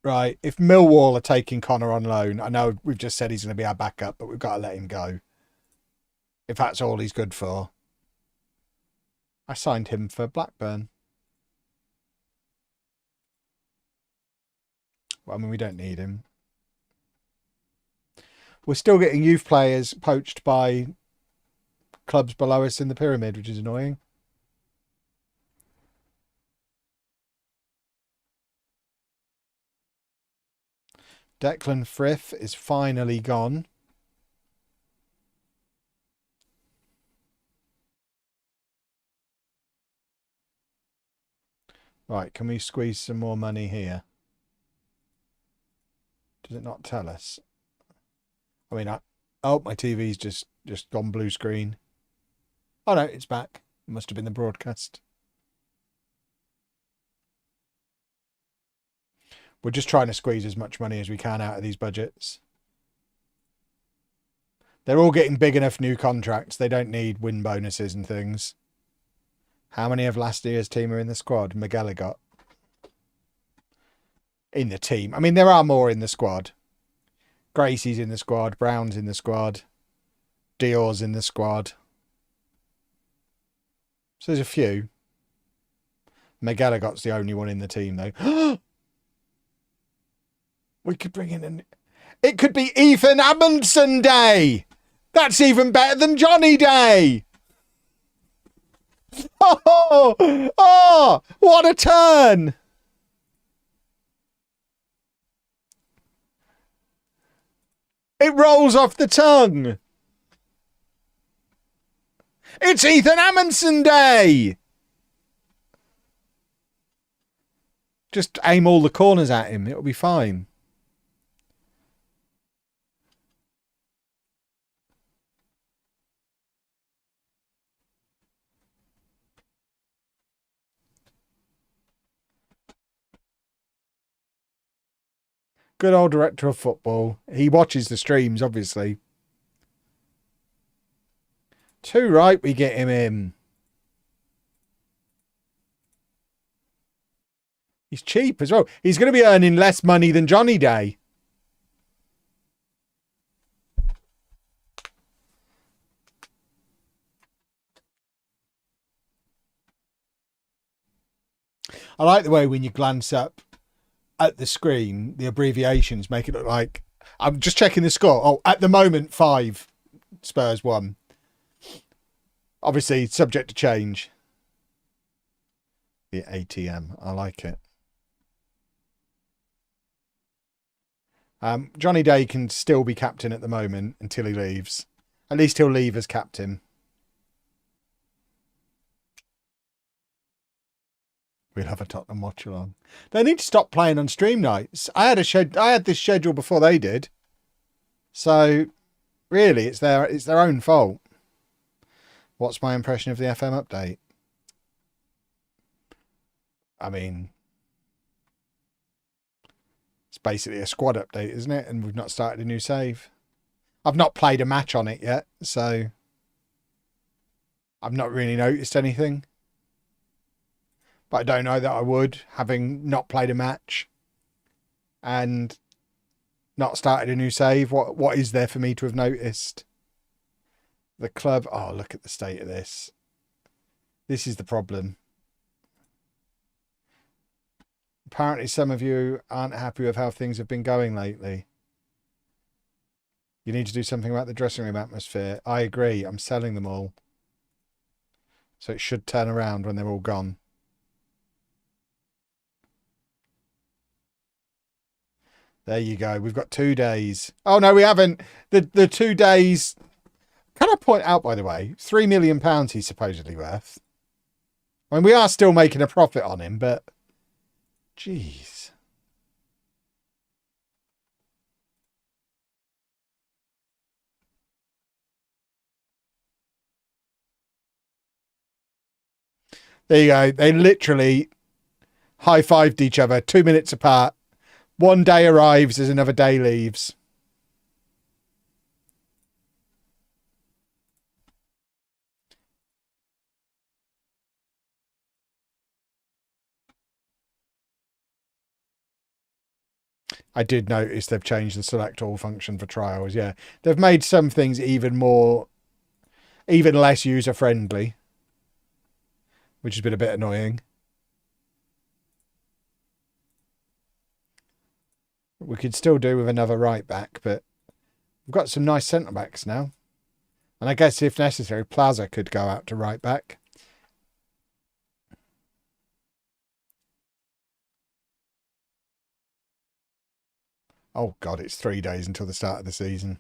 Right, if Millwall are taking Connor on loan, I know we've just said he's going to be our backup, but we've got to let him go. If that's all he's good for. I signed him for Blackburn. Well, I mean, we don't need him. We're still getting youth players poached by clubs below us in the pyramid, which is annoying. Declan Frith is finally gone. Right, can we squeeze some more money here? Does it not tell us? I mean, oh, my TV's just gone blue screen. Oh no, it's back. It must have been the broadcast. We're just trying to squeeze as much money as we can out of these budgets. They're all getting big enough new contracts. They don't need win bonuses and things. How many of last year's team are in the squad? Miguel got in the team. I mean, there are more in the squad. Gracie's in the squad. Brown's in the squad. Dior's in the squad. So there's a few. Miguel got's the only one in the team, though. We could bring in it could be Ethan Amundsen Day. That's even better than Johnny Day. Oh, what a turn. It rolls off the tongue. It's Ethan Amundsen Day. Just aim all the corners at him. It'll be fine. Good old director of football. He watches the streams, obviously. 2 right, we get him in. He's cheap as well. He's going to be earning less money than Johnny Day. I like the way when you glance up at the screen, the abbreviations make it look like... I'm just checking the score. Oh, at the moment, 5. Spurs 1. Obviously, subject to change. The ATM. I like it. Johnny Day can still be captain at the moment until he leaves. At least he'll leave as captain. We'll have a Tottenham watch along. They need to stop playing on stream nights. I had this schedule before they did. So really, it's their own fault. What's my impression of the FM update? I mean, it's basically a squad update, isn't it? And we've not started a new save. I've not played a match on it yet, so I've not really noticed anything. But I don't know that I would, having not played a match and not started a new save. What is there for me to have noticed? The club... Oh, look at the state of this. This is the problem. Apparently some of you aren't happy with how things have been going lately. You need to do something about the dressing room atmosphere. I agree. I'm selling them all. So it should turn around when they're all gone. There you go. We've got 2 days. Oh, no, we haven't. The 2 days... Can I point out, by the way, £3 million he's supposedly worth. I mean, we are still making a profit on him, but... Jeez. There you go. They literally high-fived each other 2 minutes apart. One day arrives as another day leaves. I did notice they've changed the select all function for trials. Yeah, they've made some things even less user-friendly, which has been a bit annoying. We could still do with another right back, but we've got some nice centre backs now. And I guess if necessary, Plaza could go out to right back. Oh, God, it's 3 days until the start of the season.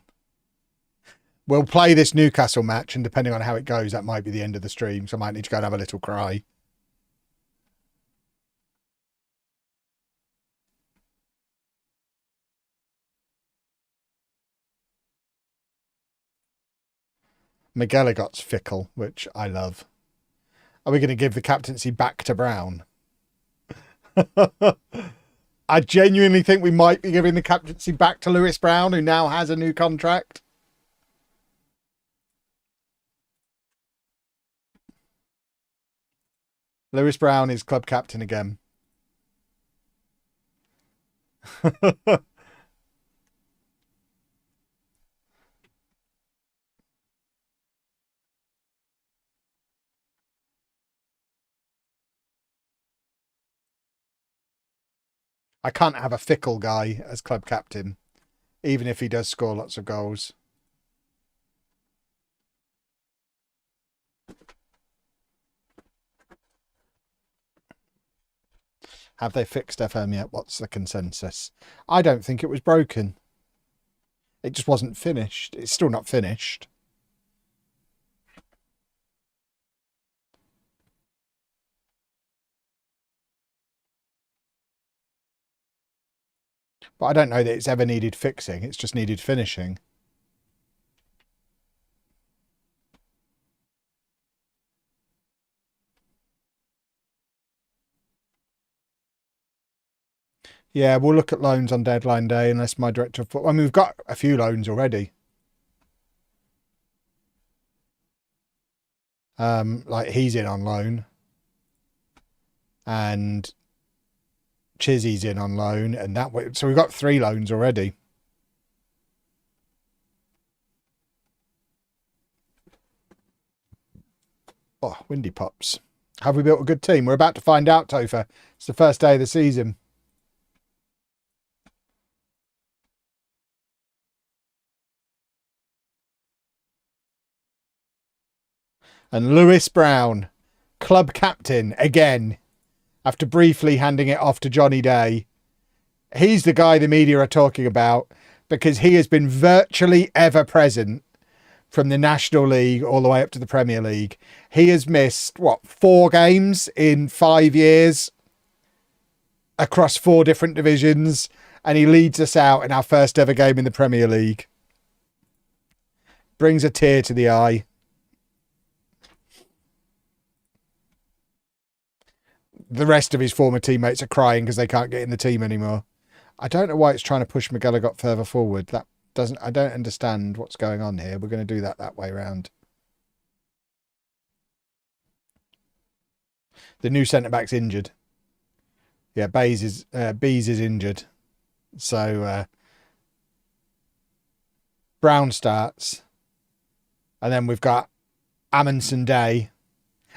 We'll play this Newcastle match, and depending on how it goes, that might be the end of the stream, so I might need to go and have a little cry. McGilligot's fickle, which I love. Are we going to give the captaincy back to Brown? I genuinely think we might be giving the captaincy back to Lewis Brown, who now has a new contract. Lewis Brown is club captain again. I can't have a fickle guy as club captain, even if he does score lots of goals. Have they fixed FM yet? What's the consensus? I don't think it was broken. It just wasn't finished. It's still not finished. But I don't know that it's ever needed fixing. It's just needed finishing. Yeah, we'll look at loans on deadline day unless my director of football... I mean, we've got a few loans already. Like, he's in on loan. And Chizzy's in on loan. And that way... So we've got 3 loans already. Oh, windy pops. Have we built a good team? We're about to find out, Topher. It's the first day of the season. And Lewis Brown, club captain again, after briefly handing it off to Johnny Day. He's the guy the media are talking about because he has been virtually ever present from the National League all the way up to the Premier League. He has missed, 4 games in 5 years across 4 different divisions, and he leads us out in our first ever game in the Premier League. Brings a tear to the eye. The rest of his former teammates are crying because they can't get in the team anymore. I don't know why it's trying to push McGilligot further forward. I don't understand what's going on here. We're going to do that way around. The new centre-back's injured. Yeah, Bees is injured. So Brown starts. And then we've got Amundsen Day.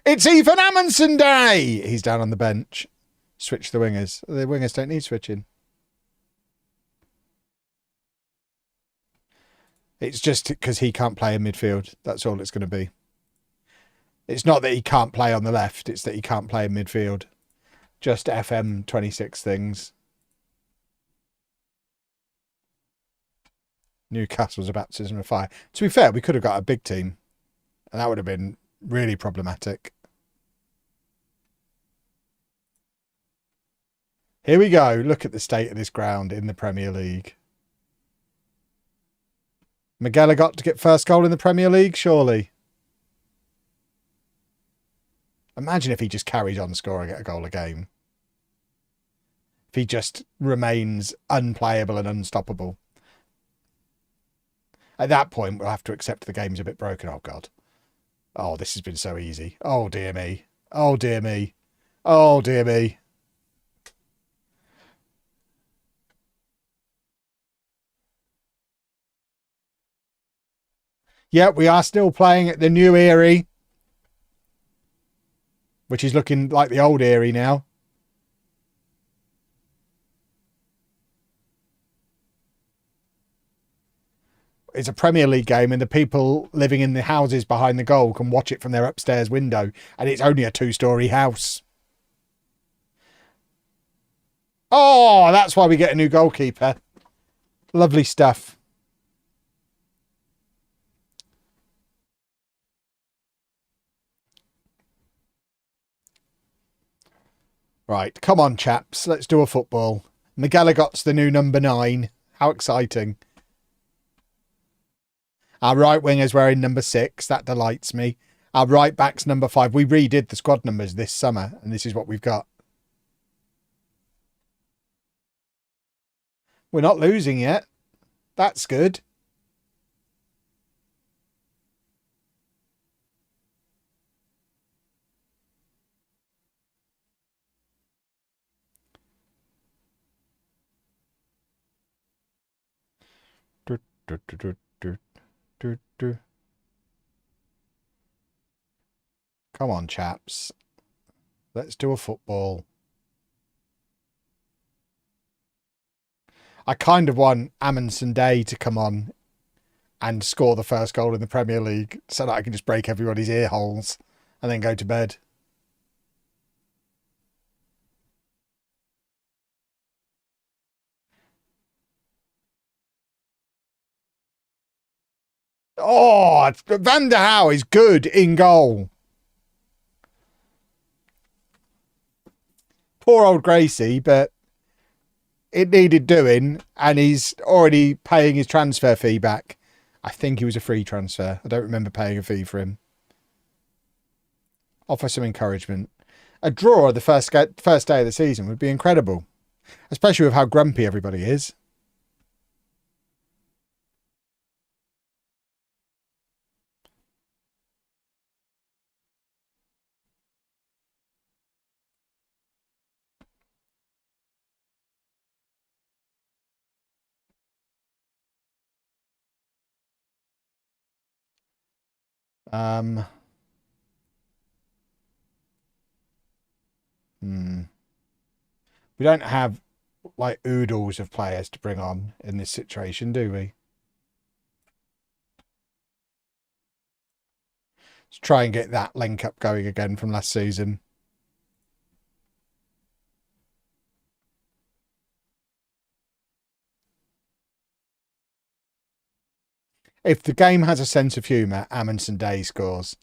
It's Ethan Amundsen Day! He's down on the bench. Switch the wingers. The wingers don't need switching. It's just because he can't play in midfield. That's all it's going to be. It's not that he can't play on the left. It's that he can't play in midfield. Just FM 26 things. Newcastle's a baptism of fire. To be fair, we could have got a big team. And that would have been really problematic. Here we go. Look at the state of this ground in the Premier League. McGilligot to get first goal in the Premier League, surely. Imagine if he just carries on scoring a goal a game. If he just remains unplayable and unstoppable. At that point, we'll have to accept the game's a bit broken. Oh, God. Oh, this has been so easy. Oh, dear me. Oh, dear me. Oh, dear me. Yeah, we are still playing at the new Erie, which is looking like the old Erie now. It's a Premier League game and the people living in the houses behind the goal can watch it from their upstairs window, and it's only a 2-storey house. Oh, that's why we get a new goalkeeper. Lovely stuff. Right, come on, chaps. Let's do a football. McGilligot's the new number 9. How exciting. Our right winger's wearing number 6. That delights me. Our right back's number 5. We redid the squad numbers this summer, and this is what we've got. We're not losing yet. That's good. Come on, chaps. Let's do a football. I kind of want Amundsen Day to come on and score the first goal in the Premier League so that I can just break everybody's ear holes and then go to bed. Oh, Van der Hau is good in goal. Poor old Gracie, but it needed doing, and he's already paying his transfer fee back. I think he was a free transfer. I don't remember paying a fee for him. Offer some encouragement. A draw the first day of the season would be incredible, especially with how grumpy everybody is. We don't have like oodles of players to bring on in this situation, do we? Let's try and get that link up going again from last season. If the game has a sense of humour, Amundsen Day scores.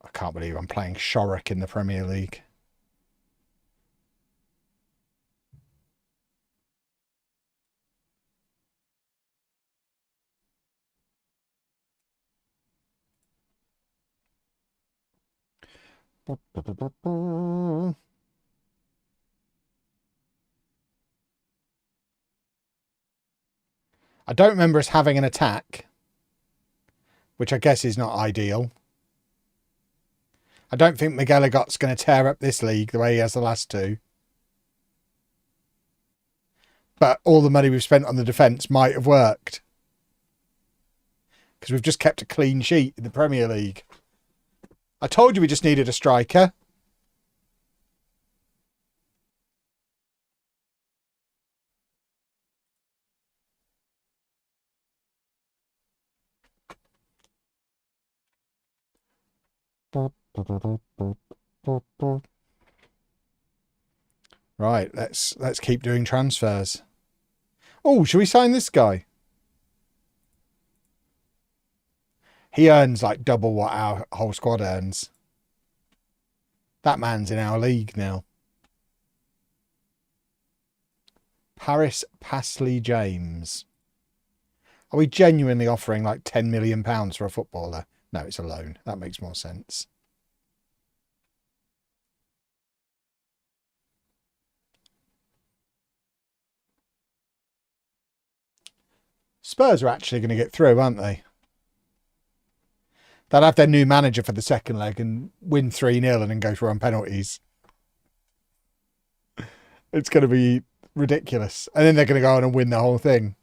I can't believe I'm playing Shorrock in the Premier League. I don't remember us having an attack, which I guess is not ideal. I don't think Miguel Agot's going to tear up this league the way he has the last two. But all the money we've spent on the defence might have worked. Because we've just kept a clean sheet in the Premier League. I told you we just needed a striker. Right, let's keep doing transfers. Oh, should we sign this guy? He earns like double what our whole squad earns. That man's in our league now. Paris Pasley James. Are we genuinely offering like £10 million for a footballer? No, it's a loan. That makes more sense. Spurs are actually going to get through, aren't they? They'll have their new manager for the second leg and win 3-0 and then go through on penalties. It's going to be ridiculous. And then they're going to go on and win the whole thing.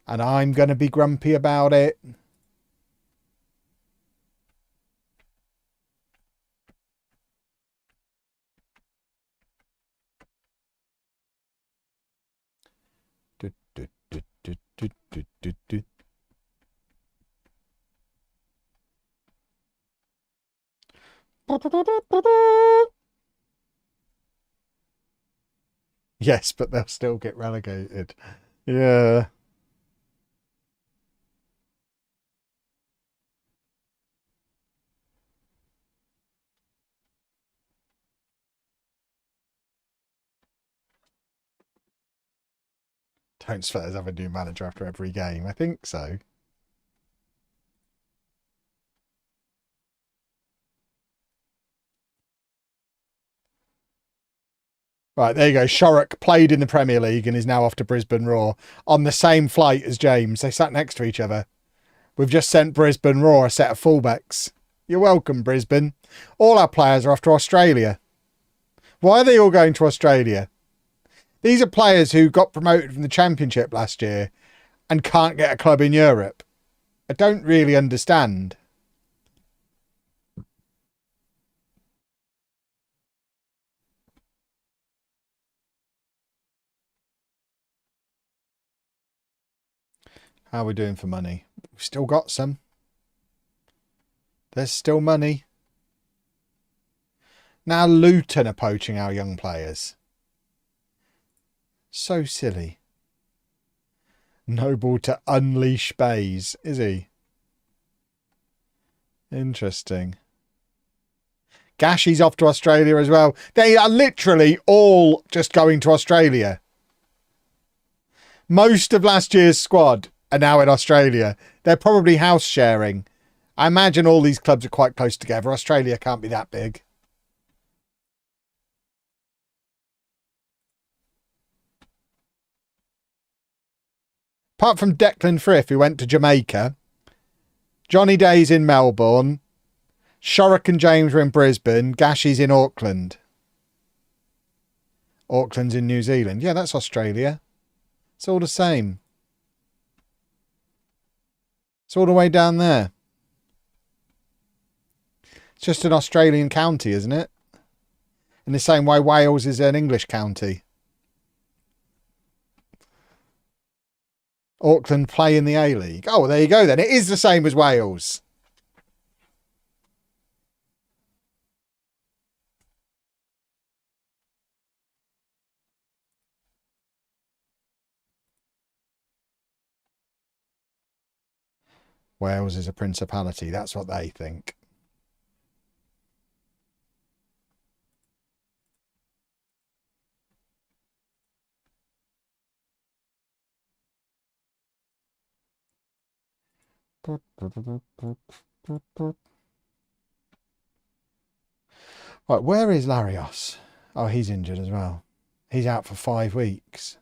And I'm going to be grumpy about it. Yes, but they'll still get relegated. Yeah. Don't Spurs have a new manager after every game? I think so. Right, there you go. Shorrock played in the Premier League and is now off to Brisbane Roar on the same flight as James. They sat next to each other. We've just sent Brisbane Roar a set of fullbacks. You're welcome, Brisbane. All our players are off to Australia. Why are they all going to Australia? These are players who got promoted from the Championship last year and can't get a club in Europe. I don't really understand. How are we doing for money? We've still got some. There's still money. Now Luton are poaching our young players. So silly. Noble to unleash Bays, is he? Interesting. Gashy's off to Australia as well. They are literally all just going to Australia. Most of last year's squad are now in Australia. They're probably house sharing. I imagine all these clubs are quite close together. Australia can't be that big. Apart from Declan Frith, who went to Jamaica, Johnny Day's in Melbourne, Shorrock and James are in Brisbane, Gashy's in Auckland. Auckland's in New Zealand. Yeah, that's Australia. It's all the same. It's all the way down there. It's just an Australian county, isn't it? In the same way Wales is an English county. Auckland play in the A-League. Oh, well, there you go then. It is the same as Wales. Wales is a principality. That's what they think. Right, where is Larios? Oh, he's injured as well. He's out for 5 weeks.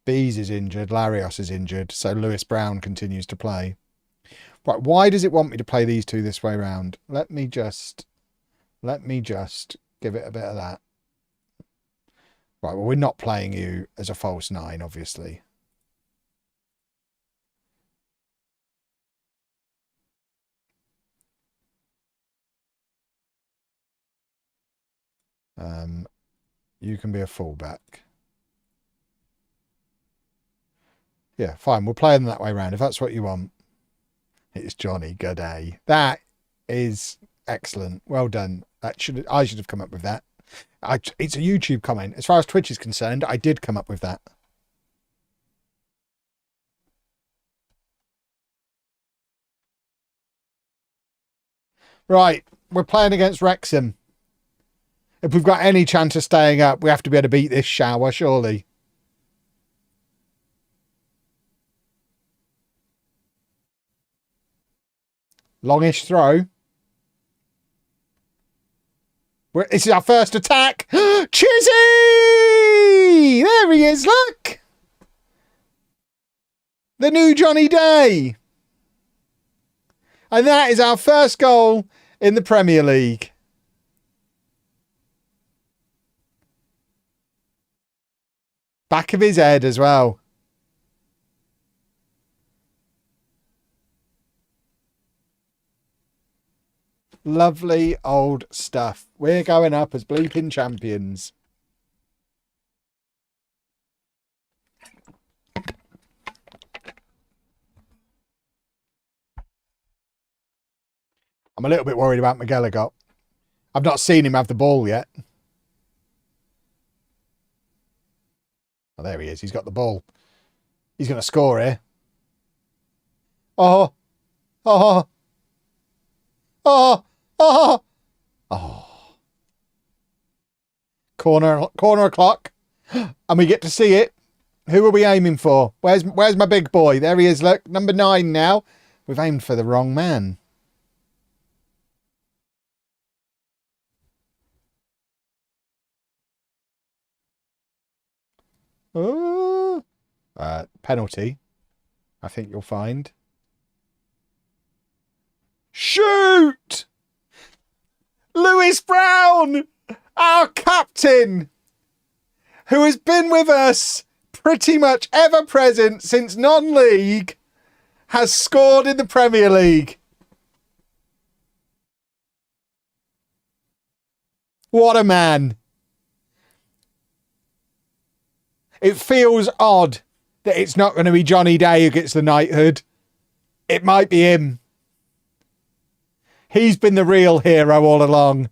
Bees is injured, Larios is injured, so Lewis Brown continues to play. Right, why does it want me to play these two this way round? Let me just give it a bit of that. Right, well, we're not playing you as a false 9, obviously. You can be a fullback. Yeah, fine. We'll play them that way round if that's what you want. It's Johnny. Good day. That is excellent. Well done. I should have come up with that. It's a YouTube comment. As far as Twitch is concerned, I did come up with that. Right, we're playing against Wrexham. If we've got any chance of staying up, we have to be able to beat this shower, surely. Longish throw. This is our first attack. Chizzy! There he is, look! The new Johnny Day. And that is our first goal in the Premier League. Back of his head as well. Lovely old stuff. We're going up as bleeping champions. I'm a little bit worried about McGilligot. I've not seen him have the ball yet. Oh, there he is. He's got the ball. He's going to score here. Oh. Oh. Oh. Oh. Oh. Corner o'clock. And we get to see it. Who are we aiming for? Where's my big boy? There he is. Look, number 9 now. We've aimed for the wrong man. Oh. Penalty, I think you'll find. Shoot! Lewis Brown, our captain, who has been with us pretty much ever present since non-league, has scored in the Premier League. What a man. It feels odd that it's not going to be Johnny Day who gets the knighthood. It might be him. He's been the real hero all along.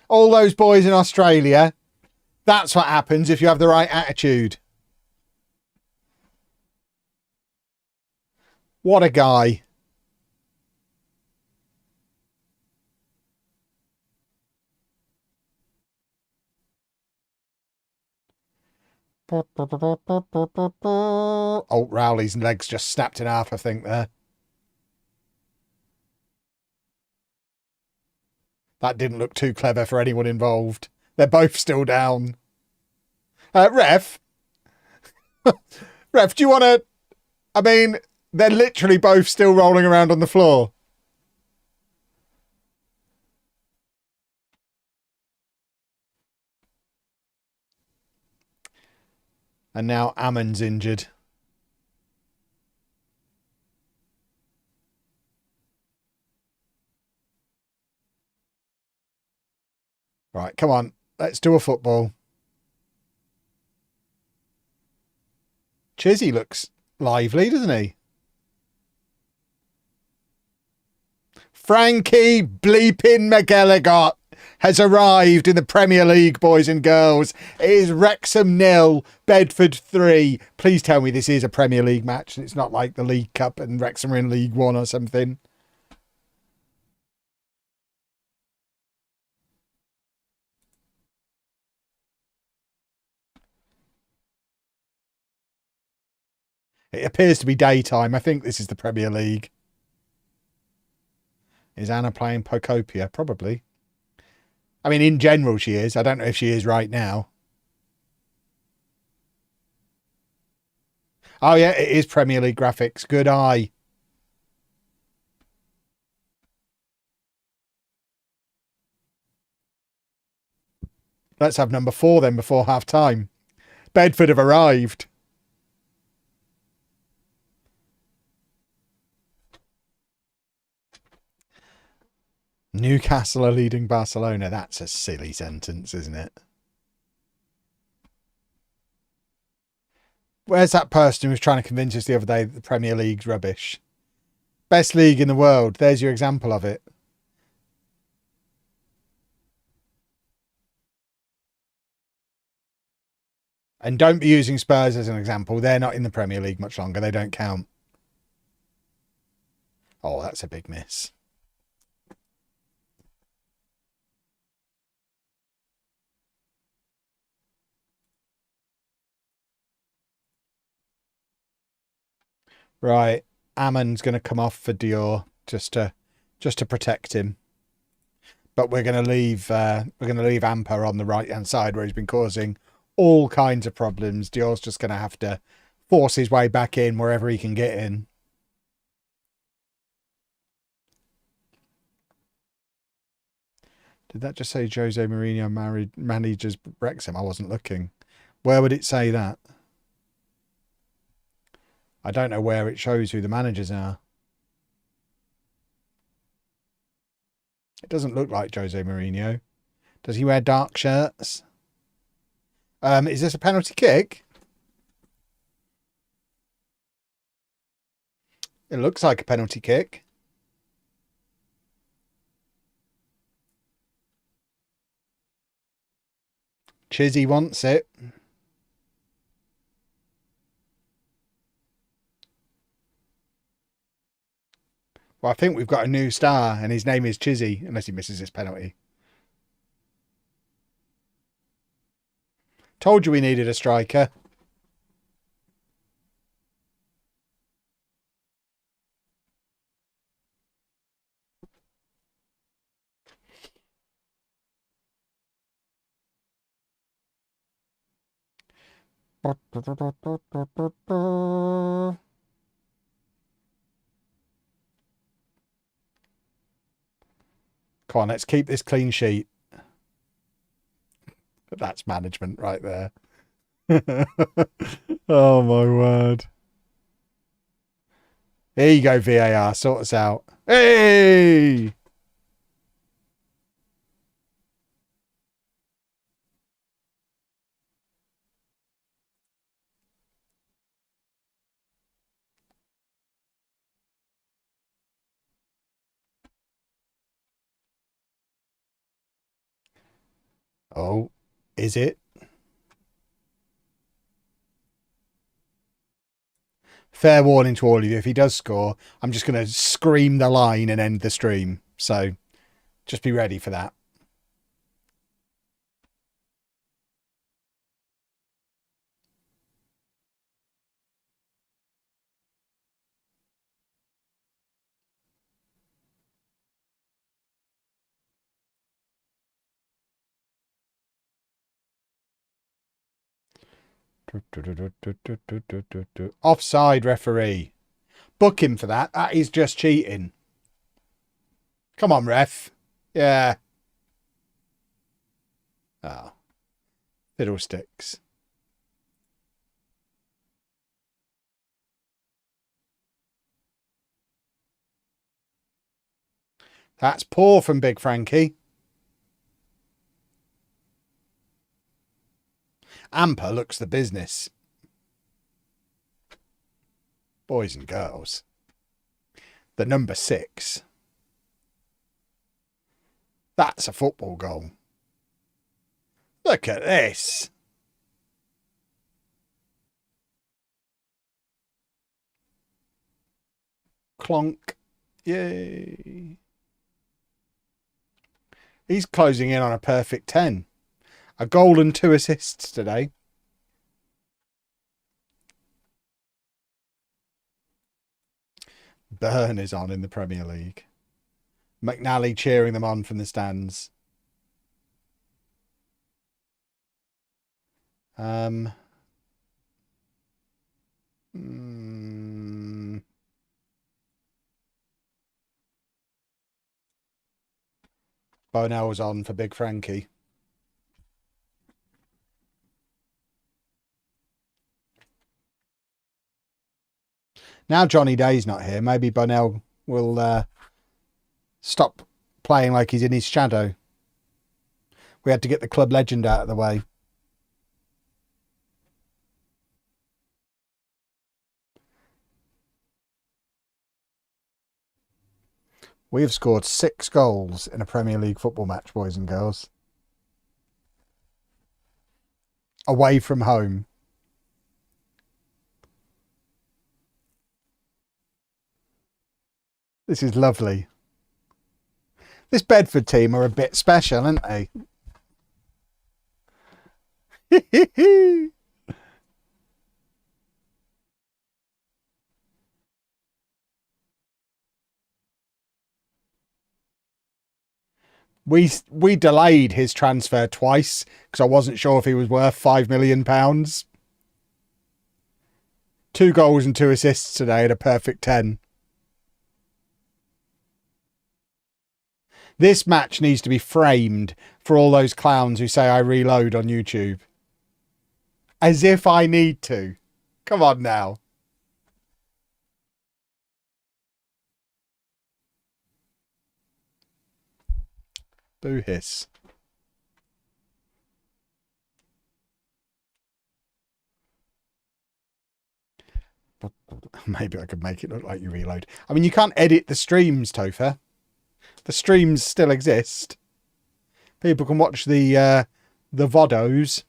All those boys in Australia, that's what happens if you have the right attitude. What a guy. Oh, Rowley's legs just snapped in half, I think, there. That didn't look too clever for anyone involved. They're both still down. Ref? Ref, do you want to... I mean, they're literally both still rolling around on the floor. And now Ammon's injured. Right, come on. Let's do a football. Chizzy looks lively, doesn't he? Frankie bleeping McGilligot has arrived in the Premier League, boys and girls. It is Wrexham 0, Bedford 3. Please tell me this is a Premier League match and it's not like the League Cup and Wrexham are in League One or something. It appears to be daytime. I think this is the Premier League. Is Anna playing Pocopia? Probably. I mean, in general, she is. I don't know if she is right now. Oh, yeah, it is Premier League graphics. Good eye. Let's have number 4 then before half time. Bedford have arrived. Newcastle are leading Barcelona. That's a silly sentence, isn't it? Where's that person who was trying to convince us the other day that the Premier League's rubbish? Best league in the world. There's your example of it. And don't be using Spurs as an example. They're not in the Premier League much longer. They don't count. Oh, that's a big miss. Right. Ammon's going to come off for Dior just to protect him. But we're going to leave Amper on the right-hand side where he's been causing all kinds of problems. Dior's just going to have to force his way back in wherever he can get in. Did that just say Jose Mourinho manages Wrexham? I wasn't looking. Where would it say that? I don't know where it shows who the managers are. It doesn't look like Jose Mourinho. Does he wear dark shirts? Is this a penalty kick? It looks like a penalty kick. Chizzy wants it. Well, I think we've got a new star, and his name is Chizzy, unless he misses this penalty. Told you we needed a striker. Come on, let's keep this clean sheet. That's management right there. Oh, my word. Here you go, VAR. Sort us out. Hey! Oh, is it? Fair warning to all of you. If he does score, I'm just going to scream the line and end the stream. So just be ready for that. Offside, referee. Book him for that. That is just cheating. Come on, ref. Yeah. Oh. Fiddlesticks. That's poor from Big Frankie. Amper looks the business. Boys and girls. The number 6. That's a football goal. Look at this. Clonk. Yay. He's closing in on a perfect 10. A goal and 2 assists today. Burn is on in the Premier League. McNally cheering them on from the stands. Bonell's on for Big Frankie. Now Johnny Day's not here. Maybe Bonell will stop playing like he's in his shadow. We had to get the club legend out of the way. We have scored 6 goals in a Premier League football match, boys and girls. Away from home. This is lovely. This Bedford team are a bit special, aren't they? We delayed his transfer twice because I wasn't sure if he was worth £5 million. 2 goals and 2 assists today at a perfect 10. This match needs to be framed for all those clowns who say I reload on YouTube. As if I need to. Come on now. Boo hiss. Maybe I could make it look like you reload. I mean, you can't edit the streams, Topher. The streams still exist. People can watch the VODos.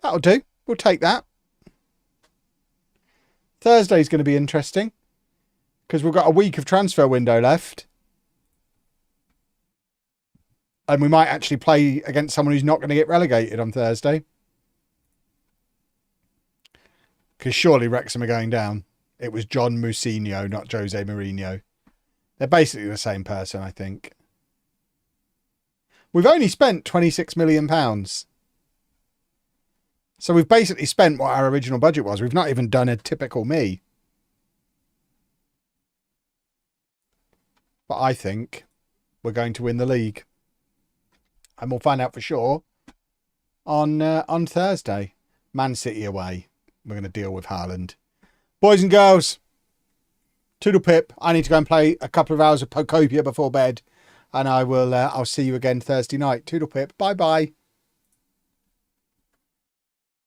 That'll do. We'll take that. Thursday's going to be interesting because we've got a week of transfer window left. And we might actually play against someone who's not going to get relegated on Thursday. Because surely Wrexham are going down. It was John Mousinho, not Jose Mourinho. They're basically the same person, I think. We've only spent £26 million. So we've basically spent what our original budget was. We've not even done a typical me. But I think we're going to win the league. And we'll find out for sure on Thursday. Man City away. We're going to deal with Haaland. Boys and girls, toodle pip. I need to go and play a couple of hours of Pocopia before bed. And I'll see you again Thursday night. Toodle pip. Bye-bye.